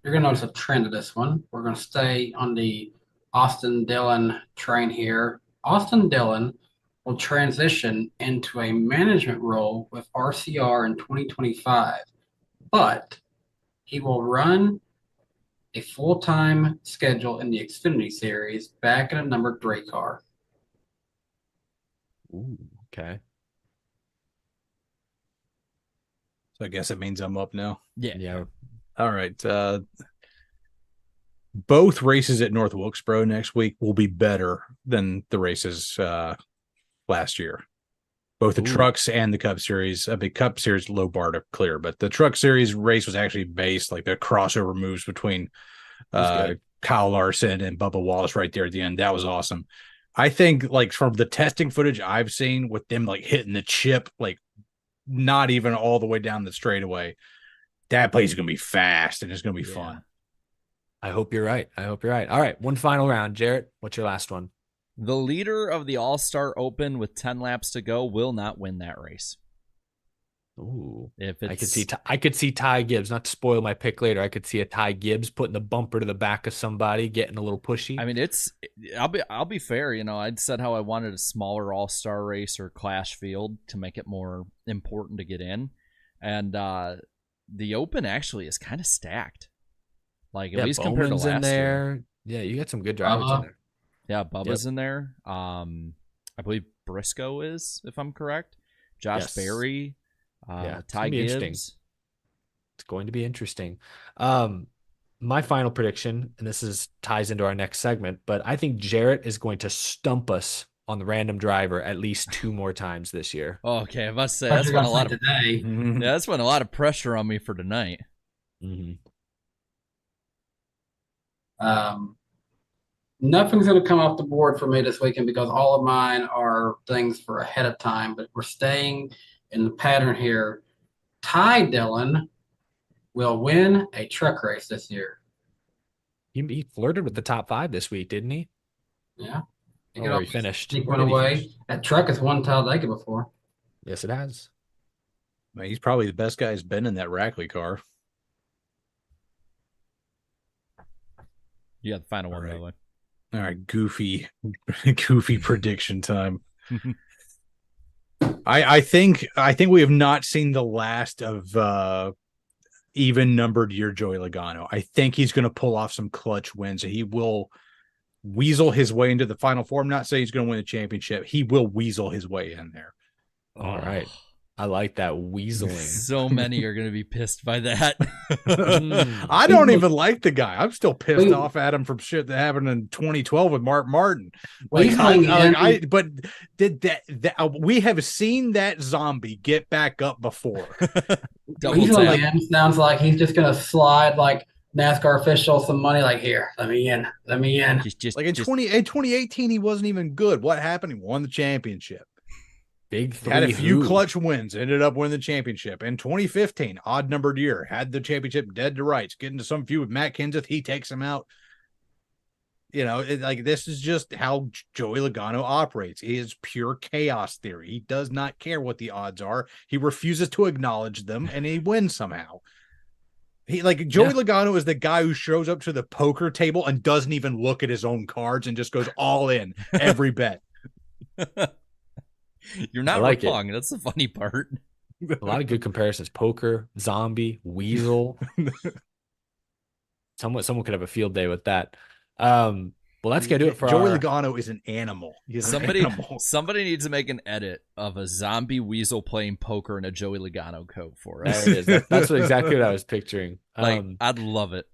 to notice a trend of this one. We're going to stay on the Austin Dillon train here. Austin Dillon will transition into a management role with RCR in 2025, but he will run a full-time schedule in the Xfinity Series back in a number 3 car. Ooh, okay. So I guess it means I'm up now. Yeah. All right. Both races at North Wilkesboro next week will be better than the races last year. Both the trucks and the Cup Series. The Cup Series low bar to clear, but the Truck Series race was actually based like the crossover moves between Kyle Larson and Bubba Wallace right there at the end. That was awesome. I think like from the testing footage I've seen with them like hitting the chip, like not even all the way down the straightaway, that place is going to be fast and it's going to be fun. I hope you're right. All right. One final round. Jarrett, what's your last one? The leader of the All-Star Open with 10 laps to go will not win that race. Ooh. If it's... I could see Ty Gibbs, not to spoil my pick later. I could see a Ty Gibbs putting the bumper to the back of somebody, getting a little pushy. I mean, I'll be fair. You know, I'd said how I wanted a smaller All-Star race or Clash field to make it more important to get in. And the Open actually is kind of stacked. Like, at least compared to last in there. year. Yeah, you got some good drivers in there. Yeah, Bubba's in there. I believe Briscoe is, if I'm correct. Josh Berry. Ty Gibbs. It's going to be interesting. My final prediction, and this ties into our next segment, but I think Jarrett is going to stump us on the random driver at least 2 more times this year. Okay, I must say that's been a lot of today. Yeah, that's been a lot of pressure on me for tonight. Mm-hmm. Nothing's going to come off the board for me this weekend because all of mine are things for ahead of time, but we're staying in the pattern here. Ty Dillon will win a truck race this year. He flirted with the top 5 this week, didn't he? Yeah. He finished. He went away. That truck has won Talladega before. Yes, it has. Man, he's probably the best guy who's been in that Rackley car. Yeah, the final one, by the way. All right, goofy prediction time. I think we have not seen the last of even numbered year Joey Logano. I think he's going to pull off some clutch wins. He will weasel his way into the Final Four. I'm not saying he's going to win the championship. He will weasel his way in there. All right. I like that weaseling. So many are going to be pissed by that. I don't even like the guy. I'm still pissed Wait. off at him from shit that happened in 2012 with Mark Martin. Weaseling We have seen that zombie get back up before. Double Weaseling tap. in sounds like he's just gonna slide like NASCAR official some money. Like, here, let me in. Just Like in 2018, he wasn't even good. What happened? He won the championship. Big three. Had a few who? clutch wins, ended up winning the championship. In 2015, odd numbered year, had the championship dead to rights. Get into some feud with Matt Kenseth, he takes him out. You know, this is just how Joey Logano operates. He is pure chaos theory. He does not care what the odds are. He refuses to acknowledge them, and he wins somehow. Joey Logano is the guy who shows up to the poker table and doesn't even look at his own cards and just goes all in every bet. You're not like wrong. That's the funny part. A lot of good comparisons. Poker, zombie, weasel. Someone could have a field day with that. Well, that's gonna do it for Joey our... Logano is an animal. He's an animal. Somebody needs to make an edit of a zombie weasel playing poker in a Joey Logano coat for us. There it is. That's exactly what I was picturing. I'd love it.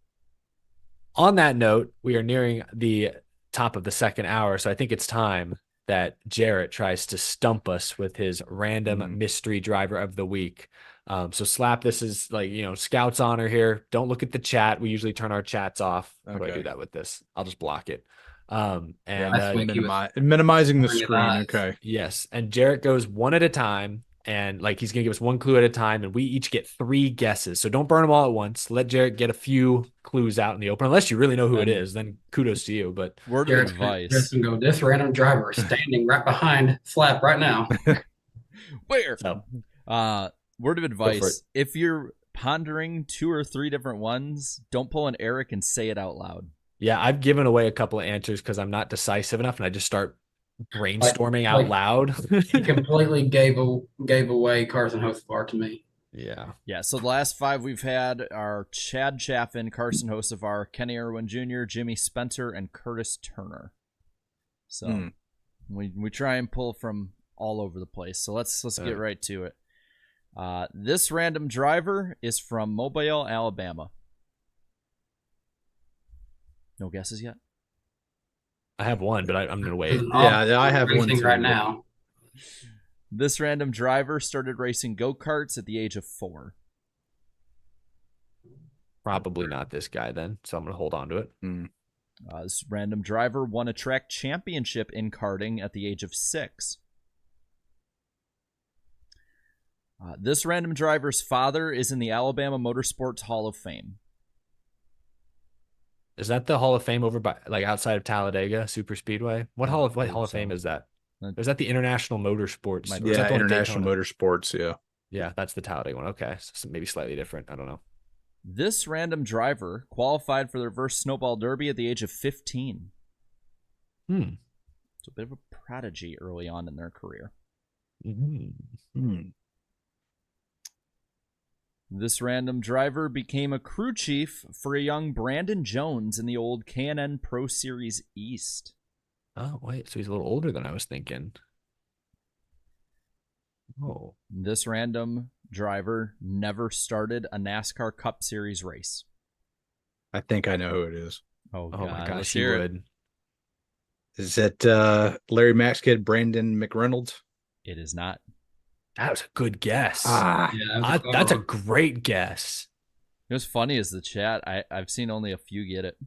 On that note, we are nearing the top of the second hour, so I think it's time that Jarrett tries to stump us with his random mystery driver of the week. So Slap, this is Scout's honor here. Don't look at the chat. We usually turn our chats off. How do I do that with this? I'll just block it. Minimizing the screen. Okay. Yes. And Jarrett goes one at a time. And he's going to give us one clue at a time, and we each get 3 guesses. So don't burn them all at once. Let Jarrett get a few clues out in the open. Unless you really know who it is, then kudos to you. But word of advice. Jarrett's gonna go, this random driver is standing right behind Slap right now. Where? So, word of advice. If you're pondering 2 or 3 different ones, don't pull an Eric and say it out loud. Yeah, I've given away a couple of answers because I'm not decisive enough, and I just start brainstorming out loud. He completely gave away Carson Hocevar to me. Yeah. So the last 5 we've had are Chad Chaffin, Carson Hocevar, Kenny Irwin Jr., Jimmy Spencer, and Curtis Turner. So we try and pull from all over the place. So let's get right to it. This random driver is from Mobile, Alabama. No guesses yet? I have one, but I'm going to wait. Yeah, I have one right now. This random driver started racing go-karts at the age of 4. Probably not this guy then, so I'm going to hold on to it. This random driver won a track championship in karting at the age of 6. This random driver's father is in the Alabama Motorsports Hall of Fame. Is that the Hall of Fame over by outside of Talladega Super Speedway? What Hall of Fame is that? Or is that the International Motorsports? Yeah, International Motorsports. Yeah, that's the Talladega one. Okay, so maybe slightly different. I don't know. This random driver qualified for the reverse snowball derby at the age of 15. It's a bit of a prodigy early on in their career. This random driver became a crew chief for a young Brandon Jones in the old K&N Pro Series East. Oh, wait. So he's a little older than I was thinking. Oh. This random driver never started a NASCAR Cup Series race. I think I know who it is. Oh my gosh, he would. Is that Larry Mack's kid, Brandon McReynolds? It is not. That was a good guess. That's a great guess. What's funny is the chat. I've seen only a few get it.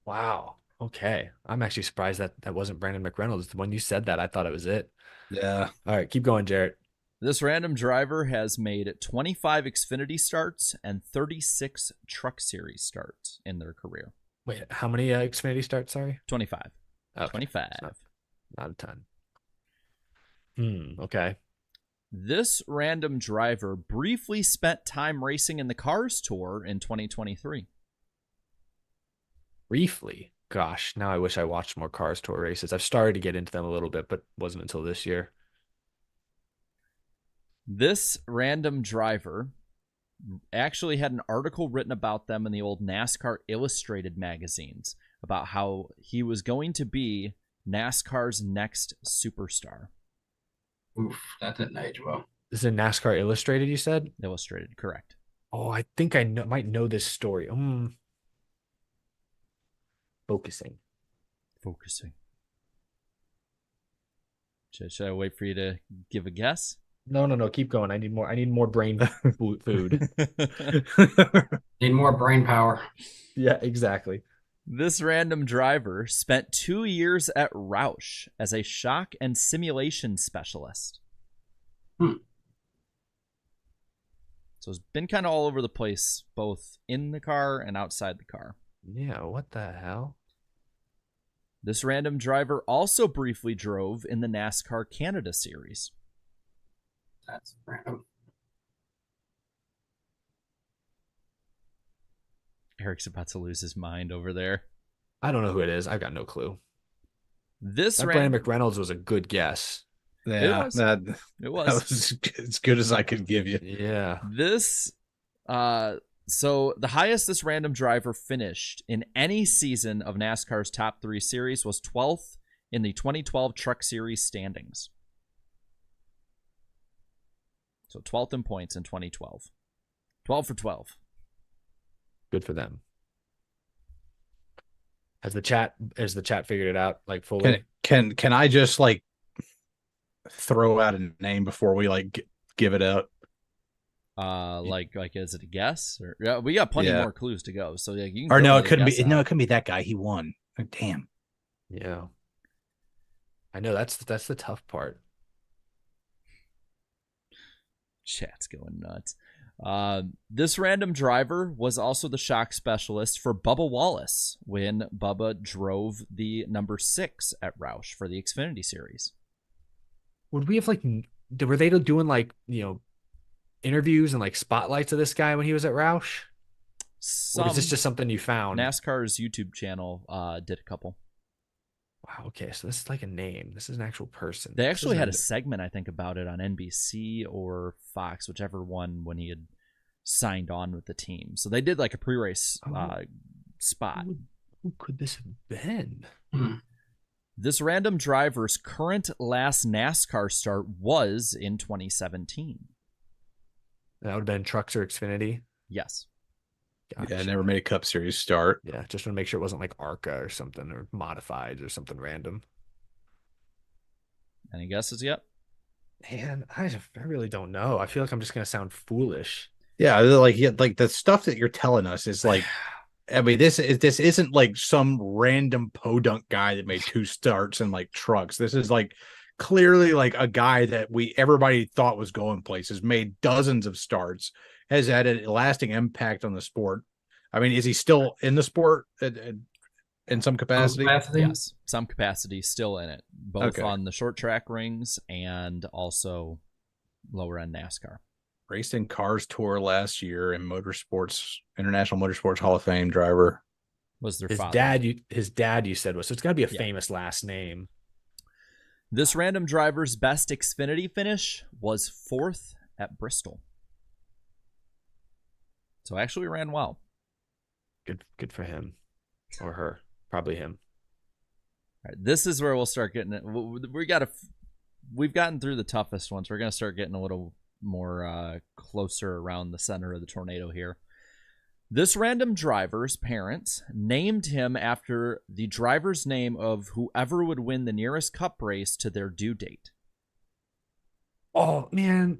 Wow. Okay. I'm actually surprised that wasn't Brandon McReynolds. When you said that, I thought it was it. Yeah. All right. Keep going, Jarrett. This random driver has made 25 Xfinity starts and 36 Truck Series starts in their career. Wait, how many Xfinity starts? Sorry. 25. Okay. 25. Not a ton. Okay. This random driver briefly spent time racing in the Cars Tour in 2023. Briefly? Gosh, now I wish I watched more Cars Tour races. I've started to get into them a little bit, but wasn't until this year. This random driver actually had an article written about them in the old NASCAR Illustrated magazines about how he was going to be NASCAR's next superstar. Oof, that didn't age well. This is in NASCAR Illustrated, you said? Illustrated, correct. Oh, I think I might know this story. Focusing. Should I wait for you to give a guess? No. Keep going. I need more brain food. Need more brain power. Yeah, exactly. This random driver spent 2 years at Roush as a shock and simulation specialist. So it's been kind of all over the place, both in the car and outside the car. Yeah, what the hell? This random driver also briefly drove in the NASCAR Canada Series. That's random. Eric's about to lose his mind over there. I don't know who it is. I've got no clue. This Brandon McReynolds was a good guess. Yeah, It that was was as good as I could give you. Yeah. This, so the highest this random driver finished in any season of NASCAR's top 3 series was 12th in the 2012 Truck Series standings. So 12th in points in 2012. 12 for 12. Good for them. Has the chat figured it out like fully? Can I just like throw out a name before we like give it out? Like is it a guess? Or yeah, we got plenty more clues to go. So yeah, you can Or throw no, it another couldn't guess be. out. No, it couldn't be that guy. He won. Oh, damn. Yeah. I know that's the tough part. Chat's going nuts. This random driver was also the shock specialist for Bubba Wallace when Bubba drove the number 6 at Roush for the Xfinity Series. Would we have like, were they doing like, interviews and like spotlights of this guy when he was at Roush? Or is this just something you found? NASCAR's YouTube channel did a couple. Wow. Okay. So this is like a name. This is an actual person. They actually had a segment, I think, about it on NBC or Fox, whichever one, when he had signed on with the team. So they did like a pre-race spot. Who could this have been? This random driver's current last NASCAR start was in 2017. That would have been Trucks or Xfinity. Yes. Gotcha. Yeah, I never made a Cup Series start. Yeah, just want to make sure it wasn't like ARCA or something, or modified or something random. Any guesses yet? Man, I really don't know. I feel like I'm just gonna sound foolish. Yeah, like the stuff that you're telling us is like, I mean, this isn't like some random podunk guy that made 2 starts in like trucks. This is like clearly like a guy that everybody thought was going places, made dozens of starts, has had a lasting impact on the sport. I mean, is he still in the sport in some capacity? Yes, some capacity still in it, both on the short track rings and also lower end NASCAR. Raced in Cars Tour last year and International Motorsports Hall of Fame driver. Was their his father. His dad, you said was, so it's got to be a famous last name. This random driver's best Xfinity finish was 4th at Bristol. So actually ran well. Good for him or her. Probably him. All right, this is where we'll start getting it. We've gotten through the toughest ones. We're going to start getting a little more closer around the center of the tornado here. This random driver's parents named him after the driver's name of whoever would win the nearest cup race to their due date. Oh man,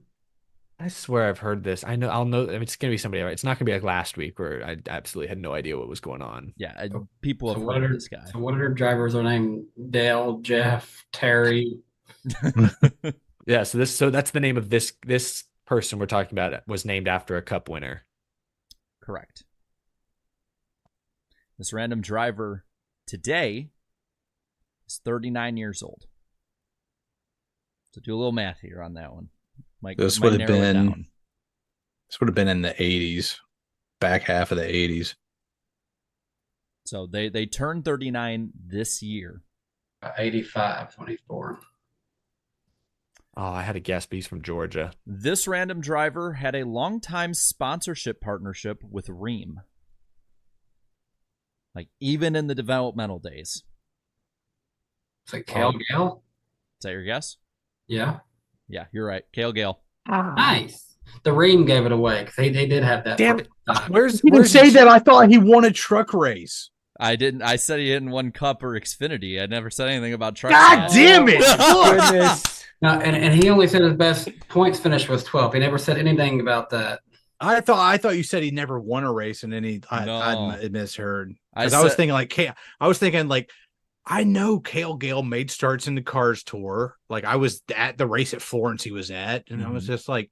I swear I've heard this. I'll know. I mean, it's gonna be somebody. It's not gonna be like last week where I absolutely had no idea what was going on. Yeah, people have heard of this guy. So what other drivers are named Dale, Jeff, Terry? Yeah, so that's the name of this person we're talking about was named after a cup winner. Correct. This random driver today is 39 years old. So do a little math here on that one. This would have been in the 80s, back half of the 80s. So they turned 39 this year. 85, 24. Oh, I had a guess, but he's from Georgia. This random driver had a long-time sponsorship partnership with Ream. Like, even in the developmental days. It's like Cale Gale? Is that your guess? Yeah. Yeah, you're right. Cale Gale. Nice. The Ream gave it away because they did have that. Damn it. time. Where's He didn't say that. I thought he won a truck race. I didn't. I said he hadn't won Cup or Xfinity. I never said anything about truck. God damn it! Goodness. No, and he only said his best points finish was 12. He never said anything about that. I thought you said he never won a race, and then No. I misheard. I Because I was thinking like I know Cale Gale made starts in the Cars Tour. Like I was at the race at Florence he was at, and I was just like,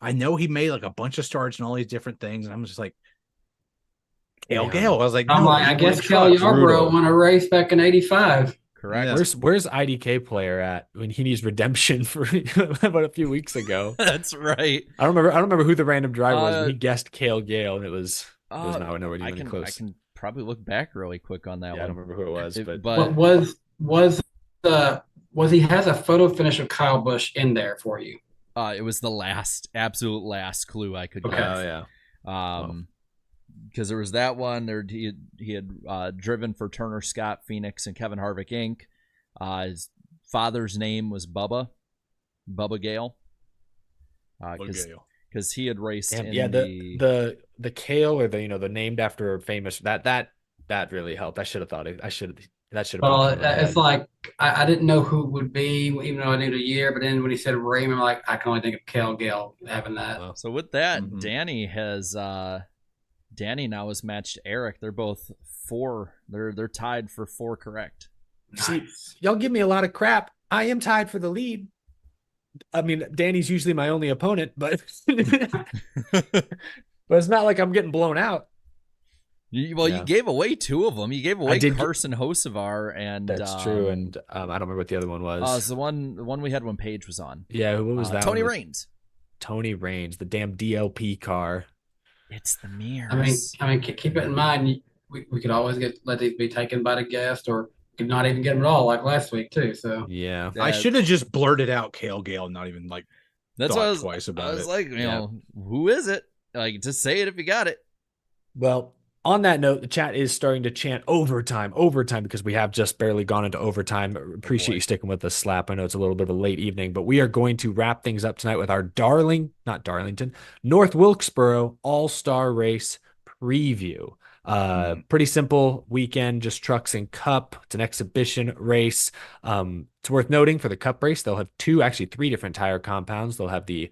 I know he made like a bunch of starts and all these different things, and I'm just like, Cale Gale. I was like, I'm no, like, he I won guess trucks. Cal Yarborough Brutal. won a race back in '85. Correct. Yeah. Where's IDK player at when he needs redemption for about a few weeks ago? That's right. I don't remember who the random driver was, but Uh, he guessed Cale Gale, and it was not nowhere I even can close. I can probably look back really quick on that Yeah, I don't one. remember who it was, but What was he has a photo finish of Kyle Busch in there for you? It was the absolute last clue I could Okay. get. oh yeah. Because there was that one. He had driven for Turner, Scott, Phoenix, and Kevin Harvick Inc. His father's name was Bubba Gale. Because he had raced Damn, in yeah, the the Kale or the named after a famous that really helped. I should have thought that should have Well, popped into my it's head. like I didn't know who it would be, even though I knew the year. But then when he said Raymond, I'm like, I can only think of Cal Gale having that. Wow. So with that, Mhm. Danny now has matched Eric. They're both 4. They're tied for 4 correct. See, y'all give me a lot of crap. I am tied for the lead. I mean, Danny's usually my only opponent, but but it's not like I'm getting blown out. You Yeah. gave away 2 of them. You gave away did Carson Hocevar and That's true, and I don't remember what the other one was. it's the one we had when Paige was on. Yeah, what was that? Tony one? Raines. Tony Raines, the damn DLP car. It's the mirrors. I mean, keep it in mind. We could always let these be taken by the guest, or could not even get them at all, like last week too. So Yeah. I should have just blurted out Cale Gale, not even like That's thought what I was twice about I was it. like, you know, who is it? Like, just say it if you got it. Well, on that note, the chat is starting to chant overtime, because we have just barely gone into overtime. Appreciate you sticking with us, Slap. I know it's a little bit of a late evening, but we are going to wrap things up tonight with our North Wilkesboro All-Star Race preview. Pretty simple weekend, just trucks and cup. It's an exhibition race. It's worth noting for the cup race, they'll have 3 different tire compounds. They'll have the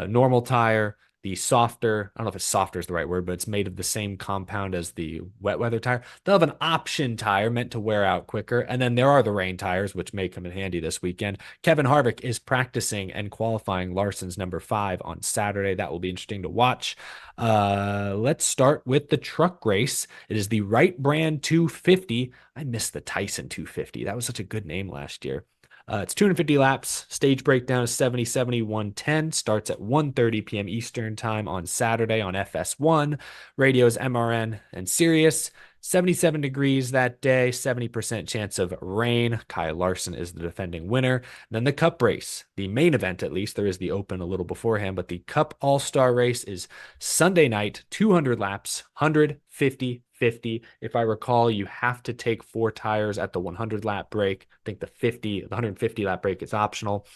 normal tire, the softer, I don't know if it's softer is the right word, but it's made of the same compound as the wet weather tire. They'll have an option tire meant to wear out quicker. And then there are the rain tires, which may come in handy this weekend. Kevin Harvick is practicing and qualifying Larson's number 5 on Saturday. That will be interesting to watch. Let's start with the truck race. It is the Wright Brand 250. I missed the Tyson 250. That was such a good name last year. It's 250 laps. Stage breakdown is 70, 70, 110. Starts at 1:30 p.m. Eastern time on Saturday on FS1. Radios MRN and Sirius. 77 degrees that day. 70% chance of rain. Kyle Larson is the defending winner. And then the Cup race, the main event at least. There is the Open a little beforehand, but the Cup All-Star race is Sunday night. 200 laps. 150. 50. If I recall, you have to take 4 tires at the 100 lap break. I think the 150 lap break is optional.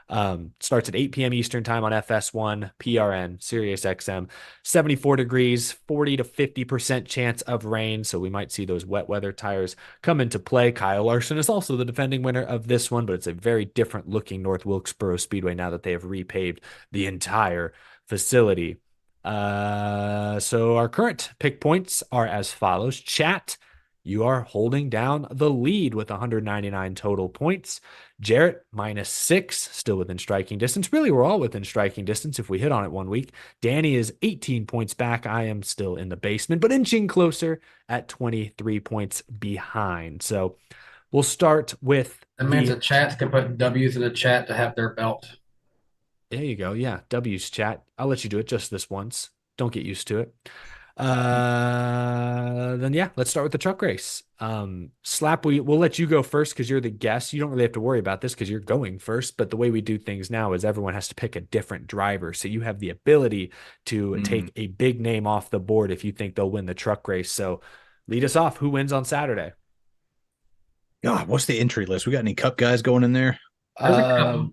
Starts at 8 p.m. Eastern time on FS1, PRN, Sirius XM. 74 degrees, 40 to 50% chance of rain. So we might see those wet weather tires come into play. Kyle Larson is also the defending winner of this one, but it's a very different looking North Wilkesboro Speedway now that they have repaved the entire facility. So our current pick points are as follows. Chat, you are holding down the lead with 199 total points. Jarrett, -6, still within striking distance. Really, we're all within striking distance if we hit on it one week. Danny is 18 points back. I am still in the basement, but inching closer at 23 points behind. So we'll start with that means the chats can put W's in the chat to have their belt. There you go. Yeah. W's chat. I'll let you do it just this once. Don't get used to it. Then yeah, let's start with the truck race. Slap, we'll let you go first because you're the guest. You don't really have to worry about this because you're going first. But the way we do things now is everyone has to pick a different driver. So you have the ability to take a big name off the board if you think they'll win the truck race. So lead us off. Who wins on Saturday? God, what's the entry list? We got any cup guys going in there? There's a couple.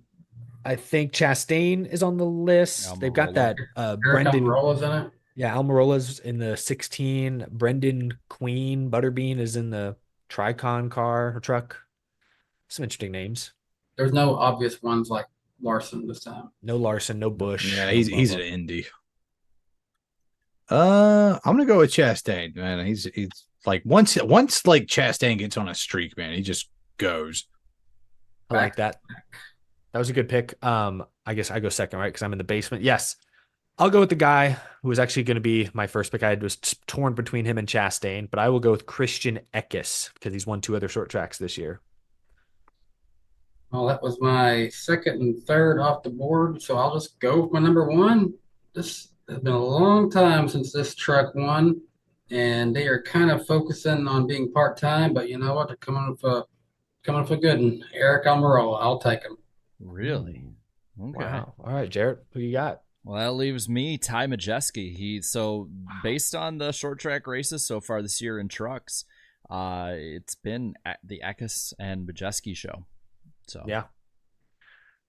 I think Chastain is on the list. They've got Almirola. that Eric Brendan. Almirola's in it. Yeah, Almirola's in the 16. Brendan Queen Butterbean is in the Tricon car or truck. Some interesting names. There's no obvious ones like Larson this time. No Larson, no Busch. Yeah, no he's Bubba. an Indy. I'm gonna go with Chastain, man. He's like once like Chastain gets on a streak, man, he just goes. I like that. That was a good pick. I guess I go second, right? Because I'm in the basement. Yes. I'll go with the guy who was actually going to be my first pick. I was torn between him and Chastain, but I will go with Christian Eckes because he's won 2 other short tracks this year. Well, that was my second and third off the board, so I'll just go with my number 1. This has been a long time since this truck won, and they are kind of focusing on being part-time, but you know what? They're coming with a good one. Eric Almirola, I'll take him. Really? Okay. Wow. All right, Jarrett, who you got? Well, that leaves me, Ty Majeski. Based on the short track races so far this year in trucks, it's been the Eckes and Majeski show. So Yeah.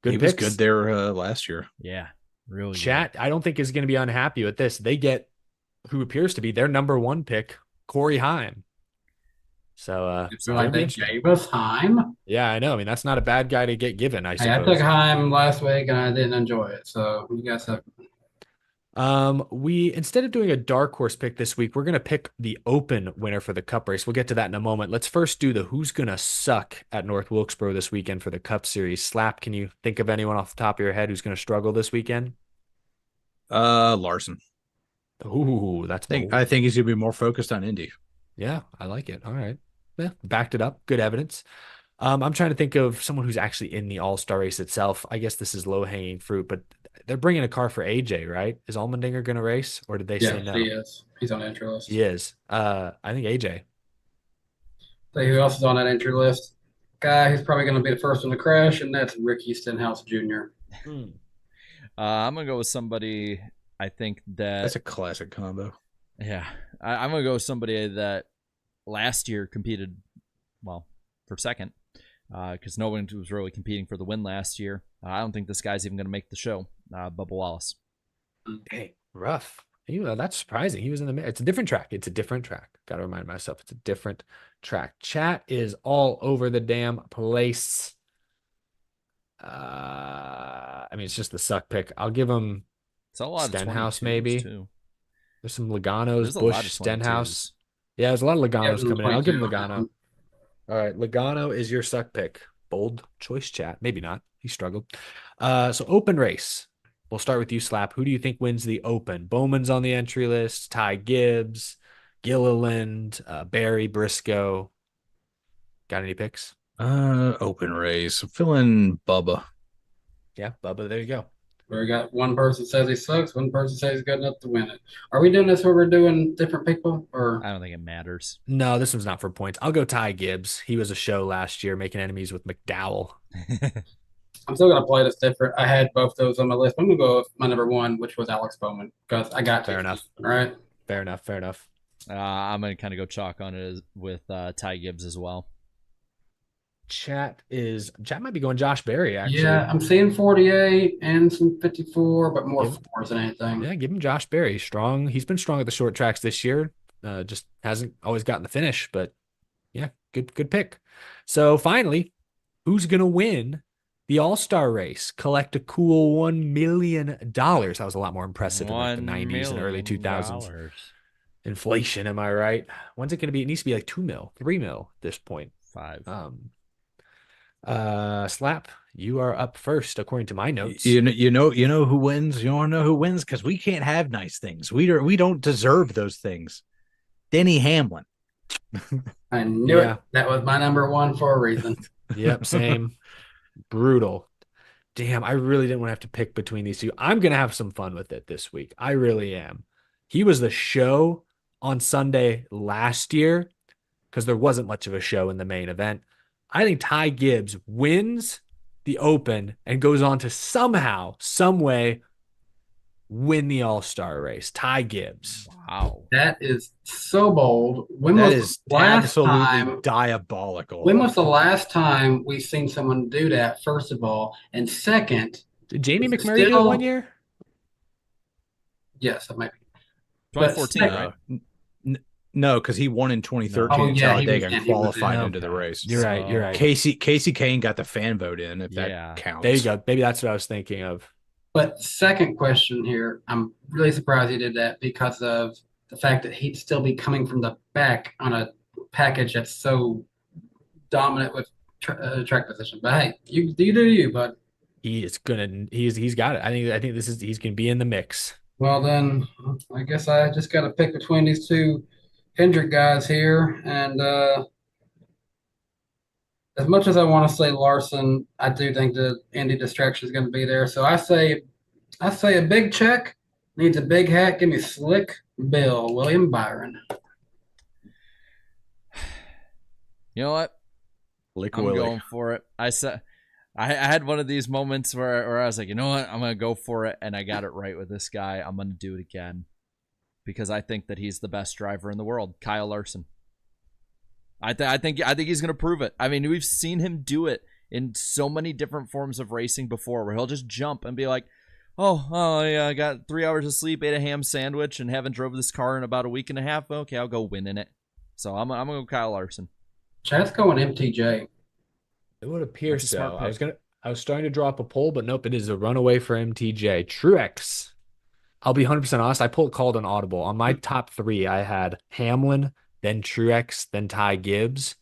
Good He picks. was good there last year. yeah, really. Chat, I don't think is going to be unhappy with this. They get who appears to be their number 1 pick, Corey Heim. So, It's like they gave us Heim. yeah, I know. I mean, that's not a bad guy to get given, I Hey, I suppose. took Heim last week and I didn't enjoy it, so you guys have. We instead of doing a dark horse pick this week, we're gonna pick the open winner for the Cup race. We'll get to that in a moment. Let's first do the who's gonna suck at North Wilkesboro this weekend for the Cup Series. Slap, can you think of anyone off the top of your head who's gonna struggle this weekend? Larson. Ooh, that's bold. I think he's gonna be more focused on Indy. Yeah, I like it. All right. Yeah, backed it up. Good evidence. I'm trying to think of someone who's actually in the All-Star race itself. I guess this is low-hanging fruit, but they're bringing a car for AJ, right? Is Allmendinger going to race, or did they say no? He is. He's on the entry list. He is. I think AJ. Tell you who else is on that entry list? Guy who's probably going to be the first one to crash, and that's Ricky Stenhouse Jr. I'm gonna go with somebody. I think That's a classic combo. Yeah, I'm gonna go with somebody that last year competed well for second because no one was really competing for the win last year. I don't think this guy's even gonna make the show. Bubba Wallace. Hey, rough. That's surprising. He was in the. It's a different track. It's a different track. Got to remind myself. It's a different track. Chat is all over the damn place. I mean, it's just the suck pick. I'll give him It's a lot Stenhouse, of 22s maybe. too. There's some Logano's, There's a lot Busch, of Stenhouse. 22s. Yeah, there's a lot of Logano's Yeah, coming in. I'll give him 22 on that Logano. one. All right, Logano is your suck pick. Bold choice, chat. Maybe not. He struggled. So open race. We'll start with you, Slap. Who do you think wins the open? Bowman's on the entry list. Ty Gibbs, Gilliland, Barry, Briscoe. Got any picks? Open race. I'm feeling Bubba. Yeah, Bubba. There you go. We got one person says he sucks, one person says he's good enough to win it. Are we doing this where we're doing different people, or I don't think it matters. No, this one's not for points. I'll go Ty Gibbs. He was a show last year, making enemies with McDowell. I'm still gonna play this different. I had both those on my list. I'm gonna go with my number 1, which was Alex Bowman, because I got to. Fair enough. All right. Fair enough. Fair enough. I'm gonna kind of go chalk on it with Ty Gibbs as well. Chat might be going Josh Berry, actually. Yeah, I'm seeing 48 and some 54, but more Yeah. fours than anything. Yeah, give him Josh Berry. Strong. He's been strong at the short tracks this year. Just hasn't always gotten the finish, but yeah, good pick. So finally, who's gonna win the All-Star race? Collect a cool $1 million. That was a lot more impressive in like the 90s and early 2000s. Inflation, am I right? When's it gonna be? It needs to be like 2 mil, 3 mil at this point. 5. Slap, you are up first according to my notes. You know who wins. You want to know who wins because we can't have nice things. We don't deserve those things. Denny Hamlin. I knew Yeah. it. That was my number 1 for a reason. Yep, same. Brutal. Damn, I really didn't want to have to pick between these two. I'm gonna have some fun with it this week. I really am. He was the show on Sunday last year because there wasn't much of a show in the main event. I think Ty Gibbs wins the Open and goes on to somehow, some way, win the All-Star race. Ty Gibbs. Wow. That is so bold. That is last absolutely time? diabolical. When was the last time we seen someone do that? First of all, and second, Did Jamie Is it McMurray do it still- 1 year? Yes, it might be. 2014, But- right? No, because he won in 2013 Oh, at yeah, he was Talladega in, and he was in. qualified Oh, into the okay. race. You're right. You're right. Casey Kane got the fan vote in, if Yeah. that counts. There you go. Maybe that's what I was thinking of. But second question here, I'm really surprised he did that because of the fact that he'd still be coming from the back on a package that's so dominant with track position. But hey, you do you, bud. He's got it. I think he's gonna be in the mix. Well then, I guess I just got to pick between these two Hendrick guys here, and as much as I want to say Larson, I do think the Indy distraction is going to be there. So I say a big check needs a big hat. Give me Slick Bill, William Byron. You know what? Lick I'm Willie. going for it. I had one of these moments where I was like, you know what? I'm going to go for it, and I got it right with this guy. I'm going to do it again because I think that he's the best driver in the world, Kyle Larson. I think he's going to prove it. I mean, we've seen him do it in so many different forms of racing before where he'll just jump and be like, oh yeah, I got 3 hours of sleep, ate a ham sandwich, and haven't drove this car in about a week and a half. Okay, I'll go win in it. So I'm going to go Kyle Larson. Chad's going MTJ. It would appear That's a smart so. I was starting to drop a poll, but nope, it is a runaway for MTJ. Truex. I'll be 100% honest. I called an audible. On my top 3, I had Hamlin, then Truex, then Ty Gibbs.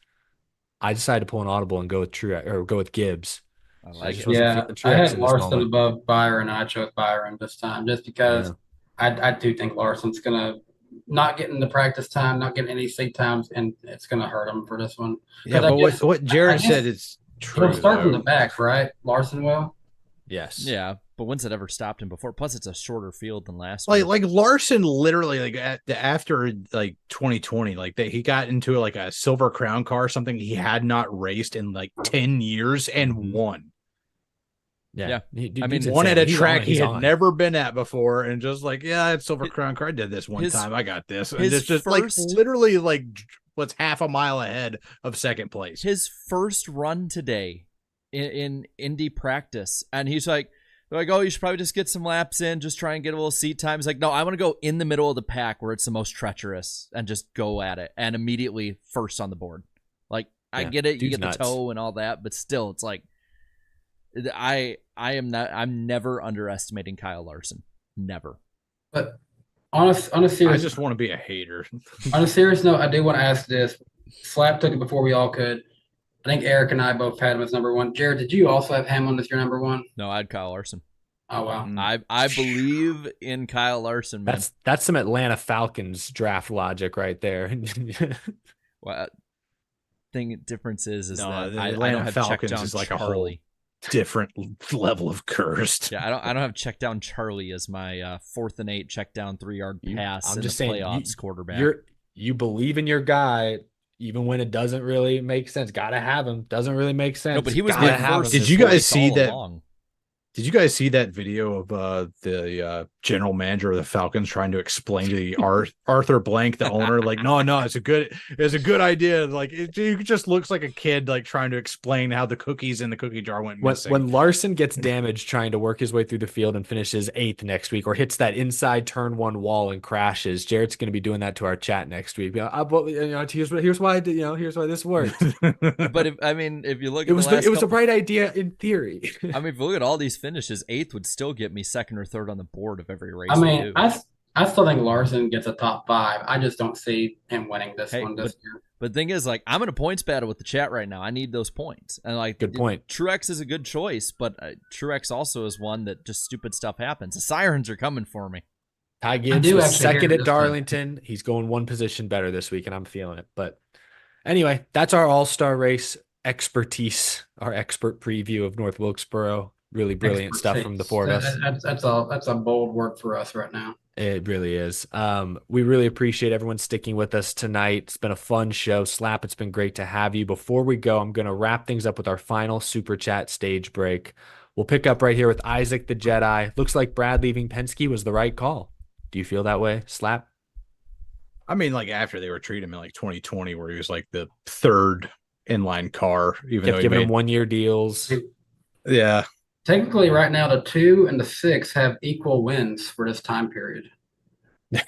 I decided to pull an audible and go with Truex or go with Gibbs. I I like just it. wasn't Yeah, feeling I Truex had in this Larson moment. above Byron, and I chose Byron this time just because I do think Larson's gonna not getting the practice time, not getting any seat times, and it's gonna hurt him for this one. Yeah, 'Cause I but guess- what Jared I guess said is true. He'll start from though. the back, right? Larson will. Yes. Yeah, but when's it ever stopped him before? Plus, it's a shorter field than last Like year. like Larson literally after like 2020, he got into like a Silver Crown car, something he had not raced in like 10 years and Mhm. won. Yeah. Dude, I mean, dude's Won insane. at a He's track on, he he's had on. never been at before, and just like, yeah, it's Silver Crown car. I did this one his- time. I got this. And his it's just first- like literally like what's half a mile ahead of second place. His first run today in Indy practice, and he's like, they're like, oh, you should probably just get some laps in, just try and get a little seat time. He's like, no, I want to go in the middle of the pack where it's the most treacherous and just go at it and immediately first on the board. Like, I Yeah, get it, you dude's get the nuts. toe and all that, but still, it's like, I'm never underestimating Kyle Larson. Never. But on a I serious just want to be a hater. on a serious note, I do want to ask this. Slap took it before we all could. I think Eric and I both had him as number 1. Jared, did you also have Hamlin as your number 1? No, I had Kyle Larson. Oh wow. I believe in Kyle Larson, man. That's some Atlanta Falcons draft logic right there. Well, difference is No, that the I Atlanta don't have Falcons checked down is like a whole Charlie. Different level of cursed. Yeah, I don't have check down Charlie as my 4th and 8 check down 3-yard pass I'm in just the saying, playoffs quarterback. you believe in your guy even when it doesn't really make sense. Gotta have him. Doesn't really make sense. No, but he was Gotta my have him. first. Did you guys choice see all that- along. Did you guys see that video of the general manager of the Falcons trying to explain to the Arthur Blank, the owner, like, no, it's a good idea. Like it just looks like a kid like trying to explain how the cookies in the cookie jar went missing. When Larson gets damaged trying to work his way through the field and finishes 8th next week, or hits that inside turn 1 wall and crashes, Jarrett's going to be doing that to our chat next week. Here's why this worked. But if you look, It at was the last it was the couple- right idea in theory. I mean, if you look at all these finishes, 8th would still get me 2nd or 3rd on the board of every race. I we mean, do. I still think Larson gets a top 5. I just don't see him winning this Hey, one this year. But the thing is, like, I'm in a points battle with the chat right now. I need those points. And, like, Good point. Truex is a good choice, but Truex also is one that just stupid stuff happens. The sirens are coming for me. Ty Gibbs do was actually second hear at this Darlington. He's going 1 position better this week, and I'm feeling it. But anyway, that's our all-star race expertise, our expert preview of North Wilkesboro. Really brilliant stuff from the 4 of us. That's a bold word for us right now. It really is. We really appreciate everyone sticking with us tonight. It's been a fun show. Slap, it's been great to have you. Before we go, I'm going to wrap things up with our final Super Chat stage break. We'll pick up right here with Isaac the Jedi. Looks like Brad leaving Penske was the right call. Do you feel that way, Slap? I mean, like after they were treating him in like 2020, where he was like the 3rd inline car, even though Kept he giving made, him 1-year deals. yeah. Technically, right now, the 2 and the 6 have equal wins for this time period.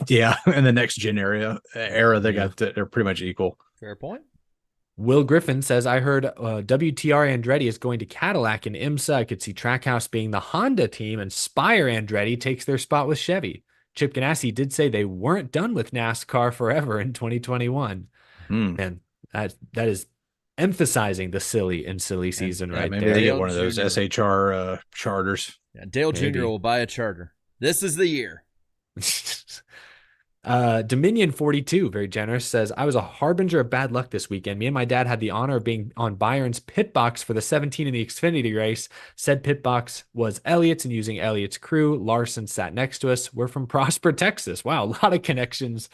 Yeah, in the next gen era, they're pretty much equal. Fair point. Will Griffin says, I heard WTR Andretti is going to Cadillac in IMSA. I could see Trackhouse being the Honda team, and Spire Andretti takes their spot with Chevy. Chip Ganassi did say they weren't done with NASCAR forever in 2021. And that is emphasizing the silly season right maybe there. they Dale get one of those Jr. SHR charters. Yeah, Dale Maybe. Jr. will buy a charter. This is the year. Dominion 42, very generous, says, I was a harbinger of bad luck this weekend. Me and my dad had the honor of being on Byron's pit box for the 17 in the Xfinity race. Said pit box was Elliott's and using Elliott's crew. Larson sat next to us. We're from Prosper, Texas. Wow, a lot of connections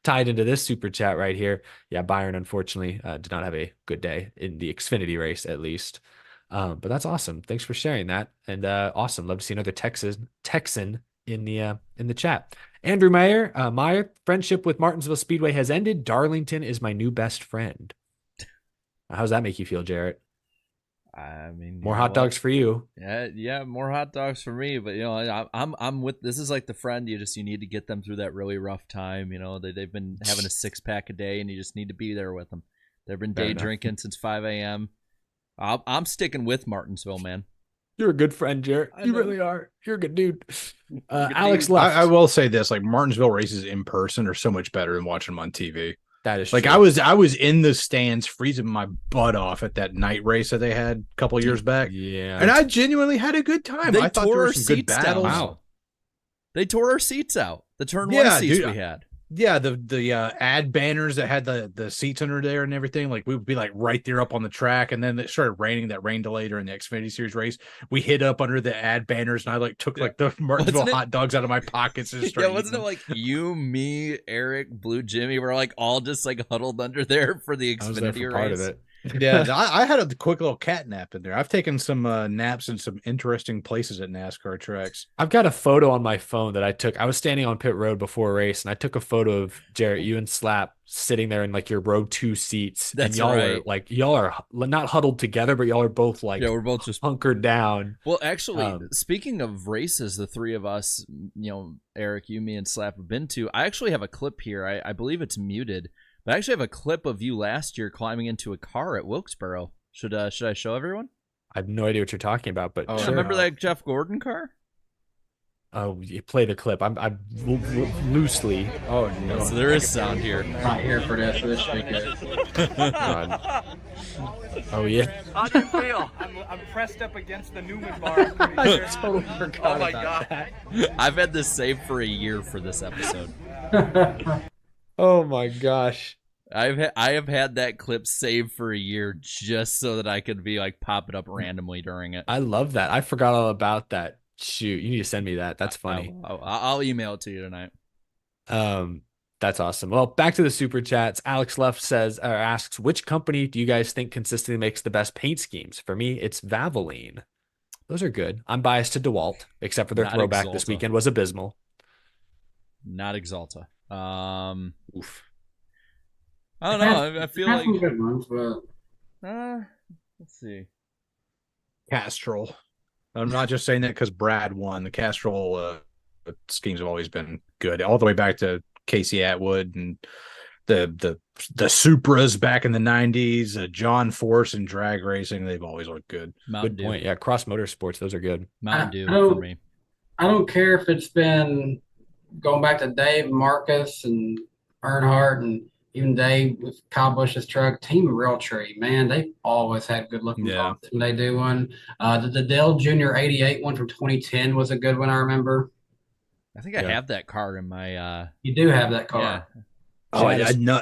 tied into this super chat right here. Yeah, Byron unfortunately did not have a good day in the Xfinity race, at least. But that's awesome. Thanks for sharing that. And awesome. Love to see another Texan in the chat. Andrew Meyer, friendship with Martinsville Speedway has ended. Darlington is my new best friend. How's that make you feel, Jarrett? I mean, More hot dogs for you. Yeah, more hot dogs for me. But I'm with. This is like the friend you need to get them through that really rough time. They've been having a 6-pack a day, and you just need to be there with them. They've been day drinking since 5 a.m. I'm sticking with Martinsville, man. You're a good friend, Jarrett. You really are. You're a good dude. Alex dude. left. I will say this: like Martinsville races in person are so much better than watching them on TV. That is like true. I was in the stands freezing my butt off at that night race that they had a couple of years back. Yeah, and I genuinely had a good time. I thought there were some good battles. Wow. They tore our seats out. The turn one seats we had. Yeah, the ad banners that had the seats under there and everything, like we would be like right there up on the track, and then it started raining. That rained delay during the Xfinity Series race. We hid up under the ad banners, and I like took like the Martinsville hot dogs out of my pockets and started. Yeah, wasn't it like you, me, Eric, Blue Jimmy were like all just like huddled under there for the Xfinity race? Part of it. Yeah, I had a quick little cat nap in there. I've taken some naps in some interesting places at NASCAR tracks. I've got a photo on my phone that I took. I was standing on pit road before a race, and I took a photo of Jarrett, you and Slap sitting there in like your row 2 seats. That's and y'all right. are like, y'all are not huddled together, but y'all are both like, we're both just hunkered down. Well, actually, speaking of races, the three of us, Eric, you, me, and Slap have been to. I actually have a clip here. I believe it's muted. But I actually have a clip of you last year climbing into a car at Wilkesboro. Should I show everyone? I have no idea what you're talking about, but sure. Remember that Jeff Gordon car? Oh, you play the clip. I'm loosely. Oh no! So there is sound here. Not here for this. So this should be good. Oh yeah. How do you feel? I'm pressed up against the Newman bar. I totally forgot. Oh my about god! That. I've had this saved for a year for this episode. Oh my gosh. I have had that clip saved for a year just so that I could be like pop it up randomly during it. I love that. I forgot all about that. Shoot, you need to send me that. That's funny. I'll email it to you tonight. That's awesome. Well, back to the super chats. Alex Luff asks, which company do you guys think consistently makes the best paint schemes? For me, it's Valvoline. Those are good. I'm biased to DeWalt, except for their Not throwback Axalta. this weekend was abysmal. Not Axalta. Oof. I don't know. I feel like some good ones, but let's see. Castrol. I'm not just saying that because Brad won. The Castrol schemes have always been good, all the way back to Casey Atwood and the Supras back in the 90s. John Force and drag racing, they've always looked good. Mountain Good Dew. point. Yeah, Cross Motorsports, those are good. Mountain Dew for me. I don't care if it's been going back to Dave Marcus and Earnhardt and even Dave with Kyle Busch's truck. Team Realtree, man, they've always had good looking cars when they do one. The Dale Jr. 88 one from 2010 was a good one, I remember. I think I have that car in my You do have that car. Yeah. Oh,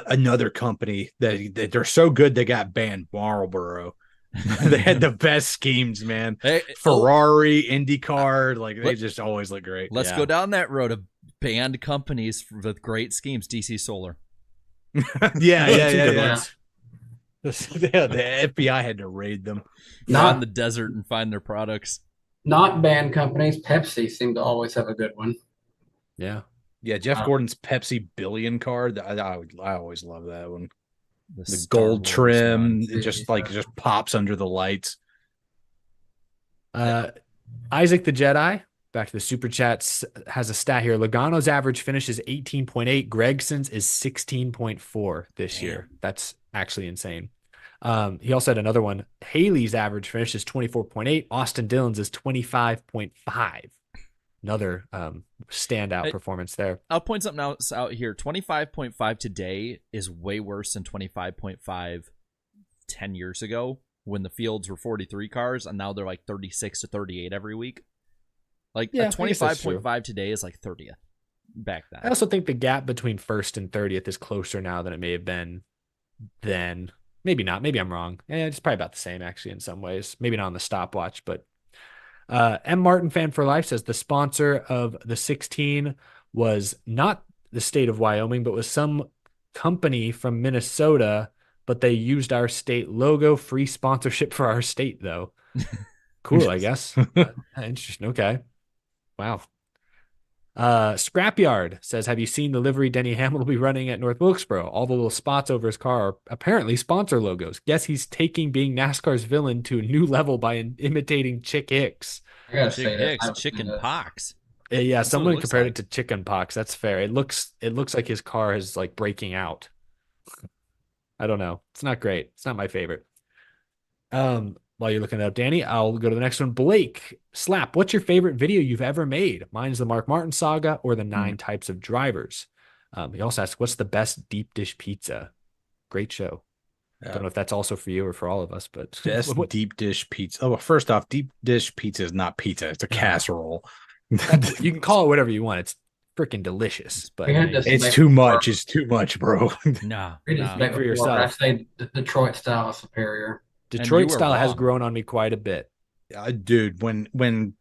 another company that they're so good they got banned, Marlboro. They had the best schemes, man. Hey, Ferrari, IndyCar, they just always look great. Let's go down that road of banned companies with great schemes. DC Solar. Yeah. Yeah. The FBI had to raid them. Not in the desert and find their products. Not banned companies. Pepsi seemed to always have a good one. Yeah. Yeah, Jeff Gordon's Pepsi Billion card. I always love that one. The Star gold Wars trim, one. it just pops under the lights. Isaac the Jedi, back to the super chats, has a stat here. Logano's average finish is 18.8. Gregson's is 16.4 this year. That's actually insane. He also had another one. Haley's average finish is 24.8. Austin Dillon's is 25.5. Another standout performance there. I'll point something else out here. 25.5 today is way worse than 25.5 10 years ago when the fields were 43 cars, and now they're like 36 to 38 every week. Like a 25.5 today is like 30th back then. I also think the gap between first and 30th is closer now than it may have been then. Maybe not. Maybe I'm wrong. It's probably about the same, actually, in some ways. Maybe not on the stopwatch, but M. Martin Fan for Life says the sponsor of the 16 was not the state of Wyoming, but was some company from Minnesota, but they used our state logo. Free sponsorship for our state, though. Cool, I guess. Interesting. Okay. Wow. Scrapyard says, have you seen the livery Denny Hamlin will be running at North Wilkesboro? All the little spots over his car are apparently sponsor logos. Guess he's taking being NASCAR's villain to a new level by imitating Chick Hicks. Chick Hicks, chicken pox. Yeah, someone compared it to chicken pox. That's fair. It looks like his car is like breaking out. I don't know. It's not great. It's not my favorite. While you're looking it up, Danny, I'll go to the next one. Blake Slap, what's your favorite video you've ever made? Mine's the Mark Martin saga or the 9 types of drivers. He also asked, what's the best deep dish pizza? Great show. Don't know if that's also for you or for all of us, but best deep dish pizza. Oh, well, first off, deep dish pizza is not pizza. It's a casserole. You can call it whatever you want. It's freaking delicious, but it's too much. It's too much, bro. No. For yourself. I say the Detroit style is superior. Detroit style has grown on me quite a bit. Dude, when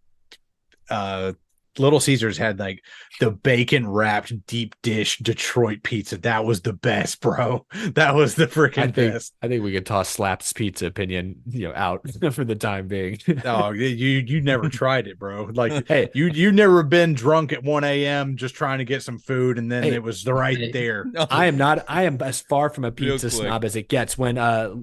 Little Caesars had like the bacon wrapped deep dish Detroit pizza, that was the best, bro. That was the freaking best. I think we could toss Slap's pizza opinion, out for the time being. Oh, you never tried it, bro. Like, hey, you never been drunk at 1 a.m. just trying to get some food, and then it was right there. No. I am as far from a pizza snob as it gets. When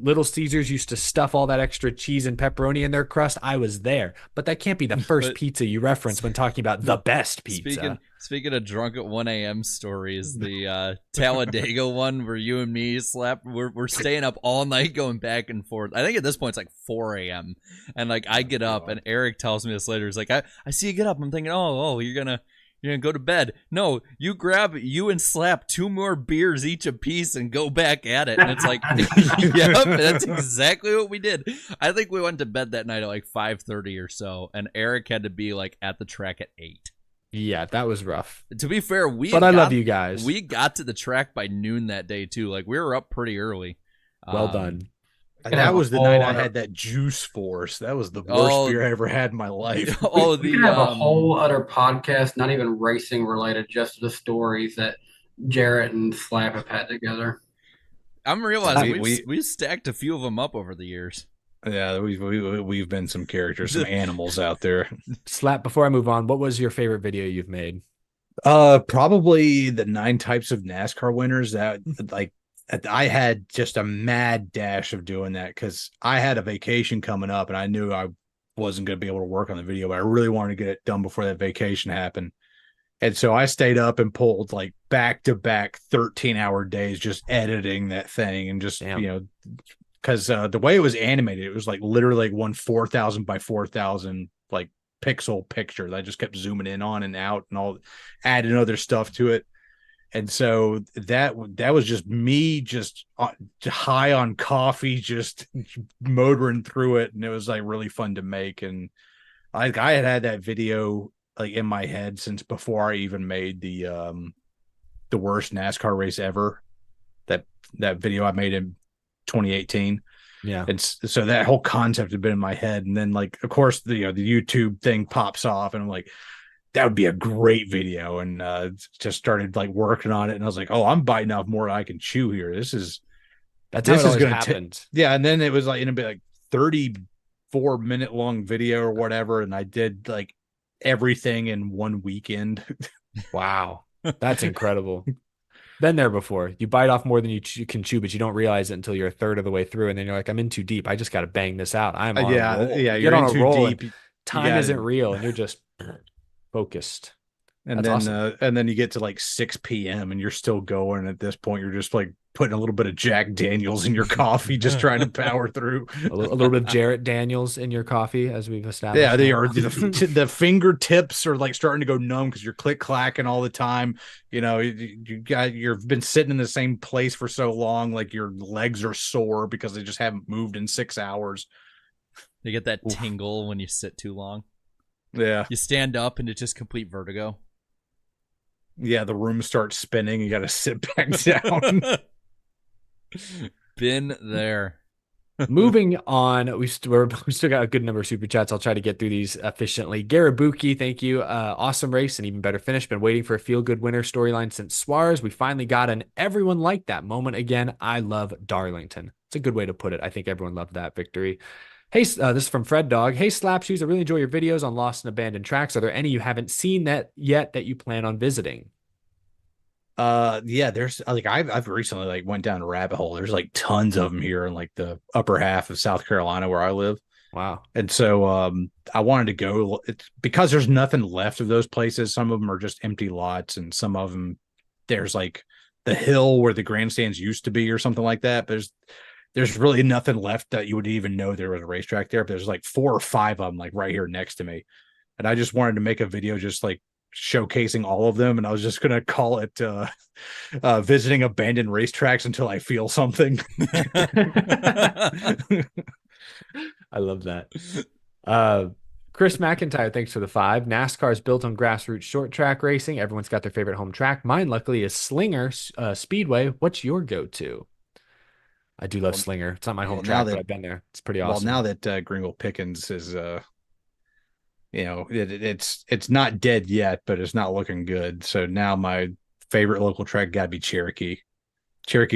Little Caesars used to stuff all that extra cheese and pepperoni in their crust, I was there. But that can't be the first pizza you reference when talking about the best pizza. Speaking of drunk at 1 a.m. stories, the Talladega one where you and me Slap, we're staying up all night going back and forth. I think at this point it's like 4 a.m. and like I get up and Eric tells me this later. He's like, I see you get up. I'm thinking, oh, you're gonna go to bed. No, you grab you and Slap 2 more beers each a piece and go back at it. And it's like, yep, that's exactly what we did. I think we went to bed that night at like 5:30 or so, and Eric had to be like at the track at 8. Yeah, that was rough. To be fair, I love you guys. We got to the track by noon that day too. Like we were up pretty early. Well done. That was the night I had that Juice Force. That was the worst beer I ever had in my life. We could have a whole other podcast, not even racing related, just the stories that Jarrett and Slap have had together. I'm realizing we've stacked a few of them up over the years. Yeah, we've been some characters, some animals out there. Slap, before I move on, what was your favorite video you've made? Probably the 9 types of NASCAR winners. That like I had just a mad dash of doing that because I had a vacation coming up and I knew I wasn't going to be able to work on the video, but I really wanted to get it done before that vacation happened. And so I stayed up and pulled like back-to-back 13-hour days just editing that thing and just, because the way it was animated, it was like literally like one 4,000 by 4,000 like pixel picture that I just kept zooming in on and out and all, adding other stuff to it. And so that was just me just high on coffee, just motoring through it. And it was like really fun to make. And I had that video like in my head since before I even made the worst NASCAR race ever. That video I made in 2018. Yeah. And so that whole concept had been in my head. And then like, of course, the YouTube thing pops off and I'm like, that would be a great video. And just started like working on it. And I was like, oh, I'm biting off more than I can chew here. This is going to happen. Yeah. And then it was like, it'd be like 34-minute long video or whatever. And I did like everything in one weekend. Wow. That's incredible. Been there before. You bite off more than you can chew, but you don't realize it until you're a third of the way through. And then you're like, I'm in too deep. I just got to bang this out. I'm on a roll. Yeah. Get on a roll. Deep. time isn't real, and you're just focused. And That's then awesome. and then you get to like 6 p.m. and you're still going. At this point, you're just like putting a little bit of Jack Daniels in your coffee, just trying to power through. A little bit of Jarrett Daniels in your coffee, as we've established. Yeah, they now. are. The fingertips are like starting to go numb because you're click clacking all the time. You know, you've been sitting in the same place for so long, like your legs are sore because they just haven't moved in 6 hours. You get that tingle when you sit too long. Yeah, you stand up and it's just complete vertigo. Yeah, the room starts spinning. You got to sit back down. Been there. Moving on, we still got a good number of super chats. I'll try to get through these efficiently. Garabuki, thank you. Awesome race and even better finish. Been waiting for a feel-good winner storyline since Suarez. We finally got an everyone liked that moment again. I love Darlington. It's a good way to put it. I think everyone loved that victory. Hey, this is from Fred Dog. Hey, Slap Shoes, I really enjoy your videos on lost and abandoned tracks. Are there any you haven't seen that yet that you plan on visiting? Yeah, there's like I've recently like went down a rabbit hole. There's like tons of them here in like the upper half of South Carolina where I live. Wow. And so I wanted to go. It's because there's nothing left of those places. Some of them are just empty lots, and some of them there's like the hill where the grandstands used to be or something like that. There's really nothing left that you would even know there was a racetrack there. But there's like 4 or 5 of them like right here next to me. And I just wanted to make a video just like showcasing all of them. And I was just going to call it visiting abandoned racetracks until I feel something. I love that. Chris McIntyre, thanks for the 5. NASCAR is built on grassroots short track racing. Everyone's got their favorite home track. Mine, luckily, is Slinger Speedway. What's your go-to? I do love Slinger. It's not my home track, but I've been there. It's pretty awesome. Well, now that Greenville Pickens is, it's not dead yet, but it's not looking good. So now my favorite local track got to be Cherokee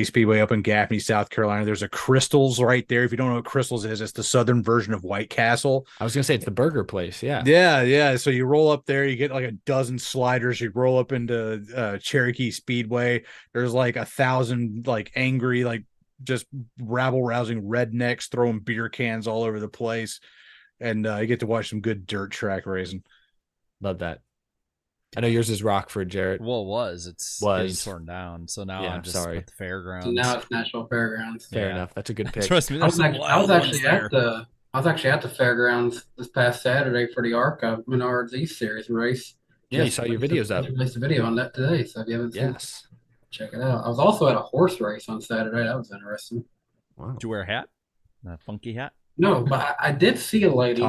Speedway up in Gaffney, South Carolina. There's a Crystals right there. If you don't know what Crystals is, it's the southern version of White Castle. I was going to say it's the burger place. Yeah. Yeah. So you roll up there, you get like a dozen sliders. You roll up into Cherokee Speedway. There's like 1,000 like angry, like just rabble-rousing rednecks throwing beer cans all over the place. And you get to watch some good dirt track racing. Love that. I know yours is Rockford, Jarrett. Well, it was. It's getting torn down. So now I'm just at the fairgrounds. So now it's National Fairgrounds. Fair enough. That's a good pick. Trust me, I was actually at the fairgrounds this past Saturday for the ARCA Menards East Series race. Yeah, you saw your videos up. I released a video on that today, so if you haven't seen it, check it out. I was also at a horse race on Saturday. That was interesting. Wow. Did you wear a hat? A funky hat? No, but I did see a lady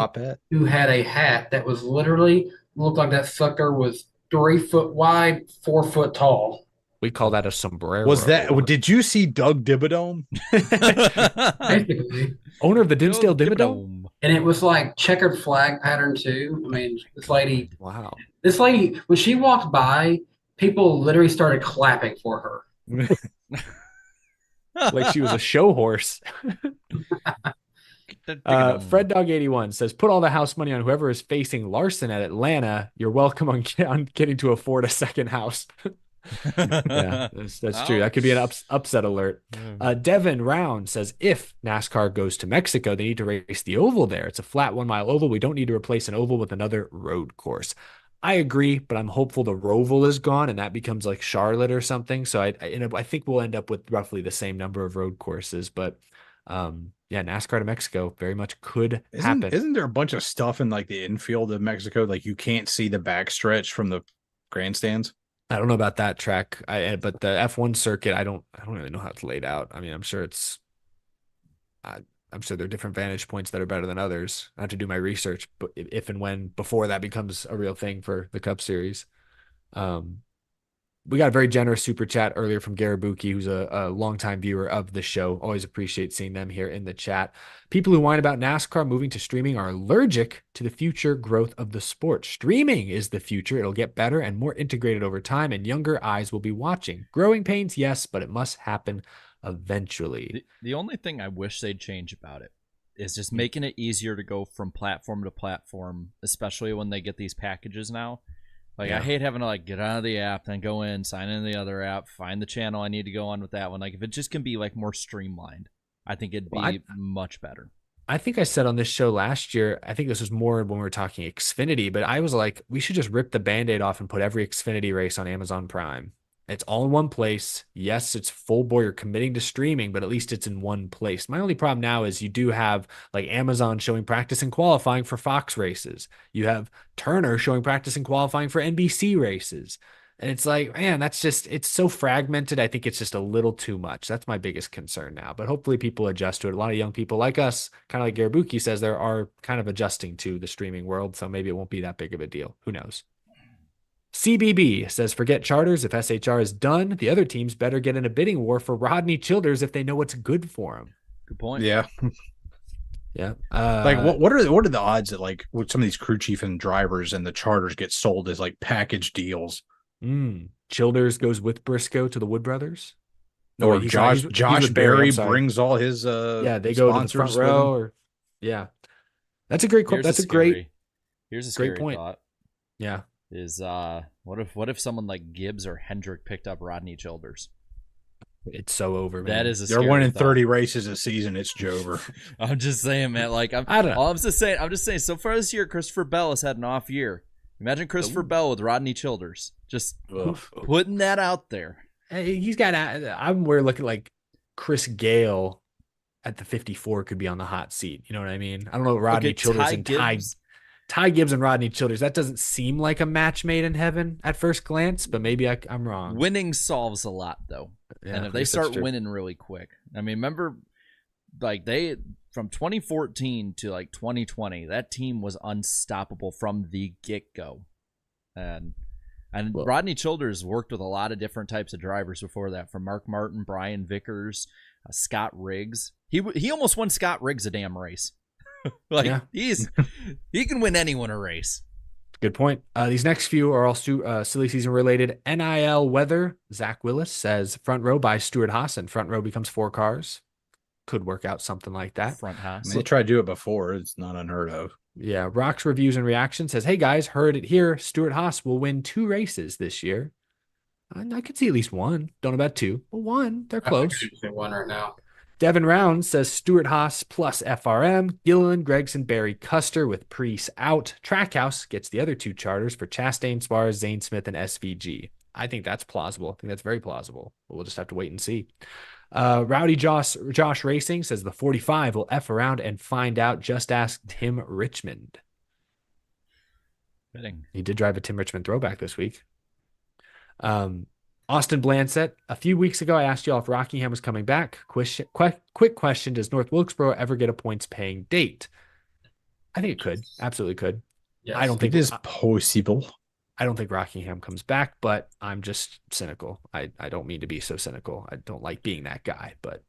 who had a hat that was literally looked like that sucker was 3 foot wide, 4 foot tall. We call that a sombrero. Did you see Doug Dimmadome? Basically. Owner of the Dinsdale Dimmadome? And it was like checkered flag pattern too. I mean, this lady, when she walked by, people literally started clapping for her. Like she was a show horse. Fred Dog 81 says, put all the house money on whoever is facing Larson at Atlanta. You're welcome on getting to afford a second house. Yeah, that's true. That could be an upset alert. Devin Round says, if NASCAR goes to Mexico, they need to race the oval there. It's a flat 1 mile oval. We don't need to replace an oval with another road course. I agree, but I'm hopeful the Roval is gone and that becomes like Charlotte or something. So I think we'll end up with roughly the same number of road courses, but NASCAR to Mexico very much could happen. Isn't there a bunch of stuff in like the infield of Mexico? Like you can't see the backstretch from the grandstands. I don't know about that track. But the F1 circuit, I don't really know how it's laid out. I mean, I'm sure there are different vantage points that are better than others. I have to do my research, but if and when before that becomes a real thing for the Cup Series. We got a very generous super chat earlier from Garabuki, who's a longtime viewer of the show. Always appreciate seeing them here in the chat. People who whine about NASCAR moving to streaming are allergic to the future growth of the sport. Streaming is the future. It'll get better and more integrated over time, and younger eyes will be watching. Growing pains, yes, but it must happen eventually. The only thing I wish they'd change about it is just making it easier to go from platform to platform, especially when they get these packages now. I hate having to get out of the app, then go in, sign in the other app, find the channel I need to go on with that one. If it just can be more streamlined, I think it'd be much better. I think I said on this show last year, I think this was more when we were talking Xfinity, but I was like, we should just rip the Band-Aid off and put every Xfinity race on Amazon Prime. It's all in one place. Yes, it's full bore. You're committing to streaming, but at least it's in one place. My only problem now is you do have like Amazon showing practice and qualifying for Fox races. You have Turner showing practice and qualifying for NBC races. And it's like, man, it's so fragmented. I think it's just a little too much. That's my biggest concern now. But hopefully people adjust to it. A lot of young people like us, kind of like Garabuki says, there are kind of adjusting to the streaming world. So maybe it won't be that big of a deal. Who knows? CBB says, forget charters. If SHR is done, the other teams better get in a bidding war for Rodney Childers if they know what's good for him. Good point. Yeah. Yeah. Like what are the odds that like with some of these crew chief and drivers and the charters get sold as like package deals? Childers goes with Briscoe to the Wood Brothers. No, or Josh Berry brings all his they go to the front row or That's a great quote. That's a great. Here's a scary point. thought. Yeah. Is what if someone like Gibbs or Hendrick picked up Rodney Childers? It's so over, man. That is a they're winning 30 races a season. It's Jover. I'm just saying, man. Like I don't know. I'm just saying. So far this year, Christopher Bell has had an off year. Imagine Christopher Bell with Rodney Childers. Just putting that out there. He's got. We're looking like Chris Gale at the 54 could be on the hot seat. You know what I mean? I don't know Rodney Childers and Ty Gibbs and Rodney Childers. That doesn't seem like a match made in heaven at first glance, but maybe I'm wrong. Winning solves a lot, though. Yeah, and if they start winning really quick, I mean, remember, like from 2014 to like 2020, that team was unstoppable from the get-go. And Rodney Childers worked with a lot of different types of drivers before that, from Mark Martin, Brian Vickers, Scott Riggs. He almost won Scott Riggs a damn race. He can win anyone a race. Good point. These next few are all silly season related. NIL weather. Zach Willis says front row by Stuart Haas, and front row becomes 4 cars. Could work out something like that. Front Haas. They tried to do it before. It's not unheard of. Yeah. Rocks Reviews and Reactions says, hey guys, heard it here. Stuart Haas will win 2 races this year. I could see at least 1. Don't know about 2, but 1. They're close. I could see 1 right now. Devin Round says Stuart Haas plus FRM, Gilliland, Gregson, Barry, Custer with Preece out. Trackhouse gets the other 2 charters for Chastain, Spars, Zane Smith, and SVG. I think that's plausible. I think that's very plausible. But we'll just have to wait and see. Rowdy Josh Racing says the 45 will F around and find out. Just ask Tim Richmond. Fitting. He did drive a Tim Richmond throwback this week. Austin Blansett, a few weeks ago, I asked you all if Rockingham was coming back. Quick question, does North Wilkesboro ever get a points-paying date? I think it could. Absolutely could. Yes. I don't think it is possible. I don't think Rockingham comes back, but I'm just cynical. I don't mean to be so cynical. I don't like being that guy, but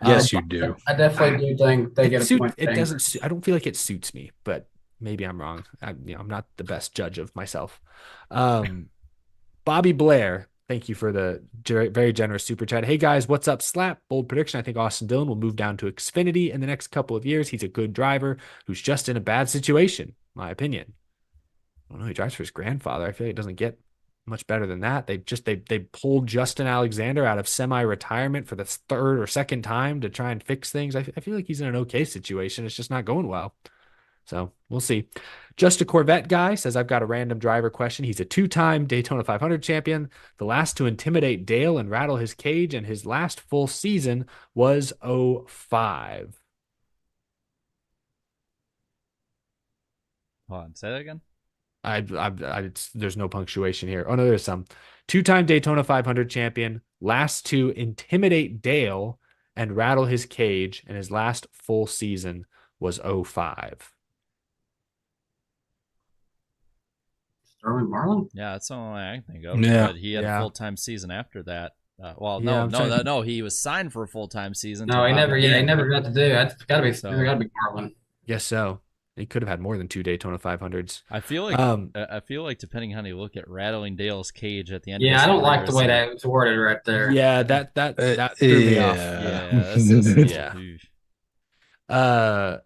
yes, you do. I definitely do think they get a point. It doesn't. I don't feel like it suits me, but maybe I'm wrong. I'm not the best judge of myself. Bobby Blair, thank you for the very generous super chat. Hey guys, what's up? Slap bold prediction. I think Austin Dillon will move down to Xfinity in the next couple of years. He's a good driver who's just in a bad situation, my opinion. I don't know. He drives for his grandfather. I feel like it doesn't get much better than that. They pulled Justin Alexander out of semi-retirement for the 3rd or 2nd time to try and fix things. I feel like he's in an okay situation. It's just not going well. So we'll see. Just a Corvette guy says, I've got a random driver question. He's a 2-time Daytona 500 champion, the last to intimidate Dale and rattle his cage, and his last full season was 05. Hold on, say that again. There's no punctuation here. Oh no, there's some. 2-time Daytona 500 champion, last to intimidate Dale and rattle his cage, and his last full season was 05. Sterling Marlin? Yeah, that's the only I can think of. Yeah. But he had a full-time season after that. No, he was signed for a full-time season. No, he never got to do it. It's got to be Marlin. Yes, so. He could have had more than 2 Daytona 500s. I feel like depending on how you look at rattling Dale's cage at the end. Yeah, I don't like the way that was worded right there. Yeah, that threw me off. Yeah,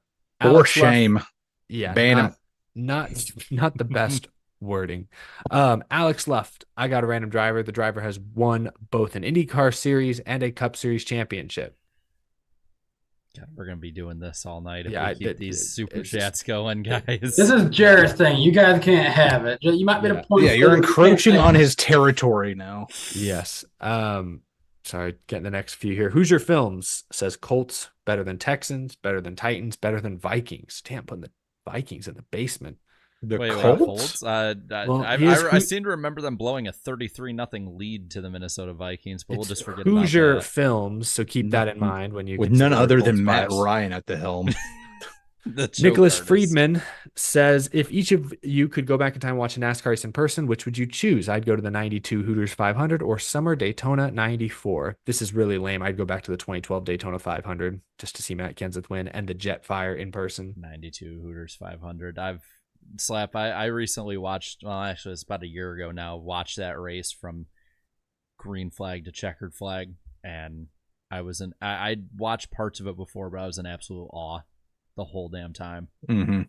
for shame. Yeah, ban him. Not the best wording. Alex Luft, I got a random driver. The driver has won both an IndyCar Series and a Cup Series championship. God, we're gonna be doing this all night if Yeah, we keep these super it's chats going, guys. This is Jared's thing. You guys can't have it. You might be at a point. Yeah, you're where you can't encroaching have on it. his territory now. Yes. Sorry, getting the next few here. Hoosier Films says Colts better than Texans, better than Titans, better than Vikings. Damn, putting the Vikings in the basement. The Wait, Colts? Well, I seem to remember them blowing a 33-0 lead to the Minnesota Vikings, but we'll just forget about Hoosier that. Films, so keep that in mind when you With none consider other Colts than Matt bias. Ryan at the helm. The joke Nicholas artist. Friedman says, if each of you could go back in time and watch a NASCAR race in person, which would you choose? I'd go to the 92 Hooters 500 or Summer Daytona 94. This is really lame. I'd go back to the 2012 Daytona 500 just to see Matt Kenseth win and the Jetfire in person. 92 Hooters 500. I recently watched, well, actually it's about a year ago now, watched that race from green flag to checkered flag, and I'd watched parts of it before, but I was in absolute awe the whole damn time. Mm-hmm.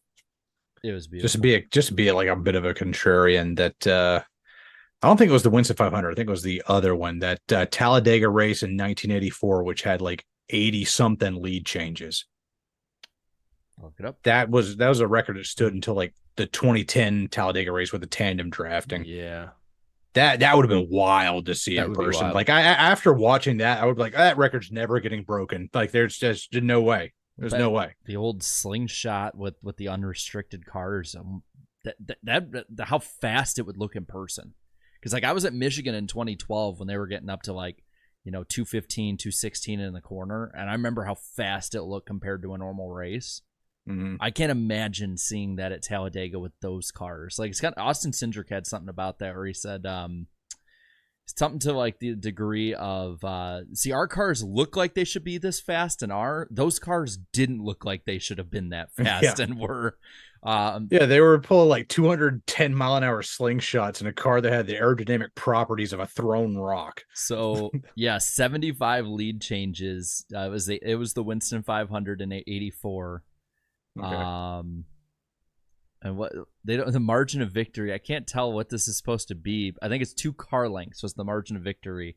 It was beautiful. Just be like a bit of a contrarian that I don't think it was the Winston 500. I think it was the other one, that Talladega race in 1984, which had like 80 something lead changes. Look it up. That was a record that stood until like the 2010 Talladega race with the tandem drafting. Yeah. That would have been wild to see That in would be person. wild. Like after watching that, I would be like, that record's never getting broken. Like there's just no way. There's no way. The old slingshot with the unrestricted cars, how fast it would look in person. Because like I was at Michigan in 2012 when they were getting up to like, 215, 216 in the corner, and I remember how fast it looked compared to a normal race. Mm-hmm. I can't imagine seeing that at Talladega with those cars. Like it's got Austin Cindric had something about that where he said something to like the degree of see, our cars look like they should be this fast, and those cars didn't look like they should have been that fast. Yeah. And were they were pulling like 210 mile an hour slingshots in a car that had the aerodynamic properties of a thrown rock. So yeah, 75 lead changes. It was the Winston 500 in 84. Okay. And what the margin of victory, I can't tell what this is supposed to be. I think it's 2 car lengths was the margin of victory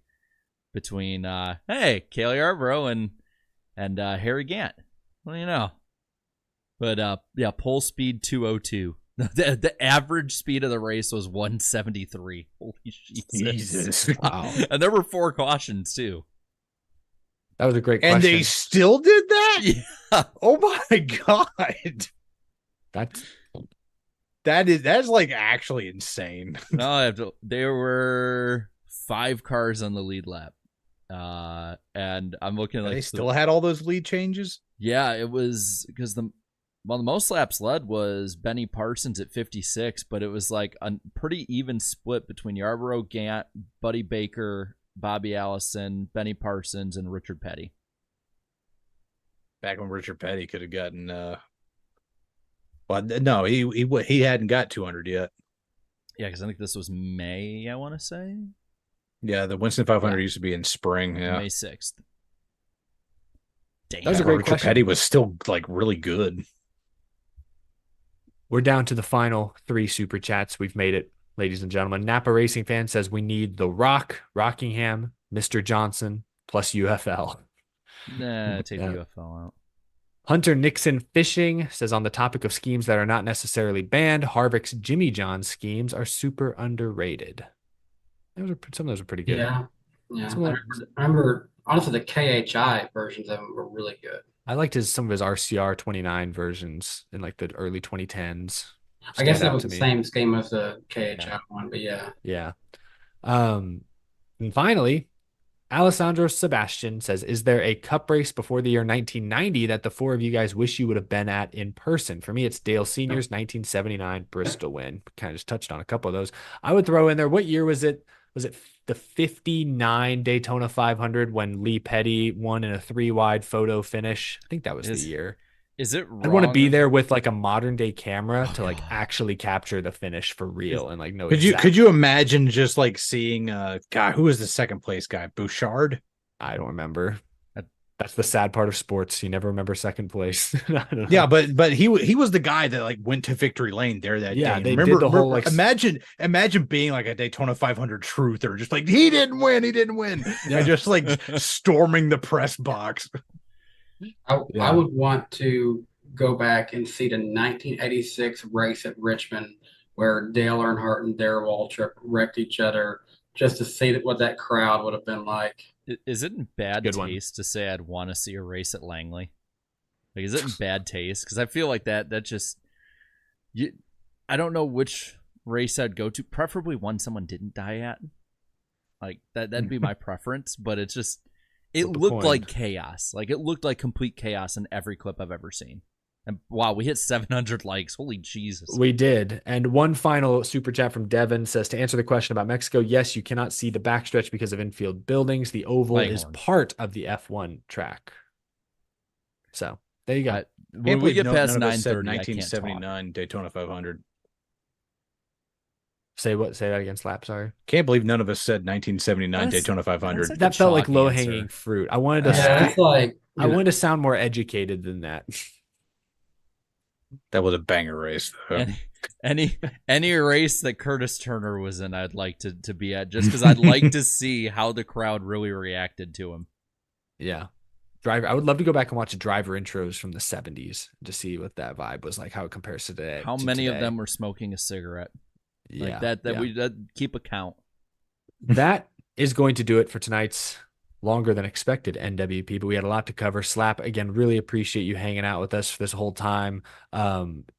between Cale Yarborough and Harry Gant. Well, you know. But yeah, pole speed 202. The average speed of the race was 173. Holy Jesus. Wow. And there were 4 cautions too. That was a great question. And they still did that? Yeah. Oh my God. That's like actually insane. No, there were 5 cars on the lead lap. And I'm looking at They still had all those lead changes? Yeah, it was because the most laps led was Benny Parsons at 56, but it was like a pretty even split between Yarborough, Gant, Buddy Baker, Bobby Allison, Benny Parsons, and Richard Petty. Back when Richard Petty could have gotten well, no, he hadn't got 200 yet. Yeah, because I think this was May, I want to say. Yeah, the Winston 500 used to be in spring. Yeah, May 6th. Damn. That was a great Richard question. Petty was still like really good. We're down to the final 3 super chats. We've made it, ladies and gentlemen. Napa Racing Fan says we need The Rock, Rockingham, Mr. Johnson, plus UFL. Nah, take the UFL out. Hunter Nixon Fishing says, on the topic of schemes that are not necessarily banned, Harvick's Jimmy John schemes are super underrated. Some of those are pretty good. Yeah. I remember, honestly, the KHI versions of them were really good. I liked some of his RCR 29 versions in like the early 2010s. I guess Stand that out was to the me. same scheme as the KHI one, but yeah. Yeah. And finally, Alessandro Sebastian says, is there a cup race before the year 1990 that the 4 of you guys wish you would have been at in person? For me, it's Dale Sr.'s 1979 Bristol win. Kind of just touched on a couple of those. I would throw in there, what year was it? Was it the 59 Daytona 500 when Lee Petty won in a 3-wide photo finish? I think that was the year. Is it wrong? I'd want to be there with like a modern day camera to like actually capture the finish for real and like know. Could you imagine just like seeing who was the second place guy? Bouchard? I don't remember. That's the sad part of sports. You never remember second place. Yeah, but he was the guy that like went to victory lane there that day. They did the whole like. Imagine being like a Daytona 500 truther, just like he didn't win, Yeah. and just like storming the press box. I would want to go back and see the 1986 race at Richmond where Dale Earnhardt and Darrell Waltrip wrecked each other just to see what that crowd would have been like. Is it in bad Good one. taste to say I'd want to see a race at Langley? Like, is it in bad taste? Because I feel like that just I don't know which race I'd go to. Preferably one someone didn't die at. Like that'd be my preference. But it's just it looked like chaos. Like it looked like complete chaos in every clip I've ever seen. And wow, we hit 700 likes. Holy Jesus. We did. And one final super chat from Devin says, to answer the question about Mexico, yes, you cannot see the backstretch because of infield buildings. The oval is part of the F1 track. So there you go. When we get past 9:30, 1979 Daytona 500. Say that again, Slap. Sorry. Can't believe none of us said 1979 Daytona 500. like That a felt like chalk low-hanging answer. fruit. I wanted to. It's like I wanted to sound more educated than that. That was a banger race, though. Any race that Curtis Turner was in, I'd like to be at, just because I'd like to see how the crowd really reacted to him. Yeah. Driver. I would love to go back and watch driver intros from the 70s to see what that vibe was like, how it compares to today. How many of them were smoking a cigarette? Yeah. Like that we keep a count. That is going to do it for tonight's longer than expected NWP, but we had a lot to cover. Slap, again, really appreciate you hanging out with us for this whole time.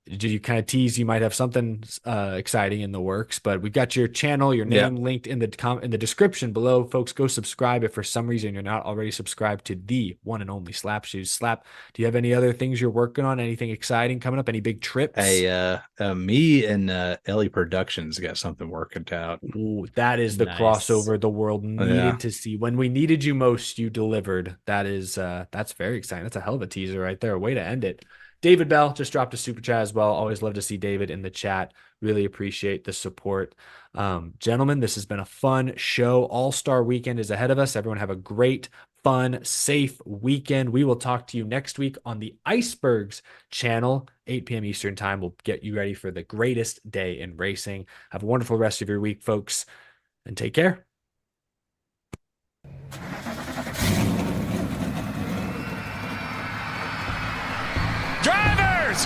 Did you kind of tease you might have something exciting in the works? But we've got your channel, your name linked in the description below. Folks, go subscribe if for some reason you're not already subscribed to the one and only Slap Shoes. Slap, do you have any other things you're working on? Anything exciting coming up? Any big trips? Hey, me and Ellie Productions got something working out. Ooh, that is the Nice. crossover the world needed to see. When we needed you most, you delivered. That is that's very exciting. That's a hell of a teaser right there. Way to end it. David Bell just dropped a super chat as well. Always love to see David in the chat. Really appreciate the support. Gentlemen, this has been a fun show. All-Star Weekend is ahead of us. Everyone have a great, fun, safe weekend. We will talk to you next week on the Icebergs channel, 8 p.m. Eastern time. We'll get you ready for the greatest day in racing. Have a wonderful rest of your week, folks, and take care. Drivers!